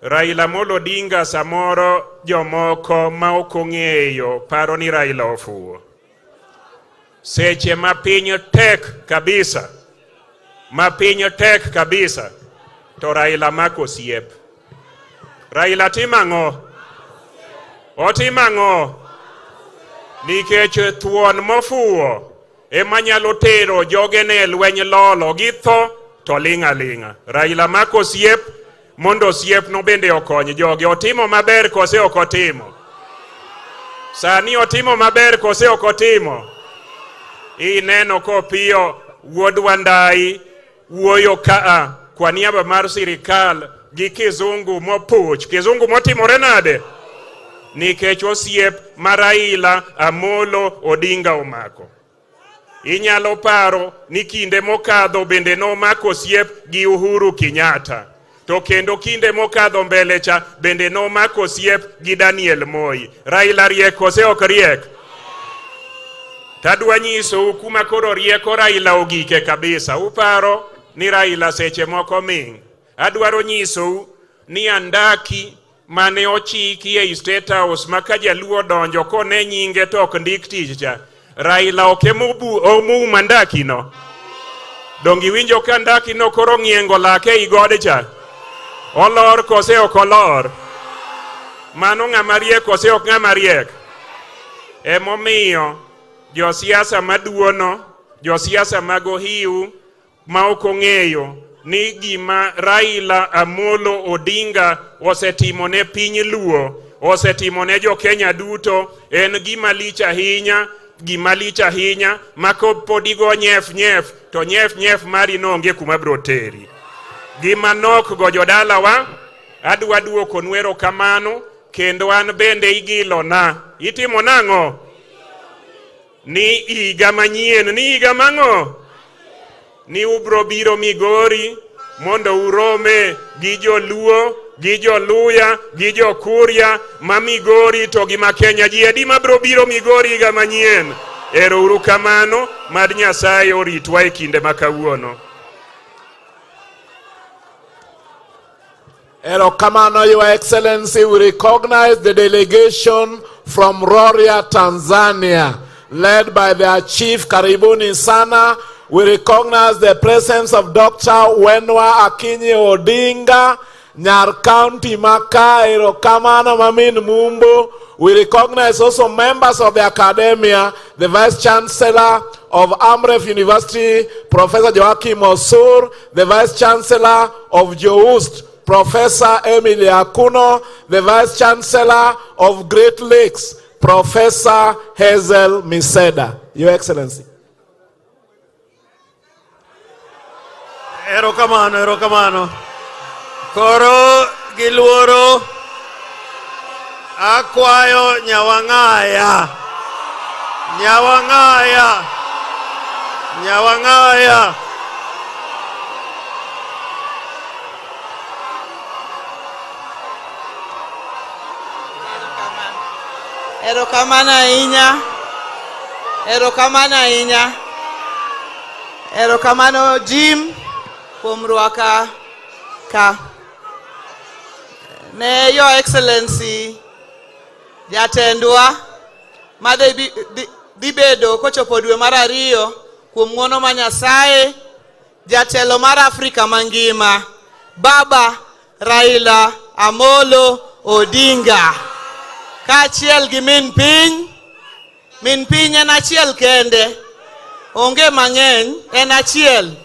Raila Amolo Odinga samoro jomoko ma ok ong'eyo paro ni Raila ofuwo. Seche ma piny tek kabisa. Ma piny tek kabisa. To Raila mako osiep. Raila timang'o? Otimang'o? Nikech thuon mofuwo ema nyalo tero jogene lweny lolo gi tho to linga. Raila mako osiep mondo osiep no bende okony joge. Otimo maber kose ok otimo? Sani otimo maber kose ok otimo? Ineno kopiyo wuod Wandai wuoyo kaa kwa niaba mar sirikal gi kizungu mopuch. Kizungu motimore nade? Nikech osiep ma Raila Amolo Odinga omako. Inyalo paro ni kinde mokadho bende nomako osiep gi Uhuru Kenyatta. To kendo kinde mokadho mbele cha bende nomako osiep gi Daniel Moi. Raila riek kose ok riek? Tadwa nyiso kuma koro rieko Raila ogike kabisa. Uparo ni Raila seche moko ming. Adwaro nyiso ni andaki mane ochiki e State House maka jaluo donjo kone nyinge to ok ndik tich cha. Raila omu mandaki no. Dongi winjo ka ndaki no koro ng'iengo lake igode cha. Olor kose ok olor. Mano ng'ama riek kose ok ng'ama riek. Emomiyo josiasa maduono, josiasa mago hiu ma ok ong'eyo ni gima Raila Amolo Odinga osetimo ne piny Luo, osetimo ne jo Kenya duto, en gima lich ahinya, mako podigo nyef, to nyef mari nonge kuma broteri. Gima nok go jodala wa, adwa duoko nwero kamano, kendo an bende igilo na. Itimo nang'o? Ni iga manyien, ni iga mang'o? Ni ubro biro Migori, mondo urome gi joluo, gi joluya, gi jokuria, ma Migori to gi ma Kenya ji edi ma bro biro Migori iga manyien. Ero uru kamano, mad Nyasaye oritwa e kinde makawuono. Erokamano, Your Excellency, we recognize the delegation from Rorya, Tanzania, led by their chief Karibuni Sana. We recognize the presence of Dr. Wenwa Akinyi Odinga, Nyar County Maka, Erokamano Mamin Mumbo. We recognize also members of the academia, the Vice Chancellor of Amref University, Professor Joachim Osur, the Vice Chancellor of JOUST, Professor Emily Akuno, the Vice Chancellor of Great Lakes, Professor Hazel Miseda. Your Excellency. Erokamano, erokamano. Koro giluoro akwayo nyawang'aya. Nyawang'aya. Nyawang'aya. Erokamano ahinya. Erokamano ahinya. Erokamano Jim kuom rwaka ka. Ne Your Excellency jatendwa made dibedo kochopo dwe mar 2 kuom ng'wono ma Nyasaye, jatelo mar Afrika mangima, Baba Raila Amolo Odinga, kaachiel gi min piny en achiel kende, onge mang'eny, en achiel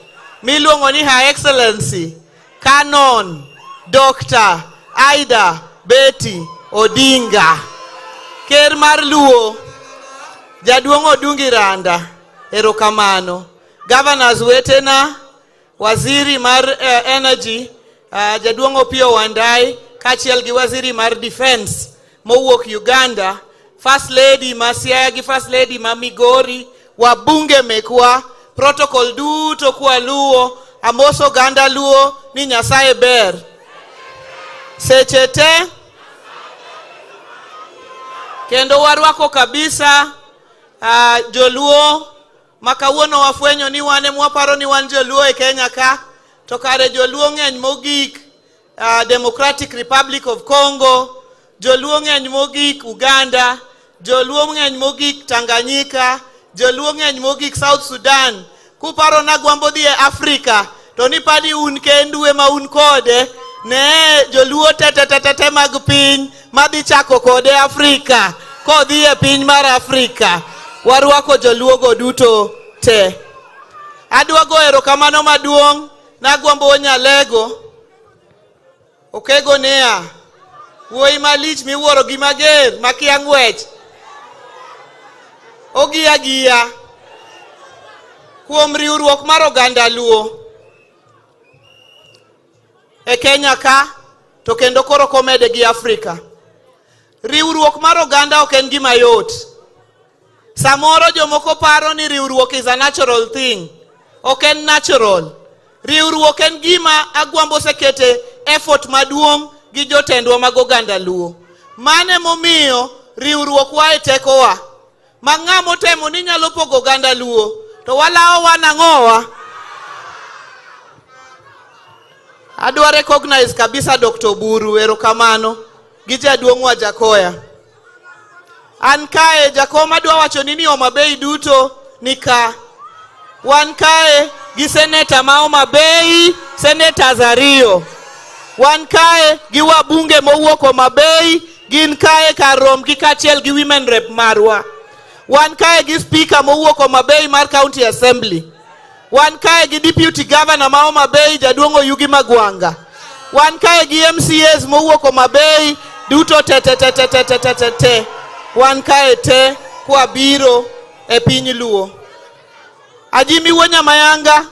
miluongo ni Her Excellency Canon Dr. Aida Betty Odinga, ker mar Luo, Jaduong' Odungi Randa, erokamano. Governors wetena, waziri mar energy, Jaduong' Opiyo Wandayi, kaachiel gi waziri mar defense mowuok Uganda, First Lady ma Siaya gi First Lady ma Migori, wabunge mekwa, protocol duto kwa Luo, amoso ganda Luo ni Nyasaye ber. Seche te kendo warwako kabisa joluo makawuono wafwenyo ni wane mwaparo ni wan joluo e Kenya ka, to kare joluo ng'eny mogik Democratic Republic of Congo, joluo ng'eny mogik Uganda, joluo ng'eny mogik Tanganyika, joluo ng'eny mogik South Sudan. Kuparo na gwambo dhi e Afrika, to ni padi un kendue ma un kode, ne joluo tete mag piny madhi chako kode Afrika, kodhi e piny mar Afrika. Warwako joluo go duto te. Adwa go erokamano maduong' nagwambo Nyalego, okego nea, wuoyi malich miwuoro gi mager makia ng'wech, ogiya kuom riwruok mar oganda Luo e Kenya ka, to kendo koro komede gi Afrika. Riwruok mar oganda ok en gima yot. Samoro jomoko paro ni riwruok is a natural thing. Ok en natural. Riwruok en gima agwambo sekete effort maduong' gi jotendwa mag oganda Luo. Mane momiyo riwruok wa e tekowa. Ma ng'amo temo ni nyalo pogo oganda Luo, to walao wanang'owa. Adwa recognize kabisa Dr. Buru, erokamano, gi jaduong' wa Jakoya. An kae Jakoma dwa wacho ni Homa Bay duto nika. Wan kae gi seneta ma Homa Bay, seneta Zario. Wan kae gi wabunge mowuok Homa Bay, gin kae kar rom gi kaachiel gi women rep marwa. Wan kae gi speaker mowuok Homa Bay mar County Assembly. Wan kae gi deputy governor ma Homa Bay, Jaduong' Oyugi Magwanga. Wan kae gi MCAs mowuok Homa Bay duto te. Wan kae te kwa biro e Piny Luo. Azimio Nyamayanga,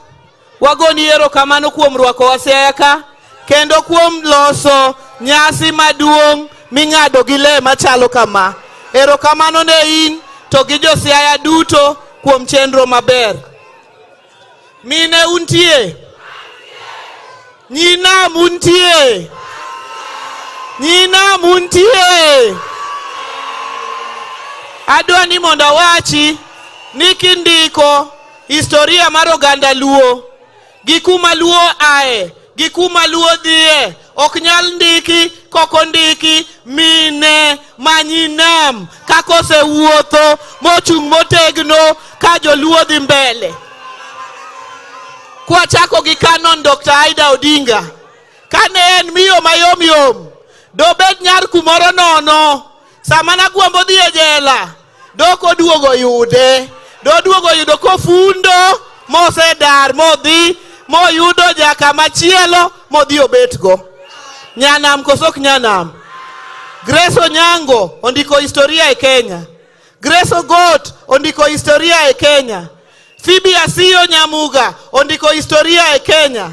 wagoni erokamano kuom rwako Siaya ka, kendo kuom loso nyasi maduong' ming'ado gi le machalo kama. Erokamano ne in to gi jo Siaya duto kuom chenro maber. Mine untie, nyina muntie, nyina muntie. Adwa ni mondo wachi ni kindiko historia mar oganda Luo, gi kuma Luo ae, gi kuma Luo dhie, ok nyal ndiki koko ndiki mine manyinam kakose wuotho mochung' motegno ka joluo dhi mbele. Kwa chako gi Canon Dr. Aida Odinga, kane en miyo mayom, dobed nyar kumoro nono, sama nagwambo dhi e jela, doko duogo yude, doduogo yudo kofundo, mosedar modhi, moyudo jaka machielo, modhi obetgo. Nyanam kosok nyanam. Grace Onyango ondiko historia e Kenya. Grace Ogot ondiko historia e Kenya. Phoebe Asio Nyamuga ondiko historia e Kenya.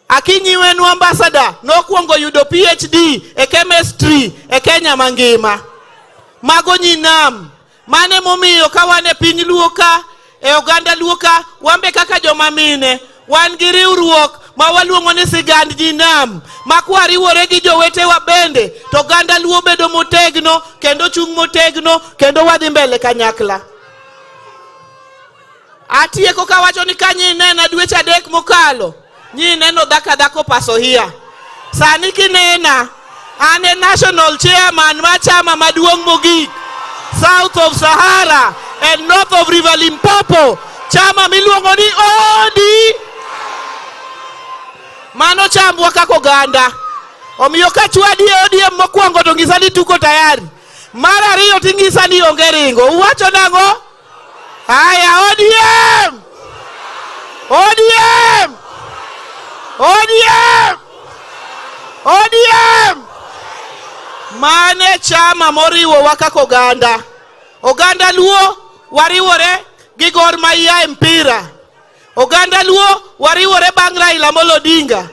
Akinyi Wenu ambassador nokuongo yudo PhD e chemistry e Kenya mangima. Mago nyinam mane momiyo ka wan e piny Luo ka, e oganda Luo ka, wambe kaka joma mine wan gi riwruok ma waluongo ni sigand jinam, ma kwariwore gi jowetewa bende to oganda Luo bedo motegno kendo chung' motegno kendo wadhi mbele kanyakla. Atieko kawacho ni ka nyinena dweche 3 mokalo, nyineno dhako paso hiya. Sani kinena, ane national chairman ma chama maduong' mogik south of Sahara and north of River Limpopo, chama miluongo ni ODM. Mano chambwa kako ganda. Omiyo ka chwadi ODM mokwongo to ngisa ni tuko tayari. Mar ariyo tingisa ni onge ringo. Uwacho nang'o? Haya, ODM! ODM! ODM! ODM! Mane chama moriwo wakako oganda. Oganda Luo wariwore gi Gor Mahia mpira. Oganda Luo wariwore bang' Raila Amolo Odinga.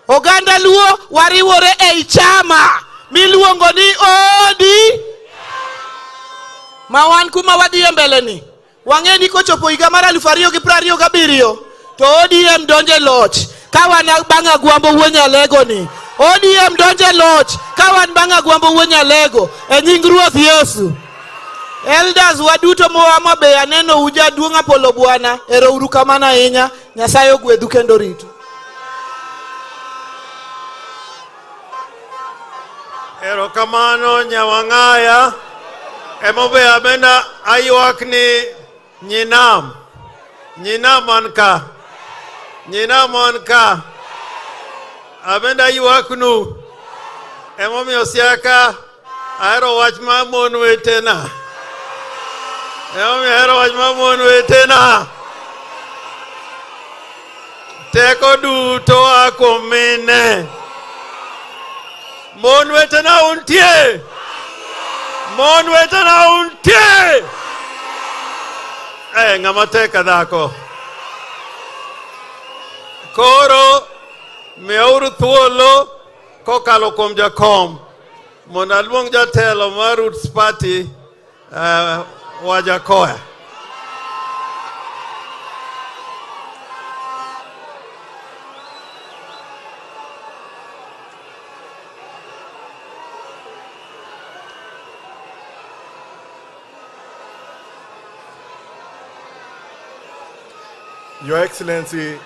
Oganda Luo wariwore ei chama miluongo ni ODM. Ma wan kuma wadhi mbele ni. Wang'e ni kochopo higa mar 2027 to ODM donje loch. Ka wan bang' Agwambo Wuonyalego ni. ODM donje loch ka wan bang' Agwambo Wuonyalego e nying Ruoth Yesu. Elders waduto moa be aneno uja duong' Apolo Bwana, ero uru kamano ahinya. Nyasaye ogwedhu kendo rito. Ero kamano Nyawang'aya. Emobe amenda aywak ni nyinam. Nyinam an ka. Nyinam an ka. Amenda aywak nu. Emomiyo siaka ahero wach ma mon wetena. Ahero wach ma mon wetena. Teko duto a kuom mine. Mon wetena untie. Mon wetena untie. Ng'ama tek dhako. Koro miyauru thuolo kokalo kuom jakom mondo aluong jatelo mar Roots Party Wajakoya. Your Excellency,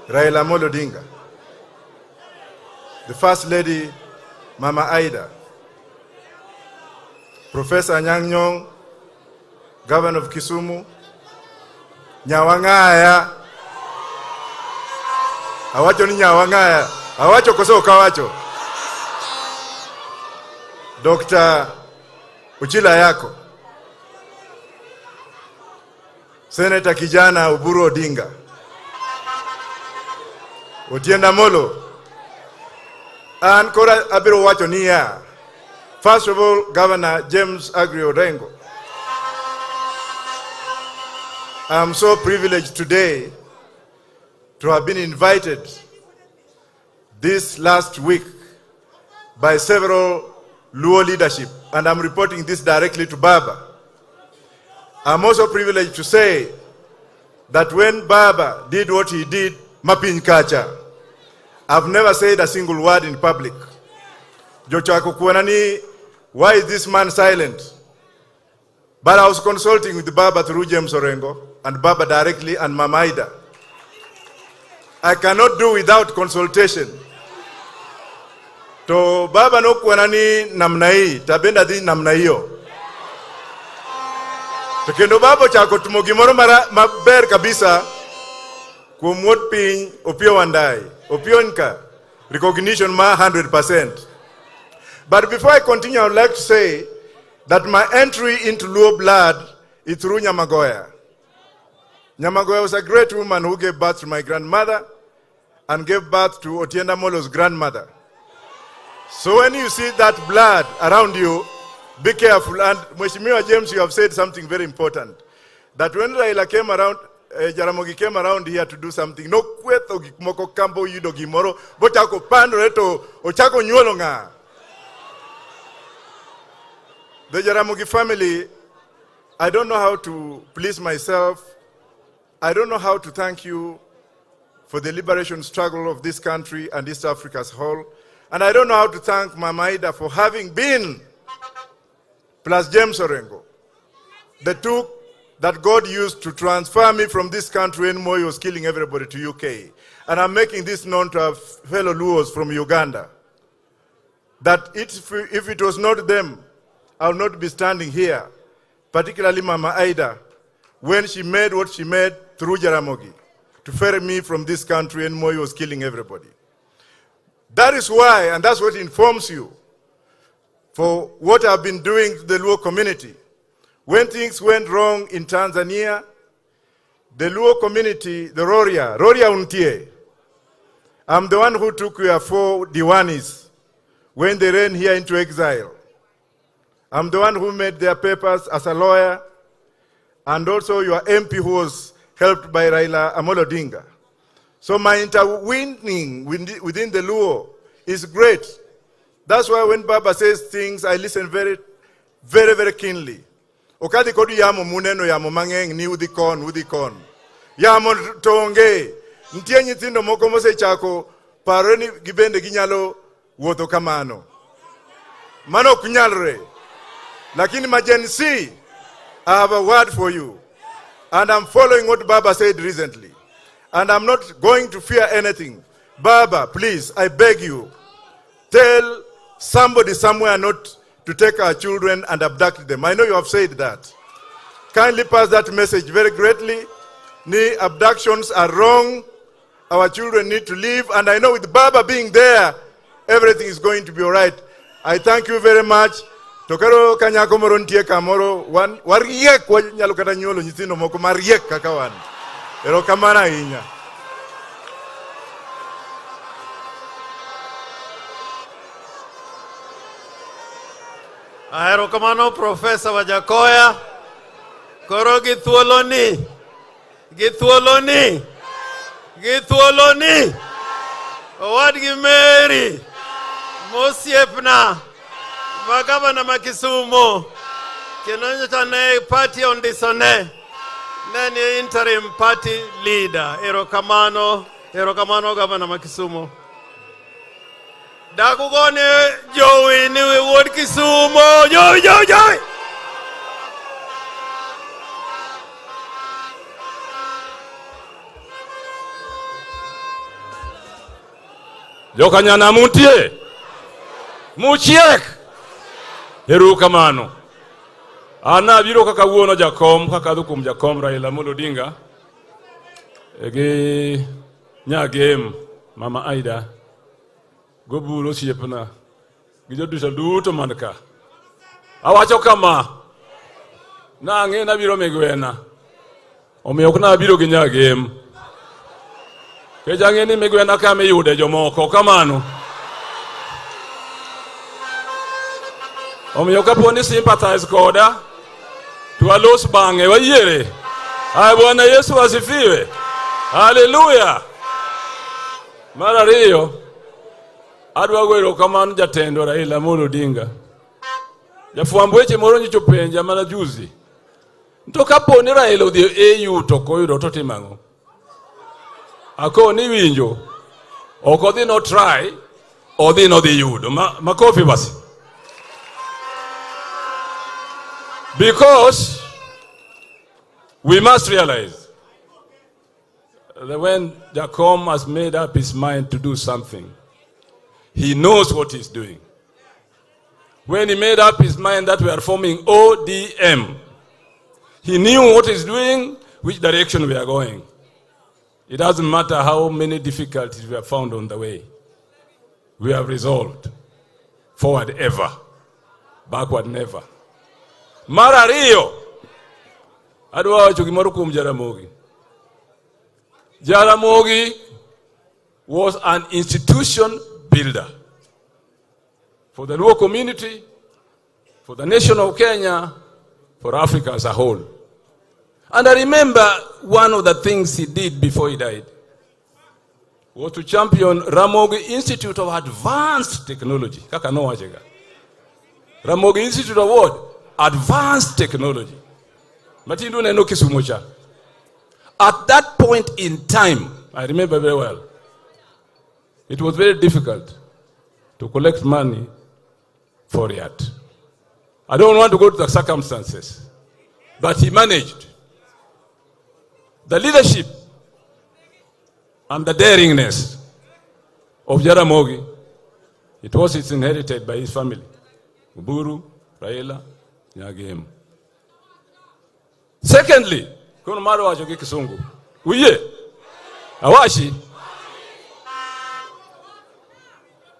Raila Amolo Odinga, the First Lady, Mama Aida, Professor Anyang' Nyong', Governor of Kisumu, Nyawang'aya, awacho ni Nyawang'aya, awacho koso ukawacho, Dr. Uchila Yako, Senator kijana Oburu Odinga, Otienda Molo, and kora abiro wacho niya. First of all, Governor James Agri Orengo. I'm so privileged today to have been invited this last week by several Luo leadership, and I'm reporting this directly to Baba. I'm also privileged to say that when Baba did what he did, Mapiny Kacha, I've never said a single word in public. Jochako kuonani, why is this man silent? But I was consulting with Baba through James Orengo and Baba directly and Mama Aida. I cannot do without consultation. To Baba no kuonani namna hii, tabenda di namna hiyo. To kendo Baba chako tumo gimoro maber kabisa kuom wuod piny Opiyo Wandayi. Opiyo nka, recognition ma 100%. But before I continue, I would like to say that my entry into Luo blood is through Nyamagoya. Nyamagoya was a great woman who gave birth to my grandmother and gave birth to Otienda Molo's grandmother. So when you see that blood around you, be careful. And Mheshimiwa James, you have said something very important. That when Raila came around, Jaramogi came around here to do something. No kweto gikmoko kambo yudo gimoro, bochako pando reto, ochako nyuolo nga. The Jaramogi family, I don't know how to please myself. I don't know how to thank you for the liberation struggle of this country and East Africa as a whole. And I don't know how to thank Mama Ida for having been, plus James Orengo, the two that God used to transfer me from this country when Moi was killing everybody to UK. And I'm making this known to our fellow Luos from Uganda, that if it was not them, I would not be standing here, particularly Mama Ida, when she made what she made through Jaramogi, to ferry me from this country when Moi was killing everybody. That is why, and that's what informs you, for what I've been doing to the Luo community. When things went wrong in Tanzania, the Luo community, the Roria Untie, I'm the one who took your 4 Diwanis when they ran here into exile. I'm the one who made their papers as a lawyer, and also your MP who was helped by Raila Amolo Odinga. So my intervening within the Luo is great. That's why when Baba says things, I listen very, very, very keenly. Okadi kodu yamo muneno yamo mangeng ni udikon. Yamo tonge. Ntie nyitindo moko mose chako paroni gibende ginyalo woto kamano. Mano kunyalre. Lakini majensi, I have a word for you. And I'm following what Baba said recently. And I'm not going to fear anything. Baba, please, I beg you, tell somebody somewhere not to take our children and abduct them. I know you have said that. Kindly pass that message very greatly. Abductions are wrong. Our children need to live. And I know with Baba being there, everything is going to be all right. I thank you very much. Tokaro kanyako morontie kamoro wariek wanyalo kata nyolo nyithindo moko mariek kaka wan. Ero kamana inya. Ahero kamano Professor Wajakoya. Koro githuoloni. Owadgi Mary. Mosiepna. Magavana Makisumo. Kenonyotane party on disone. Nani interim party leader. Ero kamano Governor Makisumo. Dakugone Joey ni ward Kisumo. Joey. Jokanyana mutie. Muchiek. Eru kamano. Ana biro kaka wuono jakom kaka dukum jakom Raila Amolo Odinga. Ege nyagem Mama Aida. Gobulo siepna. Gijodusa duto manka. Awacho kama. Na ange na biro megwena. Omiyo kuna biro gi nyagem. Kejange ni megwena kame yude jomoko kamano. Omiyo kaponi sympathize koda. Tuwalos bange wayere. Ay Bwana Yesu asifiwe. Hallelujah. Mara riyo. Adwa gwero kamano jatendo Raila Amolo Odinga. Jafuambo weche moro nyicho penja mana juzi. Nto kaponi Raila odhi EU to koyudo to timango. Ako ni winjo. Oko dhi no try. Odhi no dhi yudo. Makofi basi. Because we must realize that when Jacom has made up his mind to do something, he knows what he's doing. When he made up his mind that we are forming ODM, he knew what he's doing, which direction we are going. It doesn't matter how many difficulties we have found on the way. We have resolved. Forward ever, backward never. Mara riyo. Adwa wacho gimoro kuom Jaramogi. Jaramogi was an institution builder. for the Luo community, for the nation of Kenya, for Africa as a whole. And I remember one of the things he did before he died was to champion Ramogi Institute of Advanced Technology. Ramogi Institute of what? Advanced Technology. At that point in time, I remember very well, it was very difficult to collect money for it. I don't want to go to the circumstances, but he managed. The leadership and the daringness of Jaramogi, it was inherited by his family. Uburu, Raila, Nyagim. Secondly, kono maro wajoge kisungu. Uye, awashi.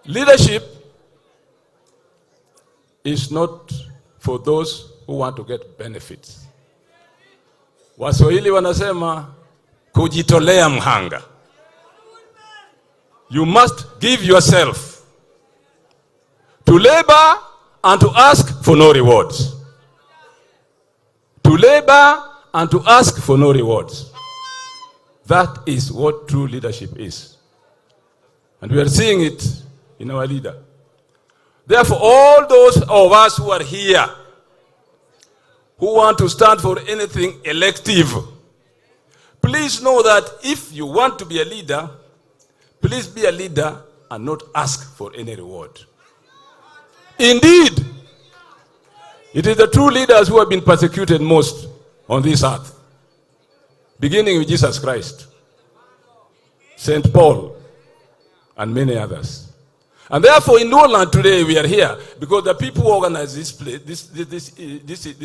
Leadership is not for those who want to get benefits. Waswahili wanasema kujitolea mhanga. You must give yourself to labor and to ask for no rewards. To labor and to ask for no rewards. That is what true leadership is. And we are seeing it in our leader. Therefore, all those of us who are here, who want to stand for anything elective, please know that if you want to be a leader, please be a leader and not ask for any reward. Indeed, it is the true leaders who have been persecuted most on this earth, beginning with Jesus Christ, St. Paul, and many others. And therefore, in Lowland today, we are here because the people who organize this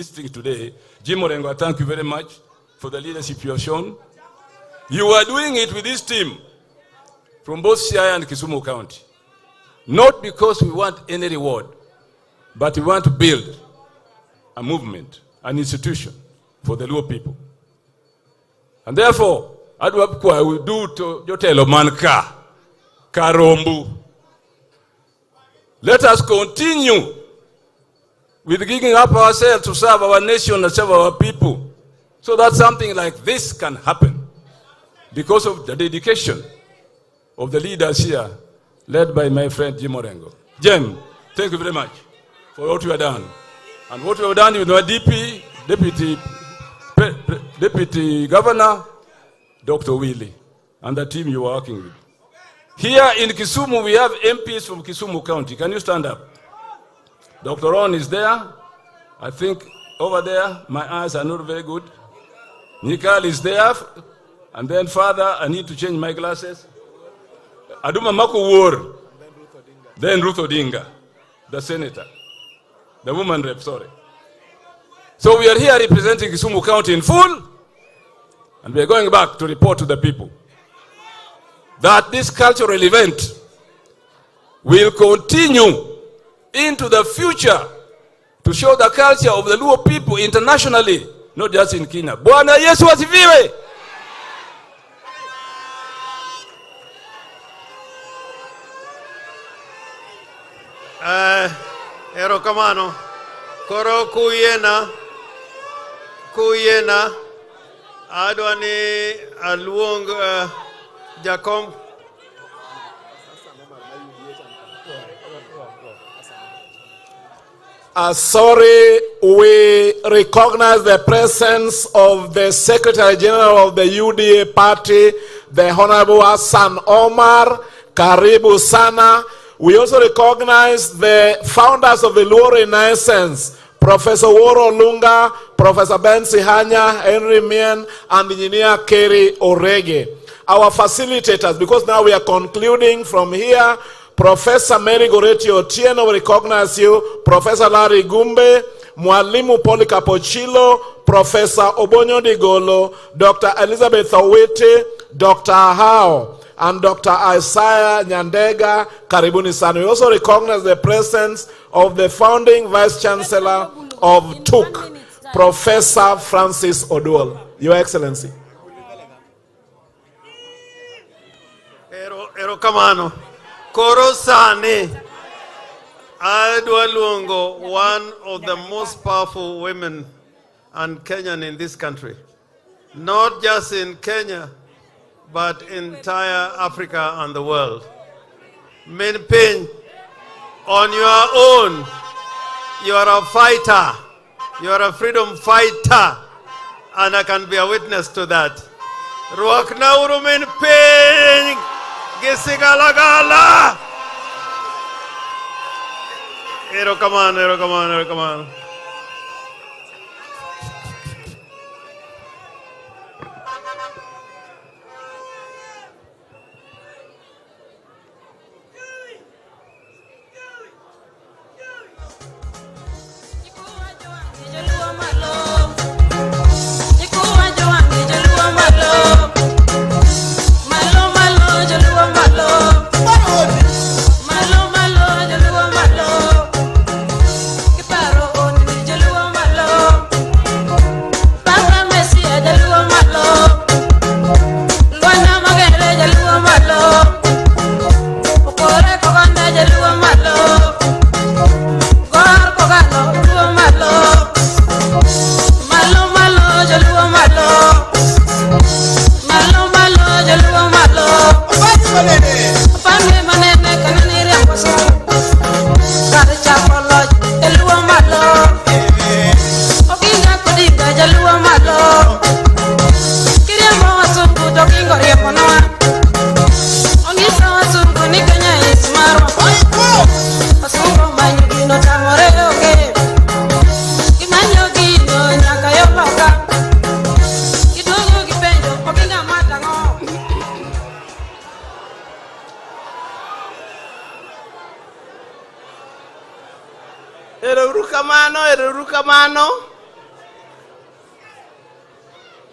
thing today, Jim Orengo, thank you very much for the leadership you have shown. You are doing it with this team from both Siaya and Kisumu County. Not because we want any reward, but we want to build a movement, an institution for the Luo people. And therefore, I will do to Jotelo Manka, Karombu. Let us continue with giving up ourselves to serve our nation and serve our people so that something like this can happen because of the dedication of the leaders here, led by my friend Jim Orengo. Jim, thank you very much for what you have done. And what you have done with our Deputy Governor, Dr. Willie, and the team you are working with. Here in Kisumu, we have MPs from Kisumu County. Can you stand up? Dr. Ron is there. I think over there, my eyes are not very good. Nikal is there. And then Father, I need to change my glasses. Aduma Maku War. Then Ruth Odinga, the senator. The woman rep, sorry. So we are here representing Kisumu County in full. And we are going back to report to the people that this cultural event will continue into the future to show the culture of the Luo people internationally, not just in Kenya. Bwana Yesu asifiwe. Ero kamano. Koro kuyena adwani aluong Jacob. Sorry, we recognize the presence of the Secretary General of the UDA party, the Honorable Hassan Omar. Karibu sana. We also recognize the founders of the Luo Renaissance, Professor Woro Lunga, Professor Ben Sihanya, Henry Mien, and Engineer Kerry Orege. Our facilitators, because now we are concluding from here, Professor Mary Goretti Otieno, we recognize you, Professor Larry Gumbe, Mwalimu Polikapochilo, Professor Obonyo Digolo, Dr. Elizabeth Owete, Dr. Hao, and Dr. Isaiah Nyandega. Karibuni sana. We also recognize the presence of the founding Vice Chancellor of TUK, Professor Francis Oduol. Your Excellency. Ero kamano. Koro sani Adwa luongo, one of the most powerful women and Kenyan in this country. Not just in Kenya, but entire Africa and the world. Min Piny, on your own, you are a fighter. You are a freedom fighter. And I can be a witness to that. Ruak nauru Min Piny, gisigalagala. Erokamano.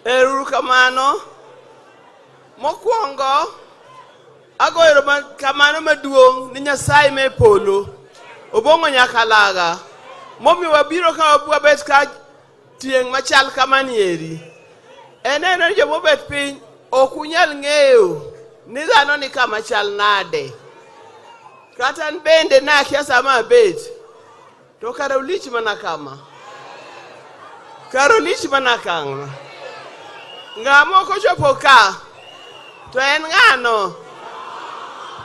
Erukamano. Mokwongo agoero kamano maduong' ni Nyasaye me polo obongo nyakalaga momi wabiro ka wabet ka tieng' machal kamanieri eneno jo mobet piny ok unyal ng'eyo ni dhano ni kama chal nade kata bende nakia sama abet to kara ulich mana kama kara ulich mana kama ng'amo kochopo ka to en ng'ano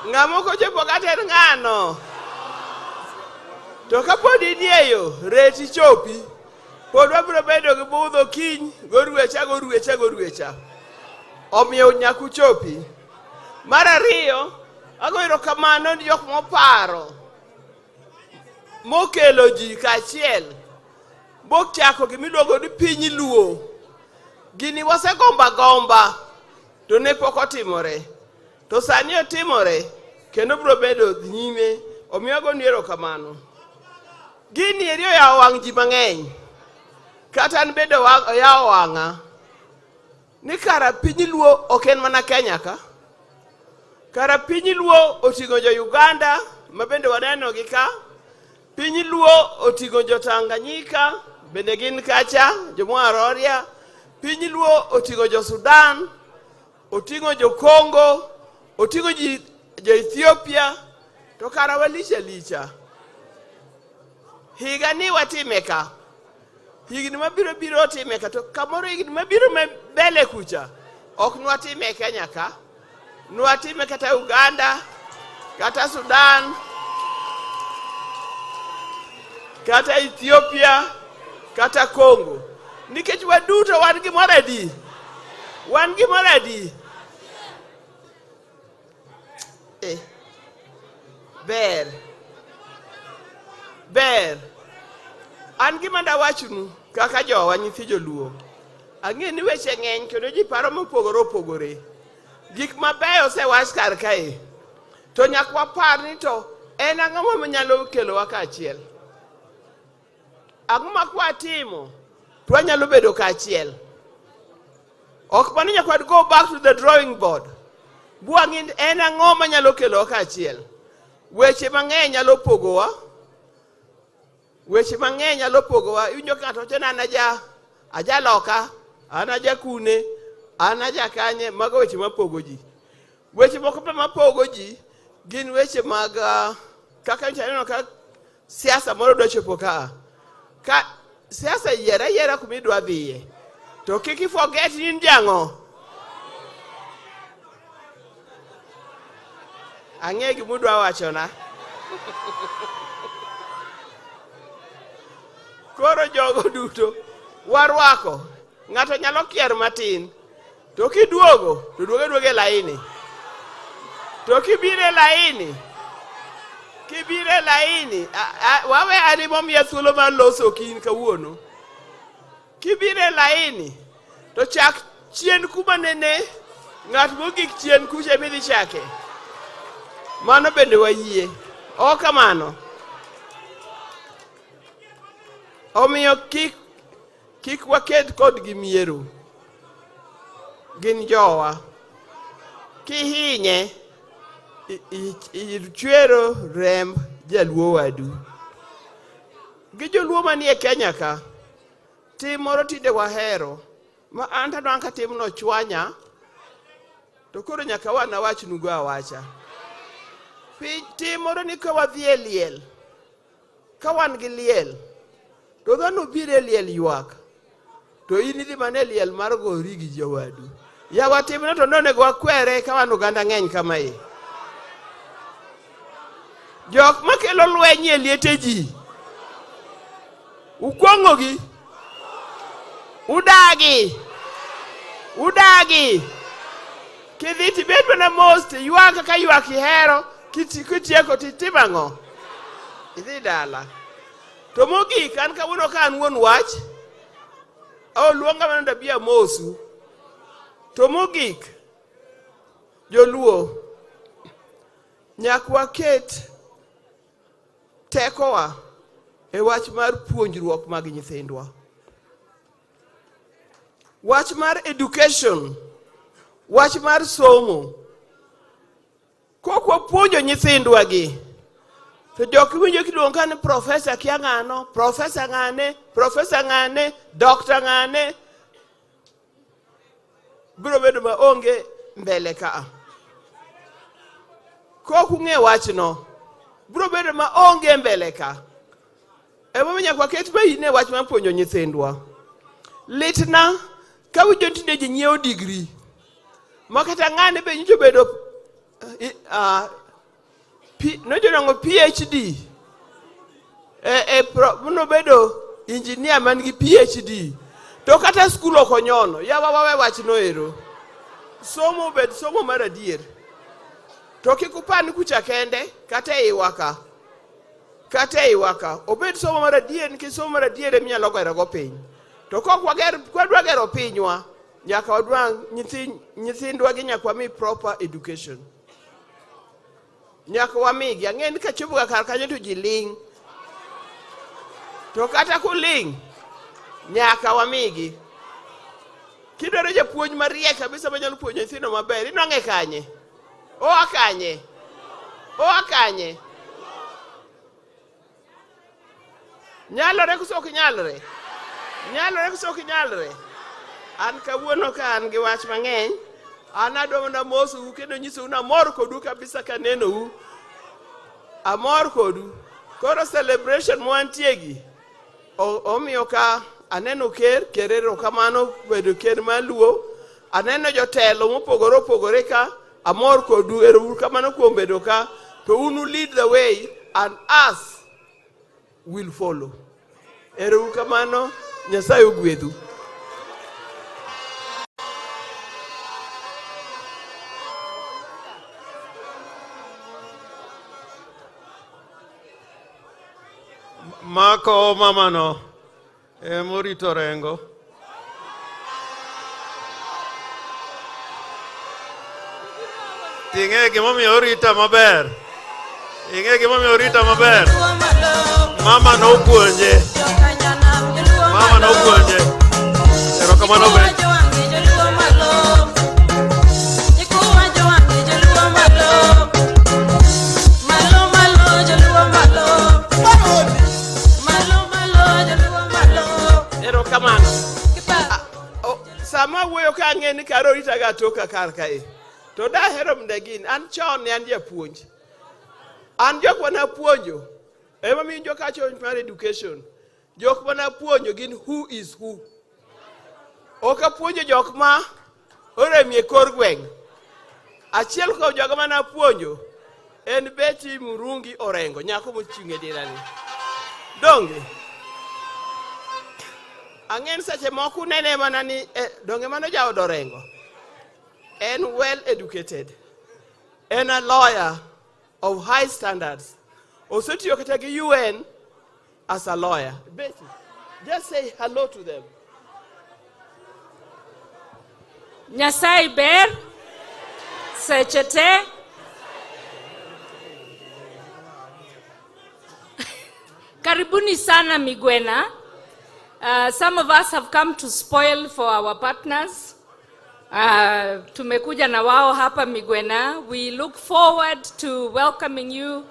ng'amo kochopo ka to en ng'ano to kapod inieyo reti chopi pod wabiro bedo gi budho kiny goruecha omiyo nyaku chopi. Mar ariyo ago erokamano ni jok moparo mokelo ji kaachiel mochako gimiluongo ni Piny Luo. Gini wasegomba to ne pok otimore to sani otimore kendo biro bedo nyime omiyo ago ni erokamano. Gini eri oyawo wang' ji mang'eny kata an bende oyawo wang'a ni kara Piny Luo ok en mana Kenya ka. Kara Piny Luo oting'o jo Uganda ma bende waneno gi ka. Piny Luo oting'o jo Tanganyika bende gin kacha jo Mwaroria. Piny Luo oting'o jo Sudan, oting'o jo Congo, oting'o jo Ethiopia to kara walicha. Higa ni watime ka. Higni mabiro time ka to kamoro higni mabiro mbele kucha ok nwatime Kenya ka. Nwatime kata Uganda, kata Sudan, kata Ethiopia, kata Congo. Nikech waduto wan gi moradi. Wan gi moradi. Ber. An gima ndawachnu kaka jowa nyithi joluo. Ang'e ni weche ng'eny kendo ji paro mopogore. Gik mabeyo osewach kar kae. To nyak wapar ni to en ang'o manyalo kelowa kaachiel. Ang'o ma kwatimo to wanyalo bedo kaachiel. Ok mani nyak go back to the drawing board. Buang'in en ang'o manyalo kelowa kaachiel. Weche mang'eny nyalo pogowa. Iwinjo kata to an aja loka, an aja kune, an aja kanye, mago weche mapogo ji. Weche moko pe mapogo ji gin weche mag kaka neno ka siasa moro do chopo ka siasa yera kuma idwa dhiye to kik forget in jango ang'e gimudwa wachona koro jogo duto warwako ng'ato nyalo kier matin to kiduogo to duoge laini to kibire laini wawe animo miya thuolo mar loso kin kawuono kibire laini to chak chien kuma nene ng'at mogik chien kuche midhi chake mano bende wayie o kamano omiyo kik waked kod gimiero gin jowa kihinye ichwero remb jaluo wadu gi joluo manie Kenya ka tim moro tinde wahero ma anta don ka tim no chwanya to koro nyaka wana wach nugo awacha tim moro ni ka wadhi e liel ka wan gi liel to dhano bire liel ywak to in idhi mane liel mar gori gi jowadu yawa timno to nonego wakwere ka wan oganda ng'eny kamae jok makelo lweny e liete ji ukwong'ogi udagi kidhi tibed mana mos ywak ka ywak ihero kitieko titimang'o idhi dala to mogik an kawuono ka an wuon wach luonga mana dabia mosu to mogik joluo nyak waket tekowa e wach mar puonjruok mag nyithindwa wach mar education wach mar somo kokwa puonjo nyithindwa gi to jok winjo kiluonga ni profesa kia ng'ano profesa ng'ane dokta ng'ane biro bedo maonge mbele ka kokung'e wachno biro bedo maonge mbele ka emo nyaka waket maine wach mar puonjo nyithindwa litna ka winjo tinde ji nyiewo digri makata ng'ane be nyicho bedo nojonang'o PhD no bedo engineer man gi PhD to kata skul okonyono yawa wawe wach noero somo bed somo mar adier to kikupani kucha kende kata iwaka obed somo mar adier nikech somo mar adier eminyalo gero go piny to kwadwa gero pinywa nyaka wadwa nyithindwa gi nyaka wami proper education nyaka wamigi ang'e ni kachopoga kar kanyo to ji ling to kata kuling nyaka wamigi kidwaro japuonj mariek kabisa manyalo puonjo nyithindo maber inwang'e kanye oa kanye nyalore koso ok nyalre an kawuono ka an gi wach mang'eny an adwa mana mosou kendo nyisou ni amor kodu kabisa kanenou amor kodu koro celebration mwantiegi omiyo ka aneno ker erokamano bedo ker mar Luo aneno jotelo mopogore opogore ka amor kodu erokamano kuom bedo ka to unu lead the way and us will follow erokamano Nyasaye ogwedhu mako mamano morito rengo ing'e gimomiyo orita maber mama nopuonje erokamano be sama wuoyo ka ang'e ni karo ritaga toka kar kae to dahero mdegin an chon ne an japuonj an jokwa napuonjo Ema mi jokacho mar education. Jok mana puonjo gin who is who. Oka puonjo jok ma oremie kor gweng'. Achiel kuom jogo mana puonjo en Betty Murungi Orengo, nyako mochung' e dirani. Donge ang'en seche moko nene mana ni donge mano jaod Orengo. En well educated. En a lawyer of high standards. Osetiyo kata gi UN as a lawyer. Betty, just say hello to them. Nyasai ber sechete karibuni sana Migwena. Some of us have come to spoil for our partners. Tumekuja na wao hapa Migwena. We look forward to welcoming you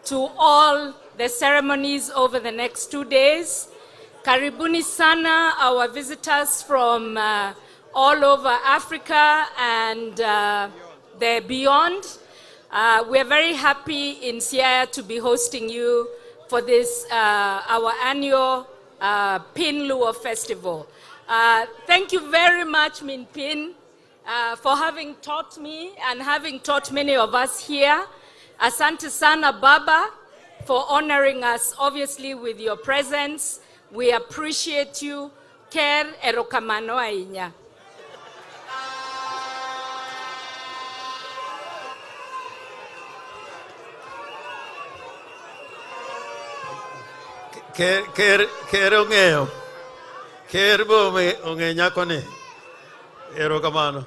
to all the ceremonies over the next 2 days. Karibuni sana, our visitors from all over Africa and the beyond. We are very happy in Siaya to be hosting you for this, our annual Piny Luo Festival. Thank you very much, Min Pin, for having taught me and having taught many of us here. Asante sana Baba for honoring us, obviously, with your presence. We appreciate you. Ker erokamano ainya. Ker ong'eyo. Ker bo ong'e nyako ni. Erokamano.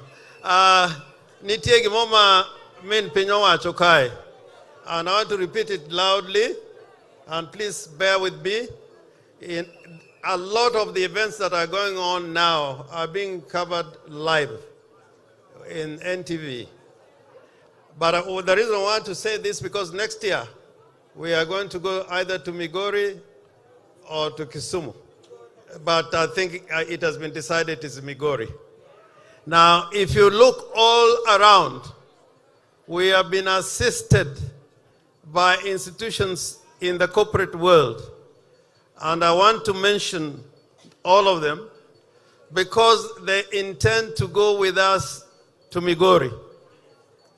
Nitie gimo ma min piny owacho kae. And I want to repeat it loudly. And please bear with me. In a lot of the events that are going on now are being covered live in NTV. But the reason I want to say this because next year we are going to go either to Migori or to Kisumu. But I think it has been decided it's Migori. Now, if you look all around, we have been assisted by institutions in the corporate world. And I want to mention all of them because they intend to go with us to Migori.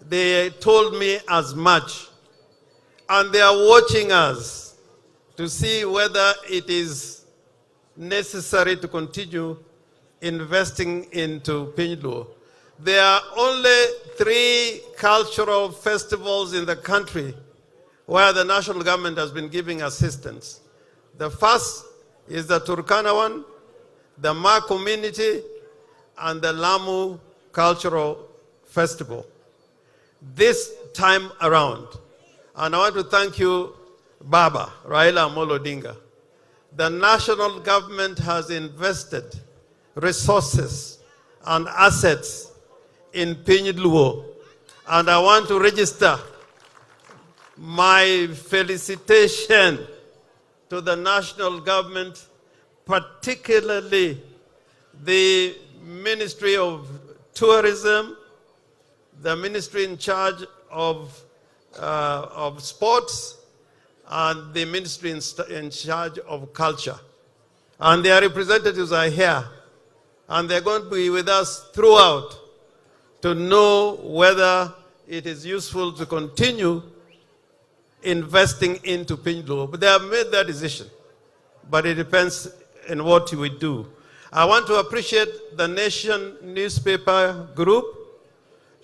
They told me as much. And they are watching us to see whether it is necessary to continue investing into Piny Luo. There are only 3 cultural festivals in the country where the national government has been giving assistance. The first is the Turkana one, the Ma community, and the Lamu Cultural Festival. This time around, and I want to thank you, Baba, Raila Amolo Odinga. The national government has invested resources and assets in Piny Luo, and I want to register my felicitation to the national government, particularly the Ministry of Tourism, the ministry in charge of sports, and the ministry in charge of culture. And their representatives are here, and they're going to be with us throughout to know whether it is useful to continue investing into Piny Luo. But they have made their decision, but it depends on what we do. I want to appreciate the Nation newspaper group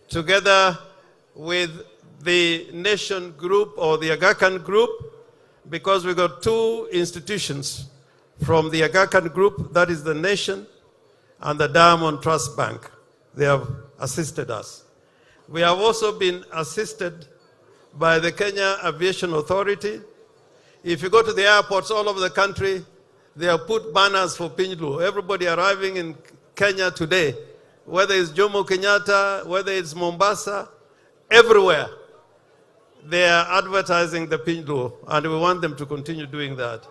together with the Nation group or the Aga Khan group, because we got 2 institutions from the Aga Khan group, that is the Nation and the Diamond Trust Bank. They have assisted us. We have also been assisted by the Kenya Aviation Authority. If you go to the airports all over the country, they have put banners for Piny Luo. Everybody arriving in Kenya today, whether it's Jomo Kenyatta, whether it's Mombasa, everywhere, they are advertising the Piny Luo, and we want them to continue doing that.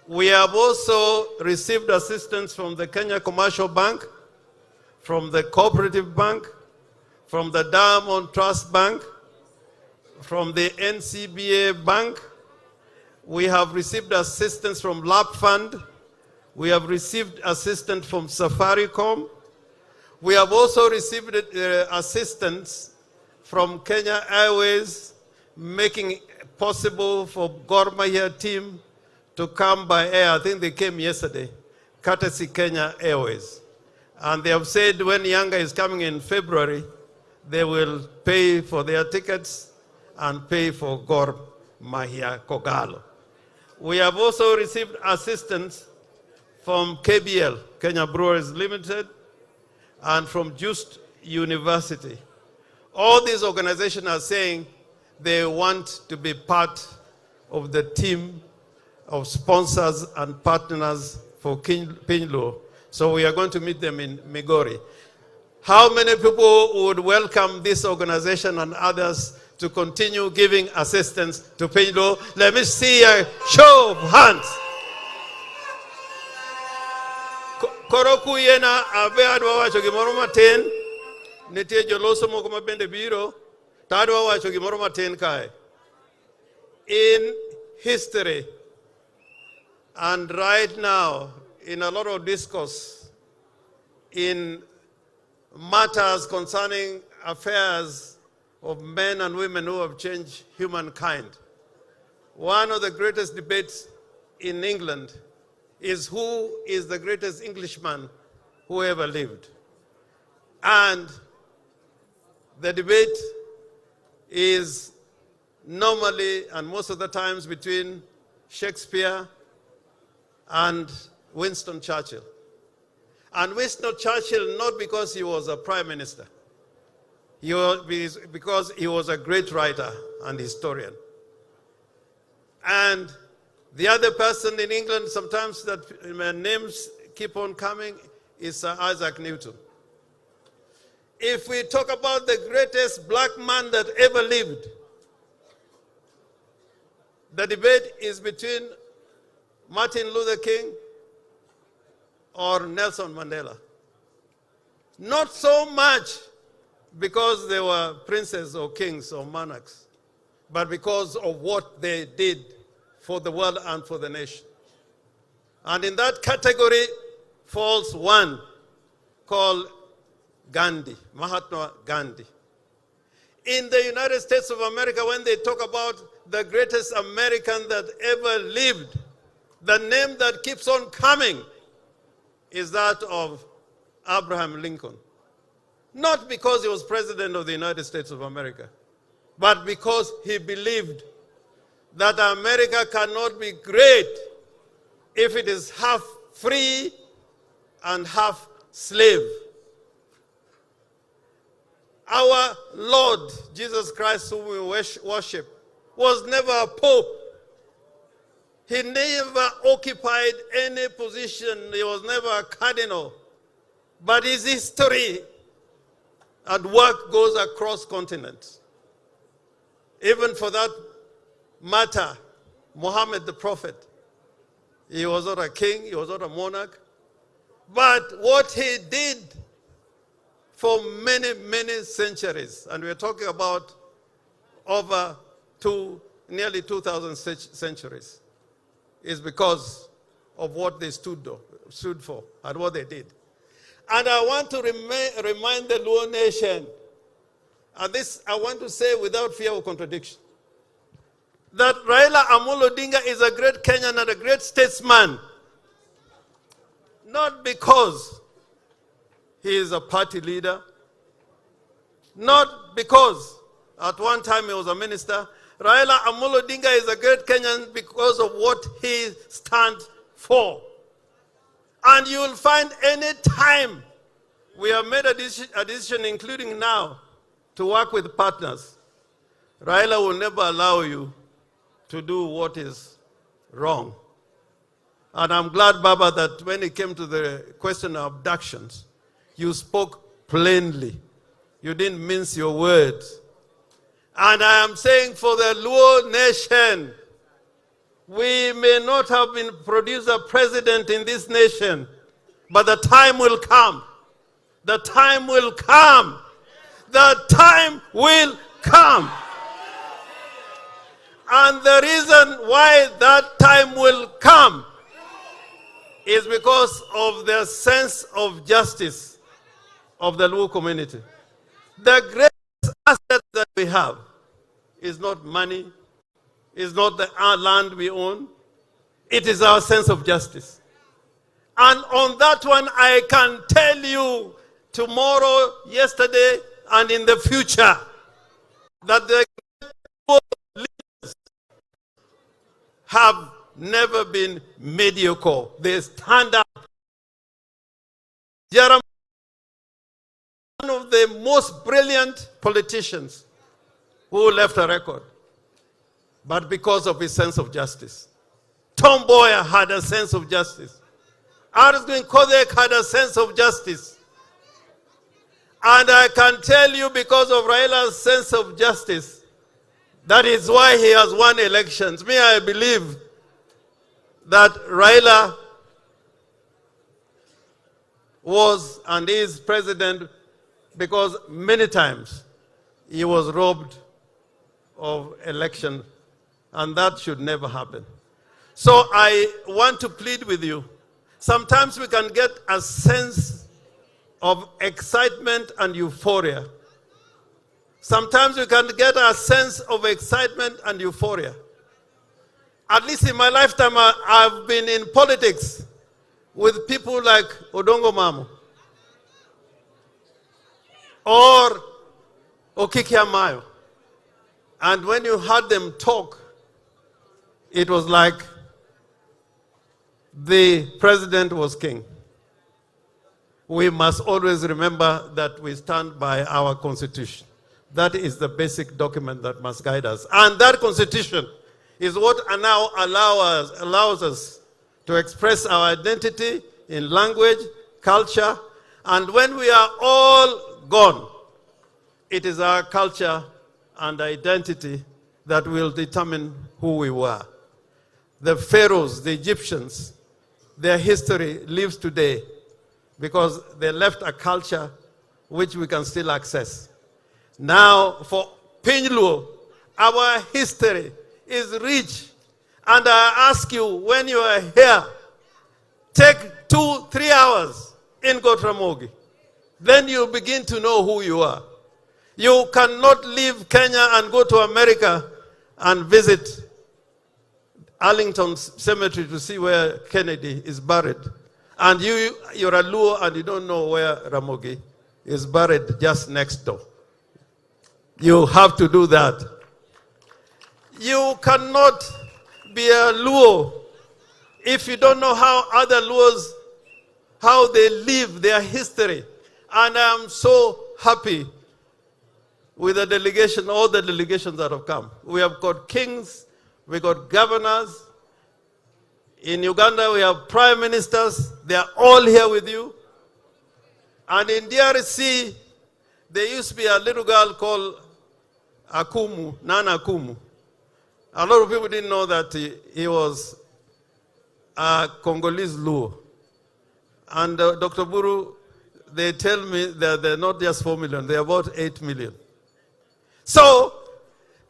We have also received assistance from the Kenya Commercial Bank, from the Cooperative Bank, from the Diamond Trust Bank, from the NCBA Bank. We have received assistance from Lab Fund. We have received assistance from Safaricom. We have also received assistance from Kenya Airways, making it possible for Gor Mahia team to come by air. I think they came yesterday, courtesy Kenya Airways. And they have said when Yanga is coming in February, they will pay for their tickets and pay for Gor Mahia Kogalo. We have also received assistance from KBL, Kenya Brewers Limited, and from Just University. All these organizations are saying they want to be part of the team of sponsors and partners for Piny Luo. So we are going to meet them in Migori. How many people would welcome this organization and others to continue giving assistance to Piny Luo? Let me see a show of hands. Koroku yena abe adwa wacho gimoro matin, nitie joloso moko mabende biro, ta adwa wacho gimoro matin kae. In history, and right now, in a lot of discourse, in matters concerning affairs of men and women who have changed humankind, one of the greatest debates in England is who is the greatest Englishman who ever lived. And the debate is normally and most of the times between Shakespeare and Winston Churchill. And Winston Churchill, not because he was a prime minister, because he was a great writer and historian. And the other person in England, sometimes that names keep on coming, is Sir Isaac Newton. If we talk about the greatest black man that ever lived, the debate is between Martin Luther King or Nelson Mandela. Not so much because they were princes or kings or monarchs, but because of what they did for the world and for the nation. And in that category falls one called Gandhi, Mahatma Gandhi. In the United States of America, when they talk about the greatest American that ever lived, the name that keeps on coming is that of Abraham Lincoln. Not because he was president of the United States of America, but because he believed that America cannot be great if it is half free and half slave. Our Lord Jesus Christ, whom we worship, was never a pope. He never occupied any position. He was never a cardinal. But his history and work goes across continents. Even for that matter, Muhammad the prophet, he was not a king, he was not a monarch. But what he did for many, many centuries, and we're talking about over nearly 2,000 centuries, is because of what they stood for and what they did. And I want to remind the Luo nation, and this I want to say without fear of contradiction, that Raila Amolo Odinga is a great Kenyan and a great statesman, not because he is a party leader, not because at one time he was a minister. Raila Amolo Odinga is a great Kenyan because of what he stands for. And you will find any time we have made a decision, including now, to work with partners, Raila will never allow you to do what is wrong. And I'm glad, Baba, that when it came to the question of abductions, you spoke plainly. You didn't mince your words. And I am saying for the Luo nation, we may not have been produced a president in this nation, but the time will come. The time will come. The time will come. And the reason why that time will come is because of the sense of justice of the Luo community. The greatest asset that we have is not money, is not the land we own, it is our sense of justice. And on that one, I can tell you tomorrow, yesterday, and in the future, that the leaders have never been mediocre. They stand up. Jeremiah, one of the most brilliant politicians who left a record, but because of his sense of justice. Tom Mboya had a sense of justice. Arsene Kodek had a sense of justice. And I can tell you, because of Raila's sense of justice, that is why he has won elections. Me, I believe that Raila was and is president because many times he was robbed of election, and that should never happen. So I want to plead with you. Sometimes we can get a sense of excitement and euphoria. Sometimes we can get a sense of excitement and euphoria. At least in my lifetime, I've been in politics with people like Odongo Mamu or Okiki Amayo. And when you heard them talk, it was like the president was king. We must always remember that we stand by our constitution. That is the basic document that must guide us. And that constitution is what now allows us to express our identity in language, culture, and when we are all gone, it is our culture and identity that will determine who we were. The pharaohs, the Egyptians, their history lives today because they left a culture which we can still access. Now, for Piny Luo, our history is rich. And I ask you, when you are here, take 2-3 hours in Gotramogi. Then you begin to know who you are. You cannot leave Kenya and go to America and visit Arlington Cemetery to see where Kennedy is buried. And you're a Luo and you don't know where Ramogi is buried just next door. You have to do that. You cannot be a Luo if you don't know how other Luos, how they live, their history. And I'm so happy with the delegation, all the delegations that have come. We have got kings, we got governors. In Uganda, we have prime ministers. They are all here with you. And in DRC, there used to be a little girl called Akumu, Nana Akumu. A lot of people didn't know that he was a Congolese Luo. And Dr. Buru, they tell me that they're not just 4 million, they're about 8 million. So,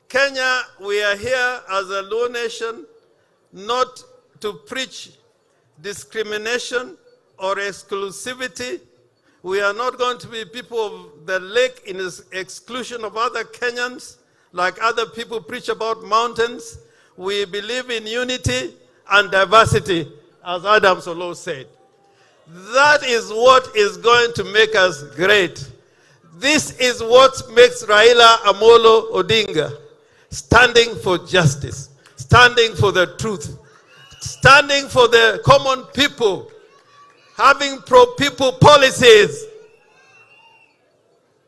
Kenya, we are here as a Luo nation, not to preach discrimination or exclusivity. We are not going to be people of the lake in exclusion of other Kenyans, like other people preach about mountains. We believe in unity and diversity, as Adam Solo said. That is what is going to make us great. This is what makes Raila Amolo Odinga standing for justice, standing for the truth, standing for the common people, having pro-people policies.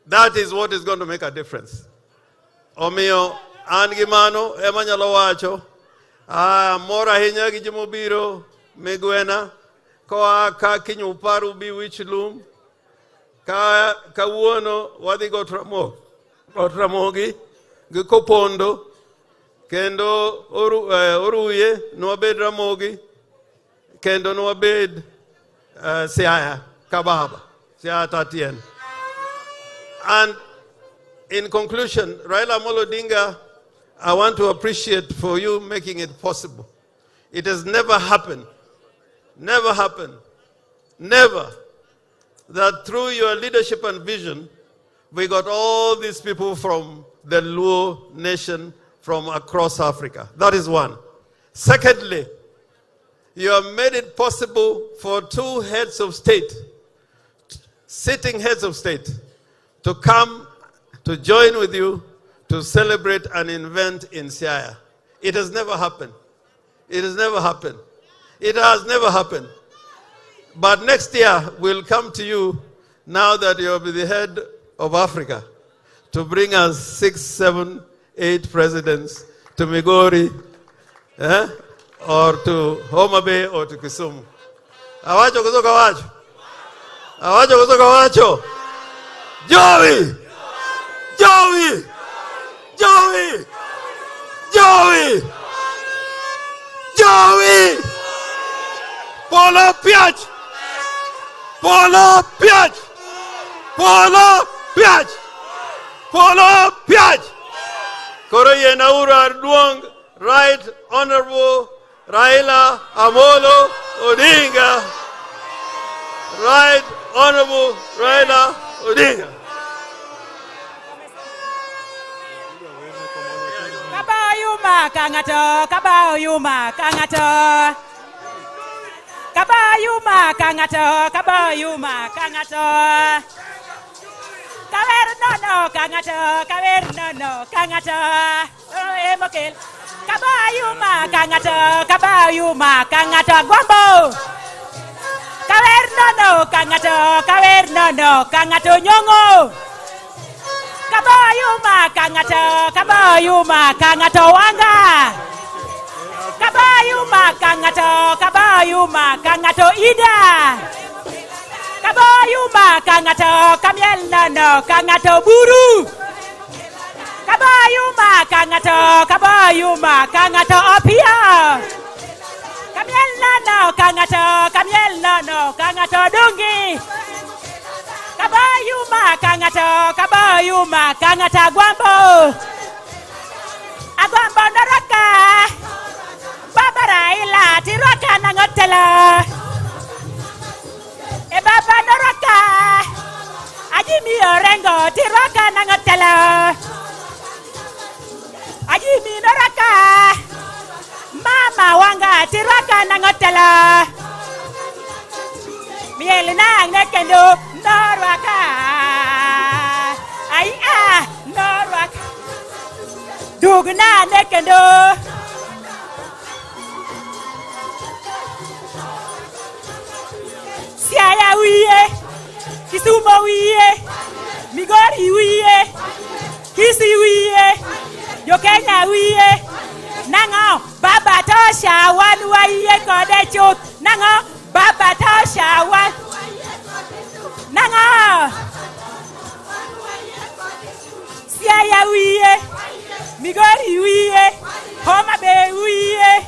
That is what is going to make a difference. Omio, angimano, emanyalo wacho, mora hinya gijimobiro, megwena, koa ka kinyuparu bi wichlum, ka uono wadi gotramogi, gikopondo, kendo oruye, nwabed ramogi, kendo nwabed Siaya, Kababa, Siaya Tatien. And in conclusion, Raila Amolo Odinga I want to appreciate for you making it possible. It has never happened, never, that through your leadership and vision, we got all these people from the Luo nation from across Africa. That is one. Secondly, you have made it possible for two heads of state, sitting heads of state, to come to join with you to celebrate an event in Siaya. It has never happened. It has never happened. It has never happened. But next year, we'll come to you, now that you'll be the head of Africa, to bring us 6, 7, 8 presidents to Migori, or to Homa Bay, or to Kisumu. Awacho kutoka wacho. Awacho kutoka wacho. Joey! Joey! Joey! Joey! Joey! Polo Piach! Polo Piach! Polo Piach! Polo Piach! Koro Yenaura Duong, Right Honorable Raila Amolo Odinga. Right Honorable Raila Odinga. Kabayuma kangato, kabayuma kangato. Kabayuma kangato, kabayuma kangato. Kaverno kangato, kaverno kangato. Emokil. Kabayuma kangato, kabayuma kangato. Gwambo. Kaverno kangato, kangato nyongo. Kabayuma kangato wanga. Kabayuma kangato ida. Kabayuma kangato kamiel nono kangato buru. Kabayuma kangato opia. Kamiel nono kangato dongi. Kabayuma kangato gwambo. Agwambo naraka. Baba Raila tiraka nangotela. E baba naraka. Azimio rengo tiraka nangotela. Azimio naraka. Mama wanga tiraka nangotela. Miel nang nekendo norwaka. Ai norwaka. Dugna nekendo. Siaya wiye. Kisumu wiye. Migori wiye. Kisi wiye. Yokenya wiye. Nango baba tosha wan wiye kode chut. Nango baba tosha wan. Nango Siaya wiye. Migori wiye. Homa Bay wiye.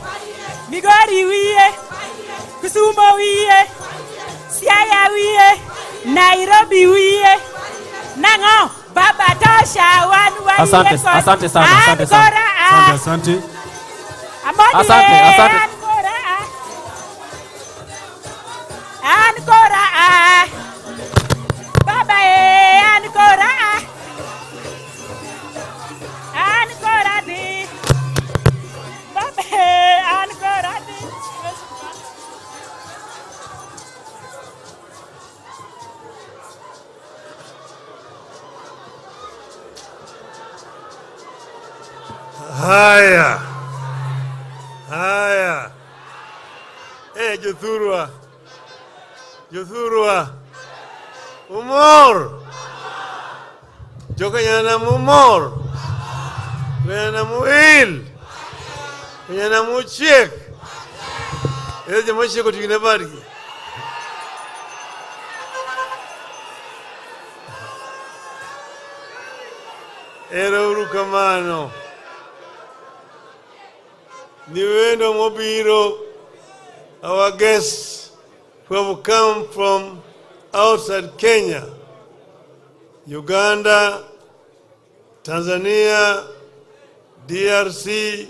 Migori wiye. Kisumu wiye. Siaya wiye. Nairobi wiye. Nango baba tosha wan wiye. Asante sana, asante sana. Asante. Ancora Baba ancora di Baba ancora di. Haya. Jothurwa. Umor. Jokanyana mumor. Kanyana muil. Kanyana muchiek. Eze mochiek otingine bargi. Ero kamano. Niwendo mobiro, our guests who have come from outside Kenya, Uganda, Tanzania, DRC,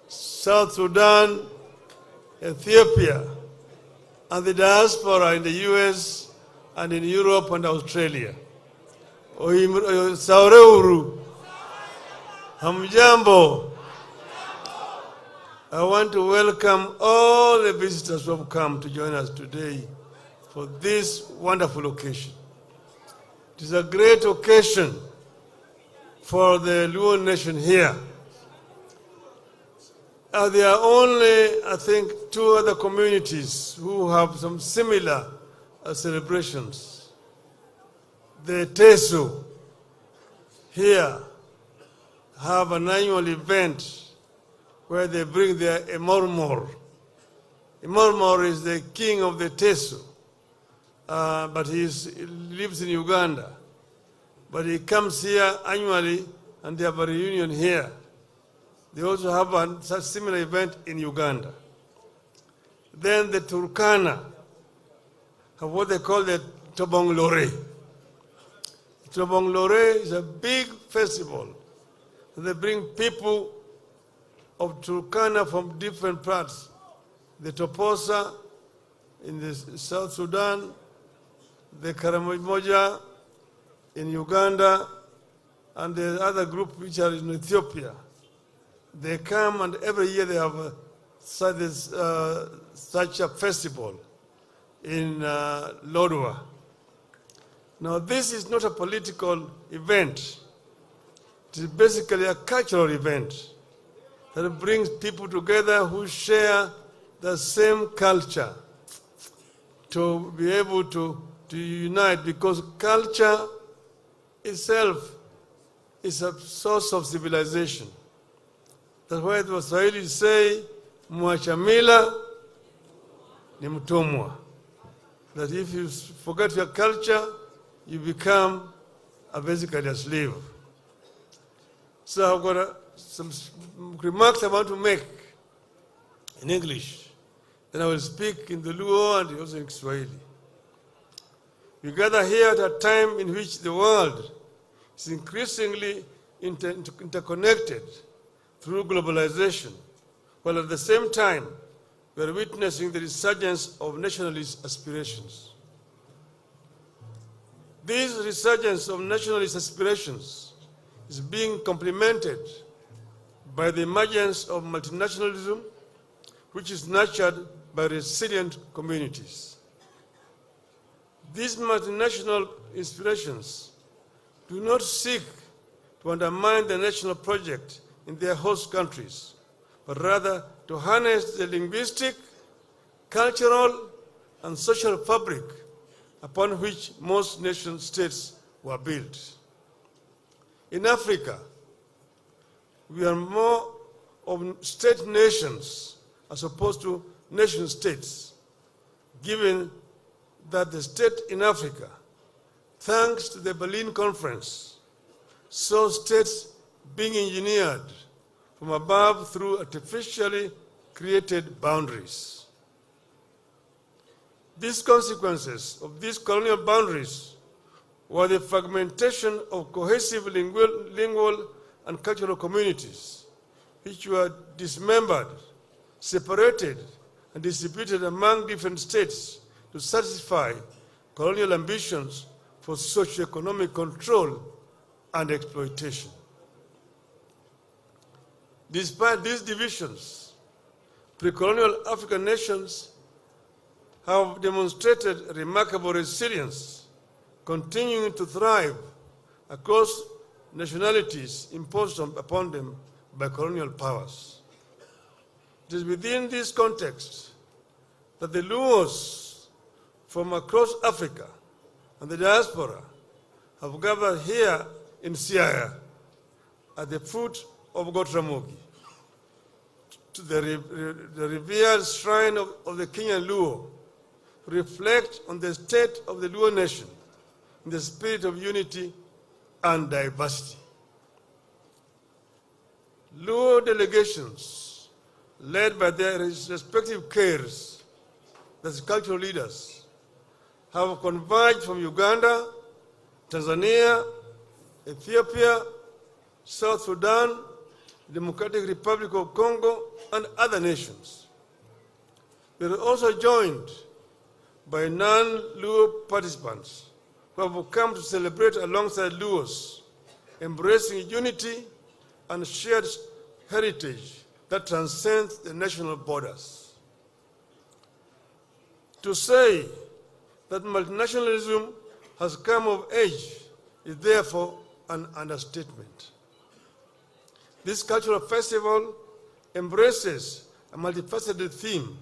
South Sudan, Ethiopia, and the diaspora in the US and in Europe and Australia. Saureuru, Hamjambo. I want to welcome all the visitors who have come to join us today for this wonderful occasion. It is a great occasion for the Luo nation here. There are only, I think, 2 other communities who have some similar celebrations. The Teso here have an annual event where they bring their Emormor. Emormor is the king of the Teso, but he lives in Uganda. But he comes here annually and they have a reunion here. They also have a similar event in Uganda. Then the Turkana have what they call the Tobong Lore. Tobong Lore is a big festival. They bring people of Turkana from different parts. The Toposa in the South Sudan, the Karamoja in Uganda, and the other group which are in Ethiopia. They come and every year they have such a festival in Lodwar. Now this is not a political event. It is basically a cultural event that brings people together who share the same culture to be able to unite, because culture itself is a source of civilization. That's why the Swahili say, Mwachamila ni mtumwa. That if you forget your culture, you become basically a slave. So I've got some remarks I want to make in English. Then I will speak in the Luo and also in Swahili. We gather here at a time in which the world is increasingly interconnected through globalization, while at the same time we are witnessing the resurgence of nationalist aspirations. This resurgence of nationalist aspirations is being complemented by the emergence of multinationalism, which is nurtured by resilient communities. These multinational inspirations do not seek to undermine the national project in their host countries, but rather to harness the linguistic, cultural, and social fabric upon which most nation states were built. In Africa, we are more of state nations as opposed to nation states, given that the state in Africa, thanks to the Berlin Conference, saw states being engineered from above through artificially created boundaries. These consequences of these colonial boundaries were the fragmentation of cohesive lingual and cultural communities, which were dismembered, separated, and distributed among different states to satisfy colonial ambitions for socio-economic control and exploitation. Despite these divisions, pre-colonial African nations have demonstrated remarkable resilience, continuing to thrive across nationalities imposed upon them by colonial powers. It is within this context that the Luos from across Africa and the diaspora have gathered here in Siaya at the foot of Gotramogi, to the revered shrine of the Kenyan Luo, to reflect on the state of the Luo nation in the spirit of unity and diversity. Luo delegations, led by their respective cares, that's cultural leaders, have converged from Uganda, Tanzania, Ethiopia, South Sudan, Democratic Republic of Congo, and other nations. We are also joined by non-Luo participants who have come to celebrate alongside Luos, embracing unity and shared heritage that transcends the national borders. To say that multinationalism has come of age is therefore an understatement. This cultural festival embraces a multifaceted theme,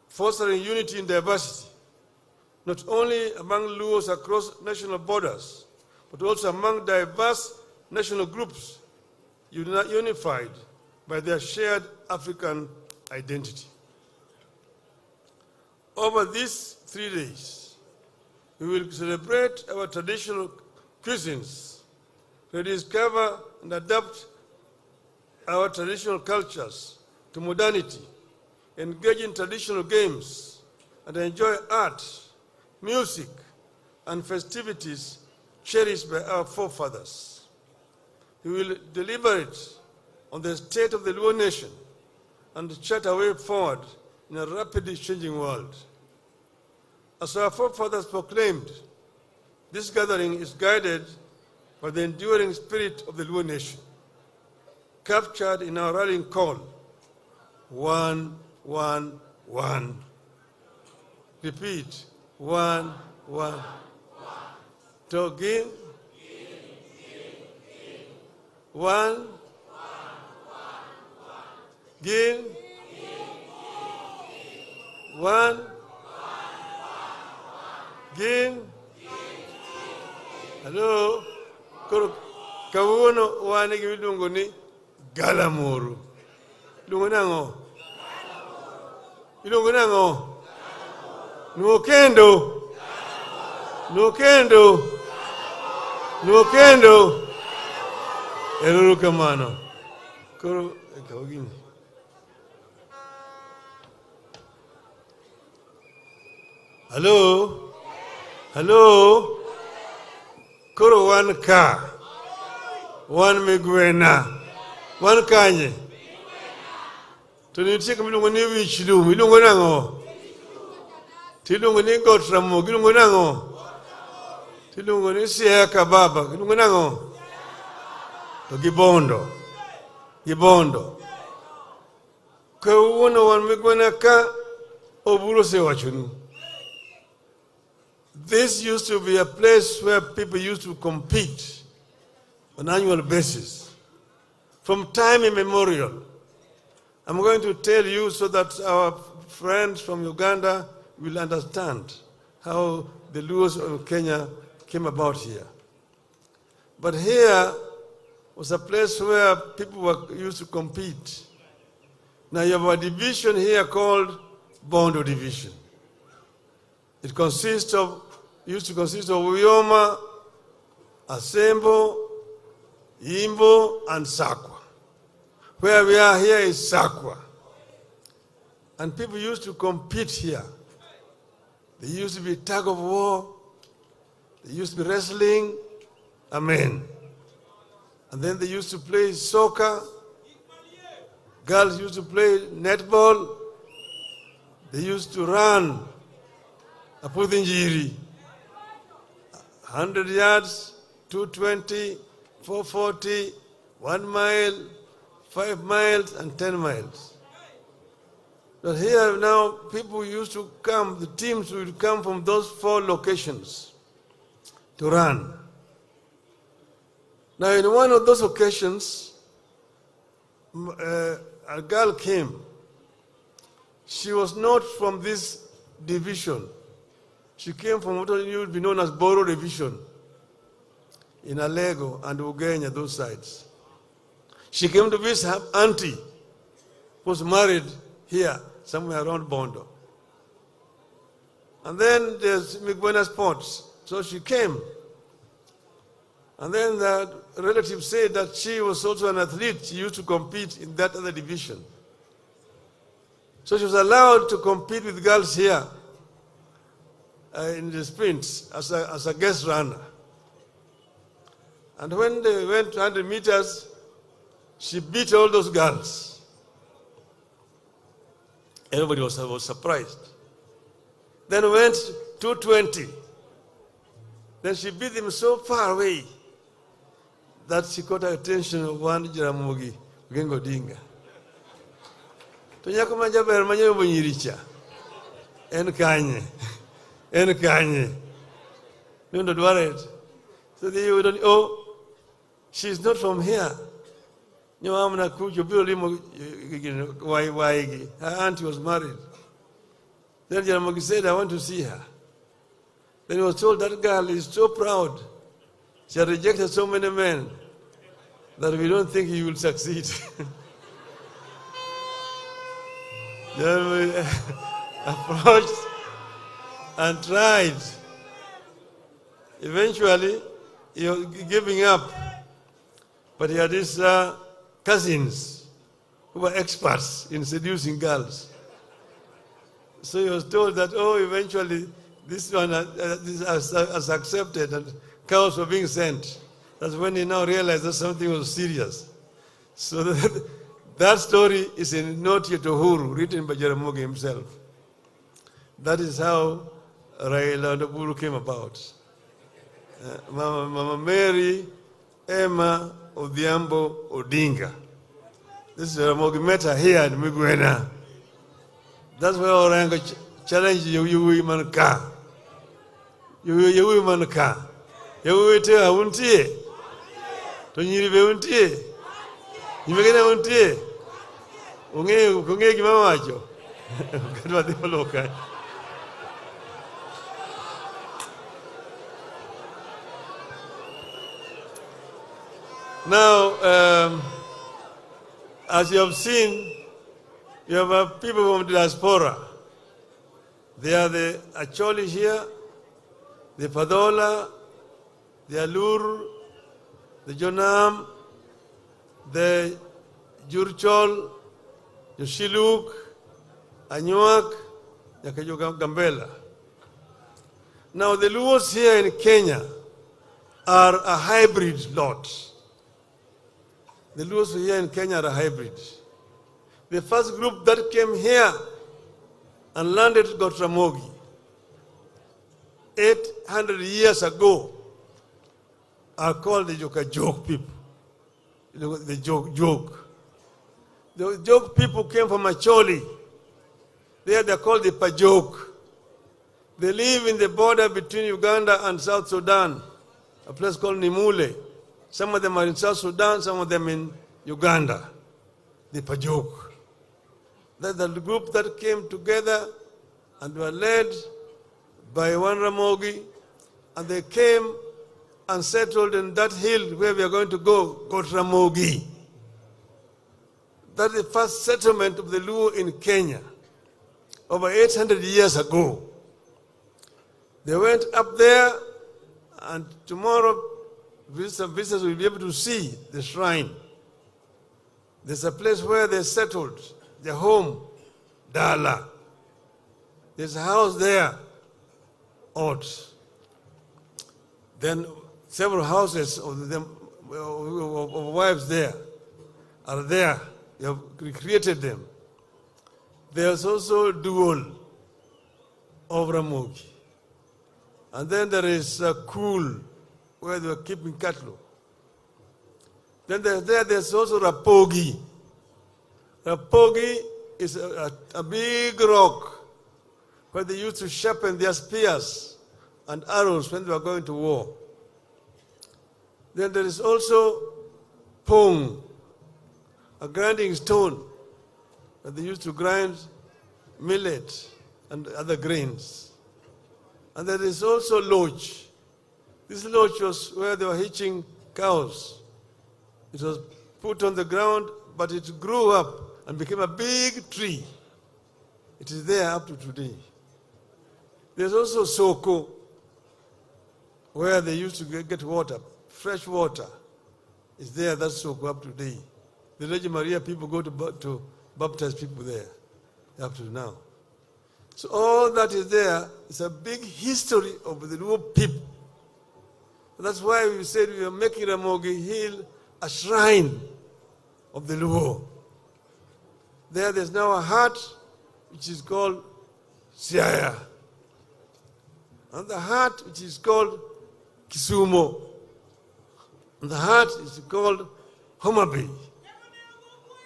fostering unity in diversity, not only among Luos across national borders, but also among diverse national groups unified by their shared African identity. Over these 3 days, we will celebrate our traditional cuisines, rediscover and adapt our traditional cultures to modernity, engage in traditional games, and enjoy art, music, and festivities cherished by our forefathers. We will deliberate on the state of the Luo nation and chart a way forward in a rapidly changing world. As our forefathers proclaimed, this gathering is guided by the enduring spirit of the Luo nation, captured in our rallying call, 1, 1, 1. Repeat, 1, 1. To give, 1, give, 1, give. Hello, kawuono wane gi luongo ni galamoro. Luongo nango? Luongo nango? Nuokendo. Nuokendo. Nuokendo. Eruru kamano. Koro kawo gini. Hello? Hello? Koro wan ka. Wan migwena. Wan kanye. To nitie kama iluongo ni wich lum. Iluongo nango? Tiluongo ni got ramogi. Iluongo nango? Tiluongo ni siaka baba. Iluongo nango? To gibondo. Gibondo. Kawuono wan migwena ka oburo sewachonu. This used to be a place where people used to compete on an annual basis. From time immemorial. I'm going to tell you so that our friends from Uganda will understand how the Luos of Kenya came about here. But here was a place where people used to compete. Now you have a division here called Bondo Division. It used to consist of Uyoma, Asembo, Imbo, and Sakwa. Where we are here is Sakwa. And people used to compete here. There used to be tug of war. There used to be wrestling. Amen. And then they used to play soccer. Girls used to play netball. They used to run. Apudhinjiri. 100 yards, 220, 440, 1 mile, 5 miles, and 10 miles. But here now, people used to come, the teams would come from those 4 locations to run. Now, in one of those occasions, a girl came. She was not from this division. She came from what would be known as Boro Division in Alego and Ugenya, those sides. She came to visit her auntie, who was married here, somewhere around Bondo. And then there's Migwena Sports. So she came. And then the relative said that she was also an athlete. She used to compete in that other division. So she was allowed to compete with girls here in the sprints as a guest runner. And when they went 100 meters, She beat all those girls. Everybody was surprised. Then went 220. Then she beat them so far away that she caught the attention of one Jaramogi Oginga Odinga. To nyako majaber manyo bonyiricha. En kanye. No, don't worry. So they would, oh, she's not from here. Her auntie was married. Then Jaramogi said, I want to see her. Then he was told that girl is so proud. She had rejected so many men that we don't think he will succeed. Then we approached and tried. Eventually, he was giving up. But he had his cousins who were experts in seducing girls. So he was told that, oh, eventually this one has accepted and cows were being sent. That's when he now realized that something was serious. So that story is in Not Yet Uhuru, written by Jaramogi himself. That is how Raila and Uhuru came about. Mama Mary, Emma Odhiambo Odinga. This is Jaramogi met her here in Migwena. That's where Orango challenged you women ka. You women ka. You will tell her, untie. To you be untie. You begin to untie. Unge Gimamajo. What they look at. Now, as you have seen, you have people from the diaspora. They are the Acholi here, the Padola, the Alur, the Jonam, the Jurchol, the Shiluk, Anyuak, the Gambela. Now, the Luos here in Kenya are a hybrid lot. The Luos here in Kenya are a hybrid. The first group that came here and landed at Ramogi 800 years ago are called the Joke people. The Joke. The Joke people came from Acholi. There they're called the Pajok. They live in the border between Uganda and South Sudan, a place called Nimule. Some of them are in South Sudan, some of them in Uganda. The Pajok. That's the group that came together and were led by one Ramogi, and they came and settled in that hill where we are going to go, called Ramogi. That's the first settlement of the Luo in Kenya, over 800 years ago. They went up there, and tomorrow visitors will be able to see the shrine. There's a place where they settled, their home, Dala. There's a house there, Ot. Then several houses of them, of wives there, are there. You have recreated them. There's also Duol of Ramogi. And then there is a Cool, where they were keeping cattle. Then there's also Rapogi. Rapogi is a big rock where they used to sharpen their spears and arrows when they were going to war. Then there is also Pong, a grinding stone that they used to grind millet and other grains. And there is also Lodge. This lodge was where they were hitching cows. It was put on the ground, but it grew up and became a big tree. It is there up to today. There's also Soko, where they used to get water, fresh water. It's there, that's Soko up today. The Virgin Maria people go to baptize people there up to now. So all that is there is a big history of the Luo people. That's why we said we are making Ramogi Hill a shrine of the Luo. There's now a hut which is called Siaya. And the hut which is called Kisumo. And the hut is called Homa Bay.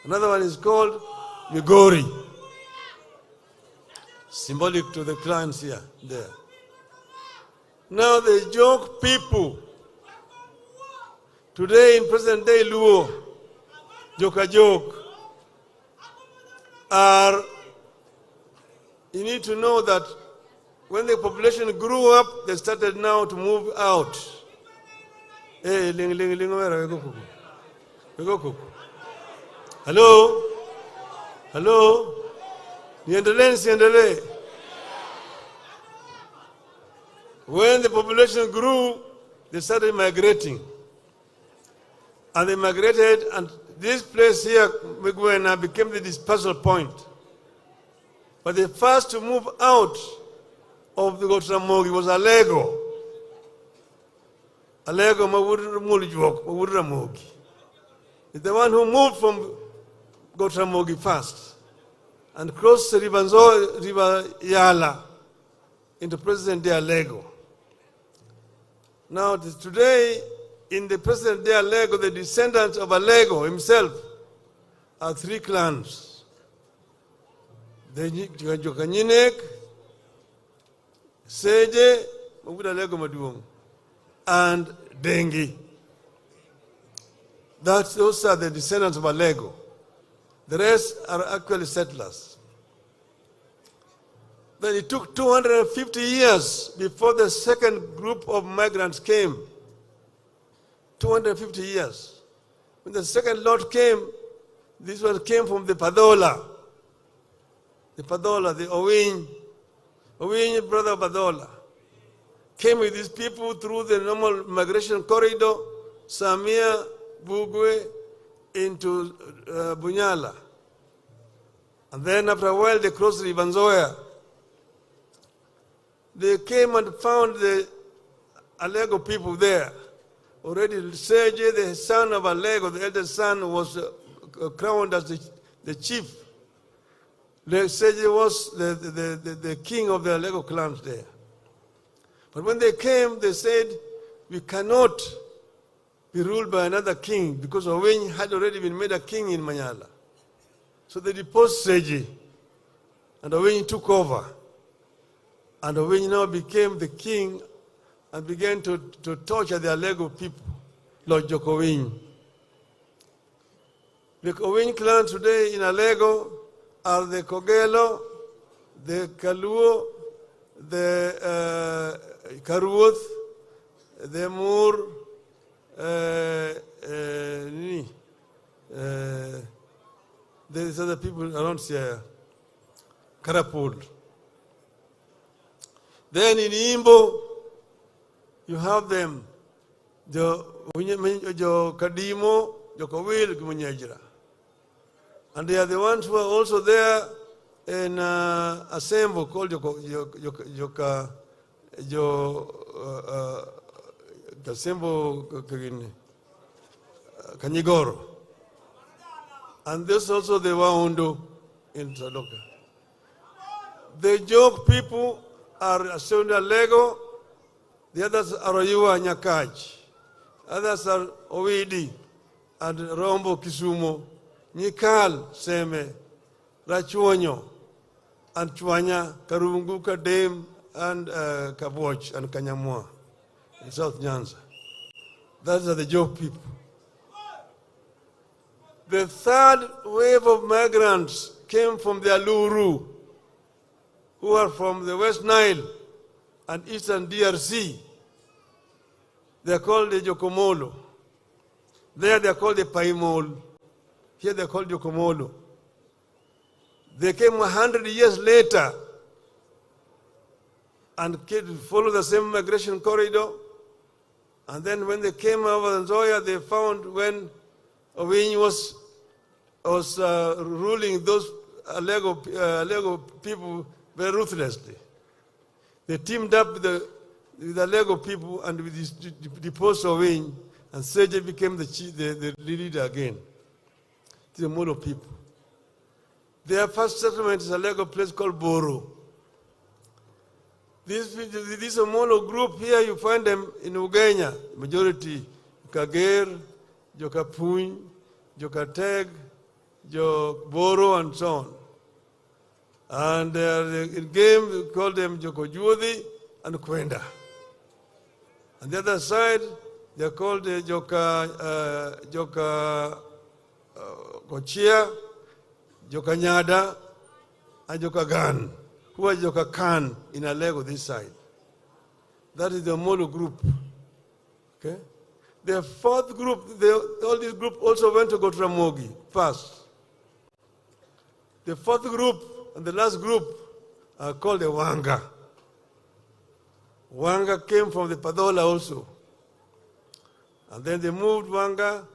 Another one is called Migori. Symbolic to the clans here, there. Now the joke people, today in present day Luo, joke, are, you need to know that when the population grew up, they started now to move out. Hey, hello? Hello? Niendelee. When the population grew, they started migrating. And they migrated, and this place here, Migwena, became the dispersal point. But the first to move out of the Gotramogi was Alego. Alego Mawuramogi. It's the one who moved from Gotramogi first and crossed the River Yala into present-day Alego. Now, today, in the present-day Alego, the descendants of Alego himself are three clans. The Jokanyinek, Seje, Alego Maduong, and Dengi. Those are the descendants of Alego. The rest are actually settlers. Then it took 250 years before the second group of migrants came. 250 years. When the second lot came, this one came from the Padola. The Padola, the Owing brother of Padola, came with these people through the normal migration corridor, Samia, Bugwe, into Bunyala. And then after a while, they crossed the Ibanzoya. They came and found the Alego people there. Already Seje, the son of Alego, the eldest son, was crowned as the chief. Seje was the king of the Alego clans there. But when they came, they said, we cannot be ruled by another king because Owing had already been made a king in Manyala. So they deposed Seje, and Owing took over. And Owing now became the king and began to torture the Alego people, Lord Jokowing. The Owing clan today in Alego are the Kogelo, the Kaluo, the Karuoth, the Moor, there's other people around here, Karapul. Then in Imbo, you have them, Jo Kadimo, Jokowil, Gumunyajira. And they are the ones who are also there in Asembo called Kasembo Kanyigoro. And this also the Waundu in Sadoka. The Jok people are Asunda Lego, the others are Oyua Nyakaj, others are Owidi and Rombo Kisumo, Nikal Seme, Rachuonyo, and Chuanya, Karunguka Dame, and Kaboch and Kanyamua in South Nyanza. Those are the Jok people. The third wave of migrants came from the Aluru, who are from the West Nile and Eastern DRC. They are called the Jokomolo. There they are called the Paimol. Here they are called Jokomolo. They came 100 years later and followed the same migration corridor. And then when they came over Nzoia, they found when Owing was ruling those Alego people very ruthlessly. They teamed up with the Alego people and with the deposed Owing, and Seje became the leader again. to the Molo people. Their first settlement is a Lego place called Boro. This Molo group here, you find them in Ugenya, majority, Kager, Jokapuny, Jokateg, Boro, and so on. And in game, we call them Jokojuodi and Kwenda. On the other side, they're called Joka Kochia, Joka Nyada, and Joka Gan. Who are Joka Khan in Alego this side? That is the Molo group. Okay? The fourth group, all these groups also went to Gotramogi first. The fourth group and the last group are called the Wanga. Wanga came from the Padola also. And then they moved Wanga.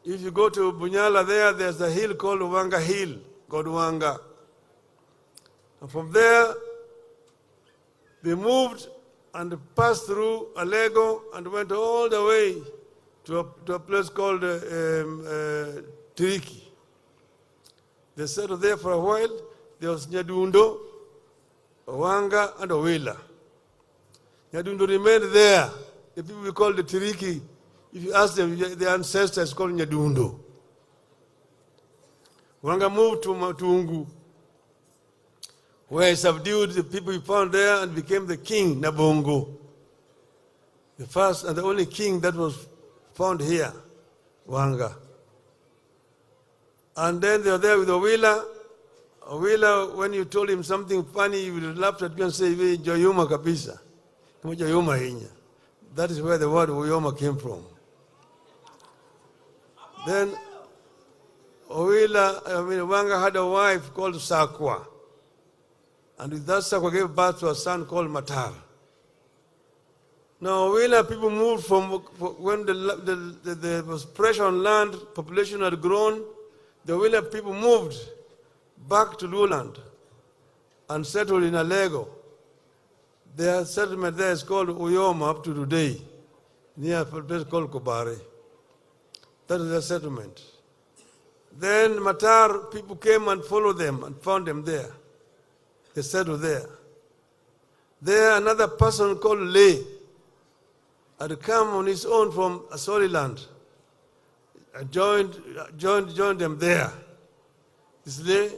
If you go to Bunyala there's a hill called Wanga Hill, called Wanga. And from there, they moved and passed through Alego and went all the way to a place called Tiriki. They settled there for a while. There was Nyadundo, Wanga, and Owila. Nyadundo remained there. The people we call the Tiriki, if you ask them, their ancestors called Nyadundo. Wanga moved to Matungu, where he subdued the people he found there and became the king, Nabongo. The first and the only king that was found here, Wanga. And then they were there with Owila. Owila, when you told him something funny, he would laugh at you and say, Joyuma kabisa. That is where the word Oyoma came from. Then Wanga had a wife called Sakwa. And with that, Sakwa gave birth to a son called Matar. Now, Owila people moved from when there was pressure on land, population had grown. The Owila people moved back to Luoland and settled in Alego. Their settlement there is called Uyoma up to today, near a place called Kobare. That is their settlement. Then Matar people came and followed them and found them there. They settled there. There another person called Lay had come on his own from Asoliland. Joined them there. This Lay,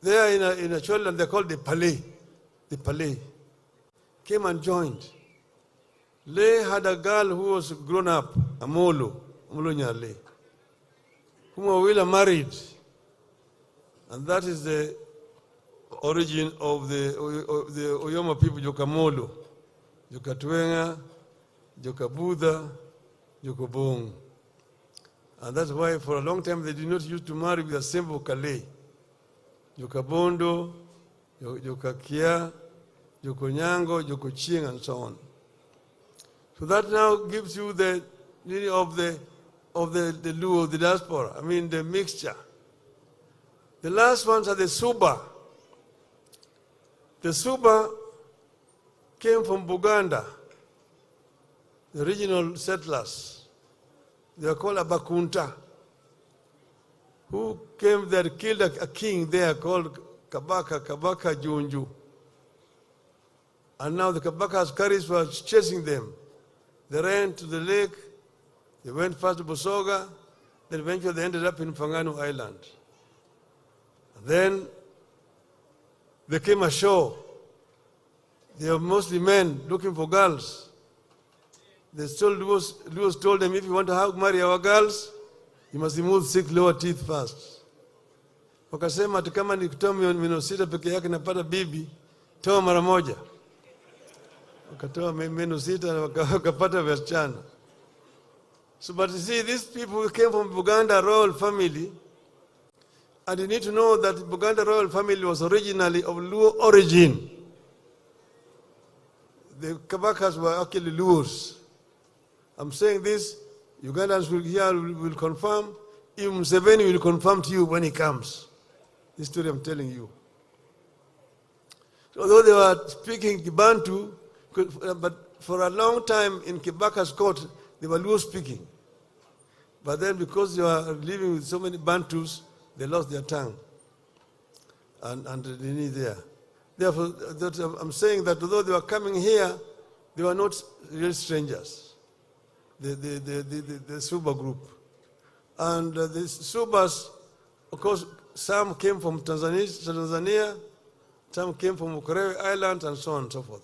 there in a Choland they called the Palais. The Palais. Came and joined. Lay had a girl who was grown up, Amolo Nyale, whom Owila married. And that is the origin of the Oyoma people, Jokamolo, Jokatwenga, Jokabudha, Jokobong. And that's why for a long time they did not used to marry with a simple Kale. Jokabondo, Jokakia, Jokonyango, Jokoching, and so on. So that now gives you the meaning of the Luo, the diaspora, the mixture. The last ones are the Suba. The Suba came from Buganda, the original settlers. They are called Abakunta, who came there, killed a king there called Kabaka Junju. And now the Kabaka's carriers were chasing them. They ran to the lake, they went first to Busoga, then eventually they ended up in Fanganu Island. And then they came ashore. They were mostly men looking for girls. The Luos told them, if you want to marry our girls, you must remove 6 lower teeth first. Wakasema ati kama nikitoa meno 6 peke yake napata bibi, toa mara moja. Wakatoa meno 6 na wakapata wasichana. So, but you see, these people came from Buganda royal family, and you need to know that Buganda royal family was originally of Luo origin. The Kabakas were actually Luos. I'm saying this, Ugandans will confirm, even Museveni will confirm to you when he comes. This story I'm telling you. So although they were speaking Kibantu, but for a long time in Kibaka's court, they were Luo speaking. But then because you are living with so many Bantus, they lost their tongue. And they need there. Therefore, I'm saying that although they were coming here, they were not real strangers. The Suba group. And the Subas, of course, some came from Tanzania, some came from Ukerewe Island, and so on and so forth.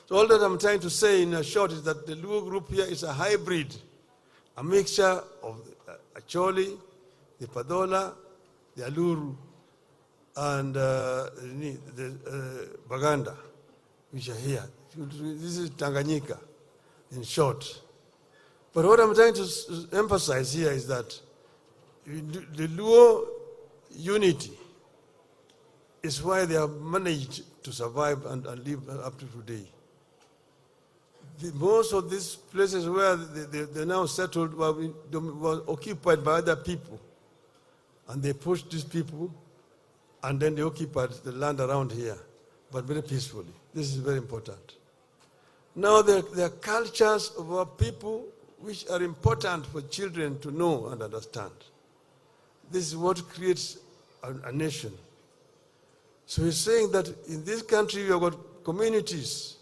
So all that I'm trying to say in a short is that the Luo group here is a hybrid, a mixture of Acholi, the Padola, the Aluru, and the Baganda, which are here. This is Tanganyika, in short. But what I'm trying to emphasize here is that the Luo unity is why they have managed to survive and live up to today. Most of these places where they're now settled were occupied by other people. And they pushed these people, and then they occupied the land around here, but very peacefully. This is very important. Now there are cultures of our people which are important for children to know and understand. This is what creates a nation. So he's saying that in this country we have got communities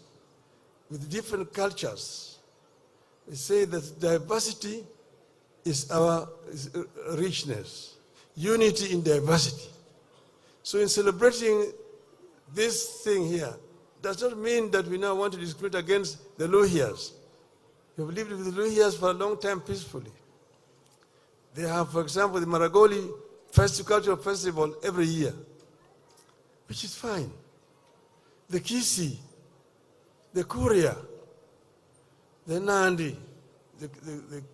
with different cultures. We say that diversity is our richness. Unity in diversity. So in celebrating this thing here, does not mean that we now want to discriminate against the Luhias. We have lived with the Luhias for a long time peacefully. They have, for example, the Maragoli Cultural Festival every year, which is fine. The Kisi, the Kuria, the Nandi, the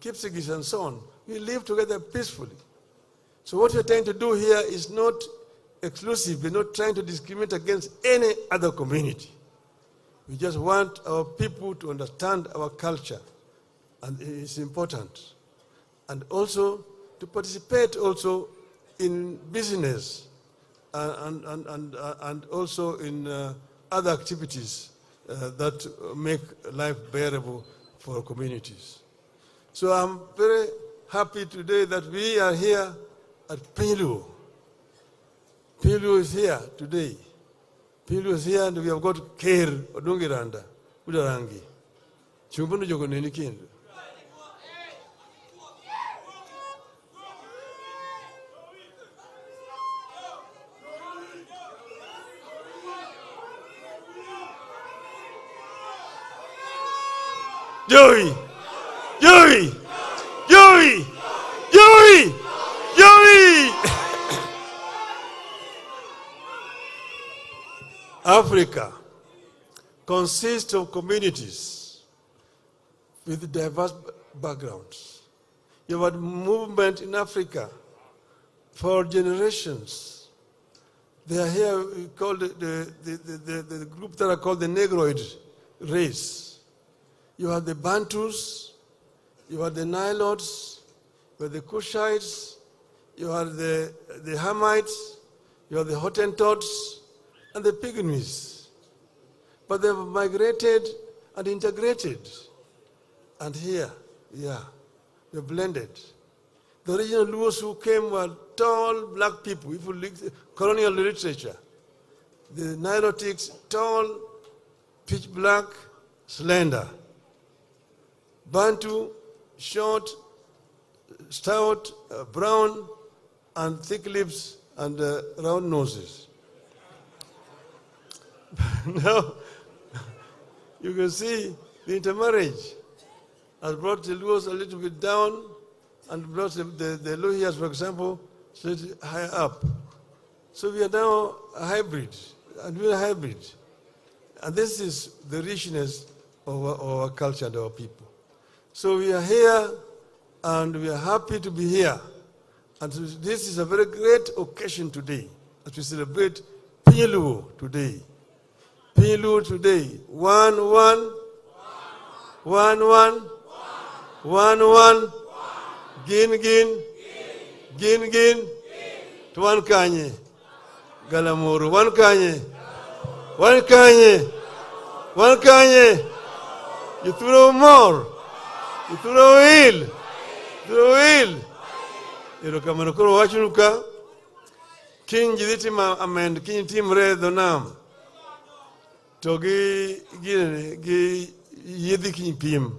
Kipsigis and so on, we live together peacefully. So what we're trying to do here is not exclusive. We're not trying to discriminate against any other community. We just want our people to understand our culture, and it's important. And also to participate also in business and also in other activities that make life bearable for communities. So I'm very happy today that we are here at Piny Luo. Piny Luo is here today. Piny Luo is here, and we have got Ker Odungiranda, Udarangi. Chumbuno jogo neni kendo. Joey! Joey! Joey! Joey! Joey! Africa consists of communities with diverse backgrounds. You have a movement in Africa for generations. They are here called the group that are called the Negroid race. You have the Bantus, you have the Nilotes, you have the Kushites, you have the Hamites, you have the Hottentots, and the Pygmies. But they've migrated and integrated. And here, they're blended. The original Luos who came were tall black people. If you look at colonial literature, the Nilotics, tall, pitch black, slender. Bantu, short, stout, brown, and thick lips and round noses. Now, you can see the intermarriage has brought the Luos a little bit down and brought the Luhias, for example, slightly higher up. So we are now a hybrid, and we're a hybrid. And this is the richness of our culture and our people. So we are here, and we are happy to be here. And this is a very great occasion today, as we celebrate Piny Luo today. Piny Luo today, 1-1, 1-1, 1-1, Gin-Gin, Gin-Gin, Tuan Kanye, Galamuru, 1 Kanye, 1 Kanye, 1 Kanye, you throw more. You throw wheel. Erokamano koro wachnu ka kiny ji dhi timo amend kiny timre dho nam to gi yiedhi kiny piem.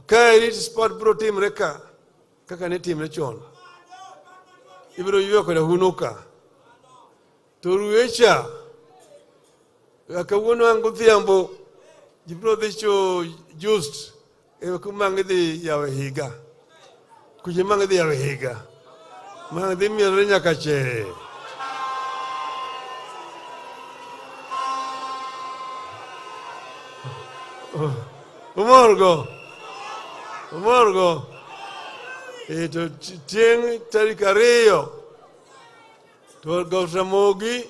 Ka erit sport bro timre ka kaka ne timre chon. Ibiro ywe koda huno ka. To ruecha kawuono ang' godhiambo ji biro dhi cho just kuma ng'idhi yawe higa. Kuche mang' dhi yawe higa. Mang' dhi mielre nyaka che. Umorgo. To tieng' tarik 2 to Ramogi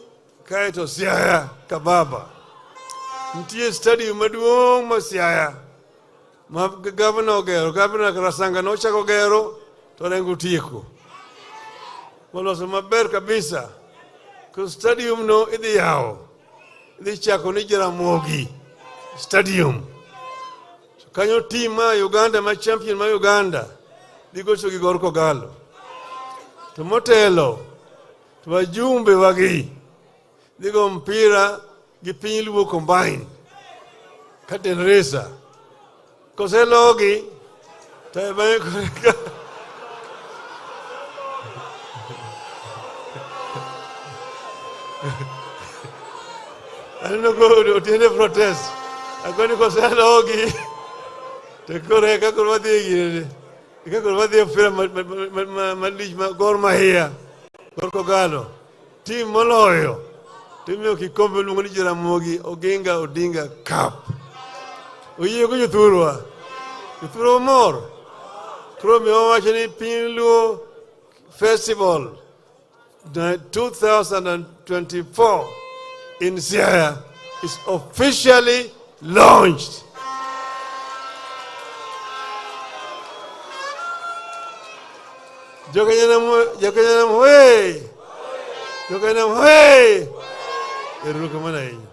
kae to Siaya Kababa. Nitie stadium maduong' ma Siaya ma gavana ogero, gavana Rasanga nochako gero to rengo tieko. Moloso maber kabisa. Ko stadium no idhi yawo. Idhi chako ni Jaramogi Stadium. Kanyo team ma Uganda, ma champion ma Uganda dhi gocho gi Gor Kogalo. To motelo to wajumbe wagi dhi go mpira gi Piny Luo combine. Katen resa. Koselogi to ebe koreka ano go otiende protest. Agoni koselogi to koreka korwadhi gire. Ika korwadhi mpira malich ma Gor Mahia. Gor Kogalo. Team moloyo. Timio kikombe luongo ni Jaramogi Oginga Odinga Cup. Oyie go jothurwa. Jothurwa mor. Koro mi wawacho ni Piny Luo Festival 2024 in Siaya is officially launched. Jokanyanam, hey! Erukamana.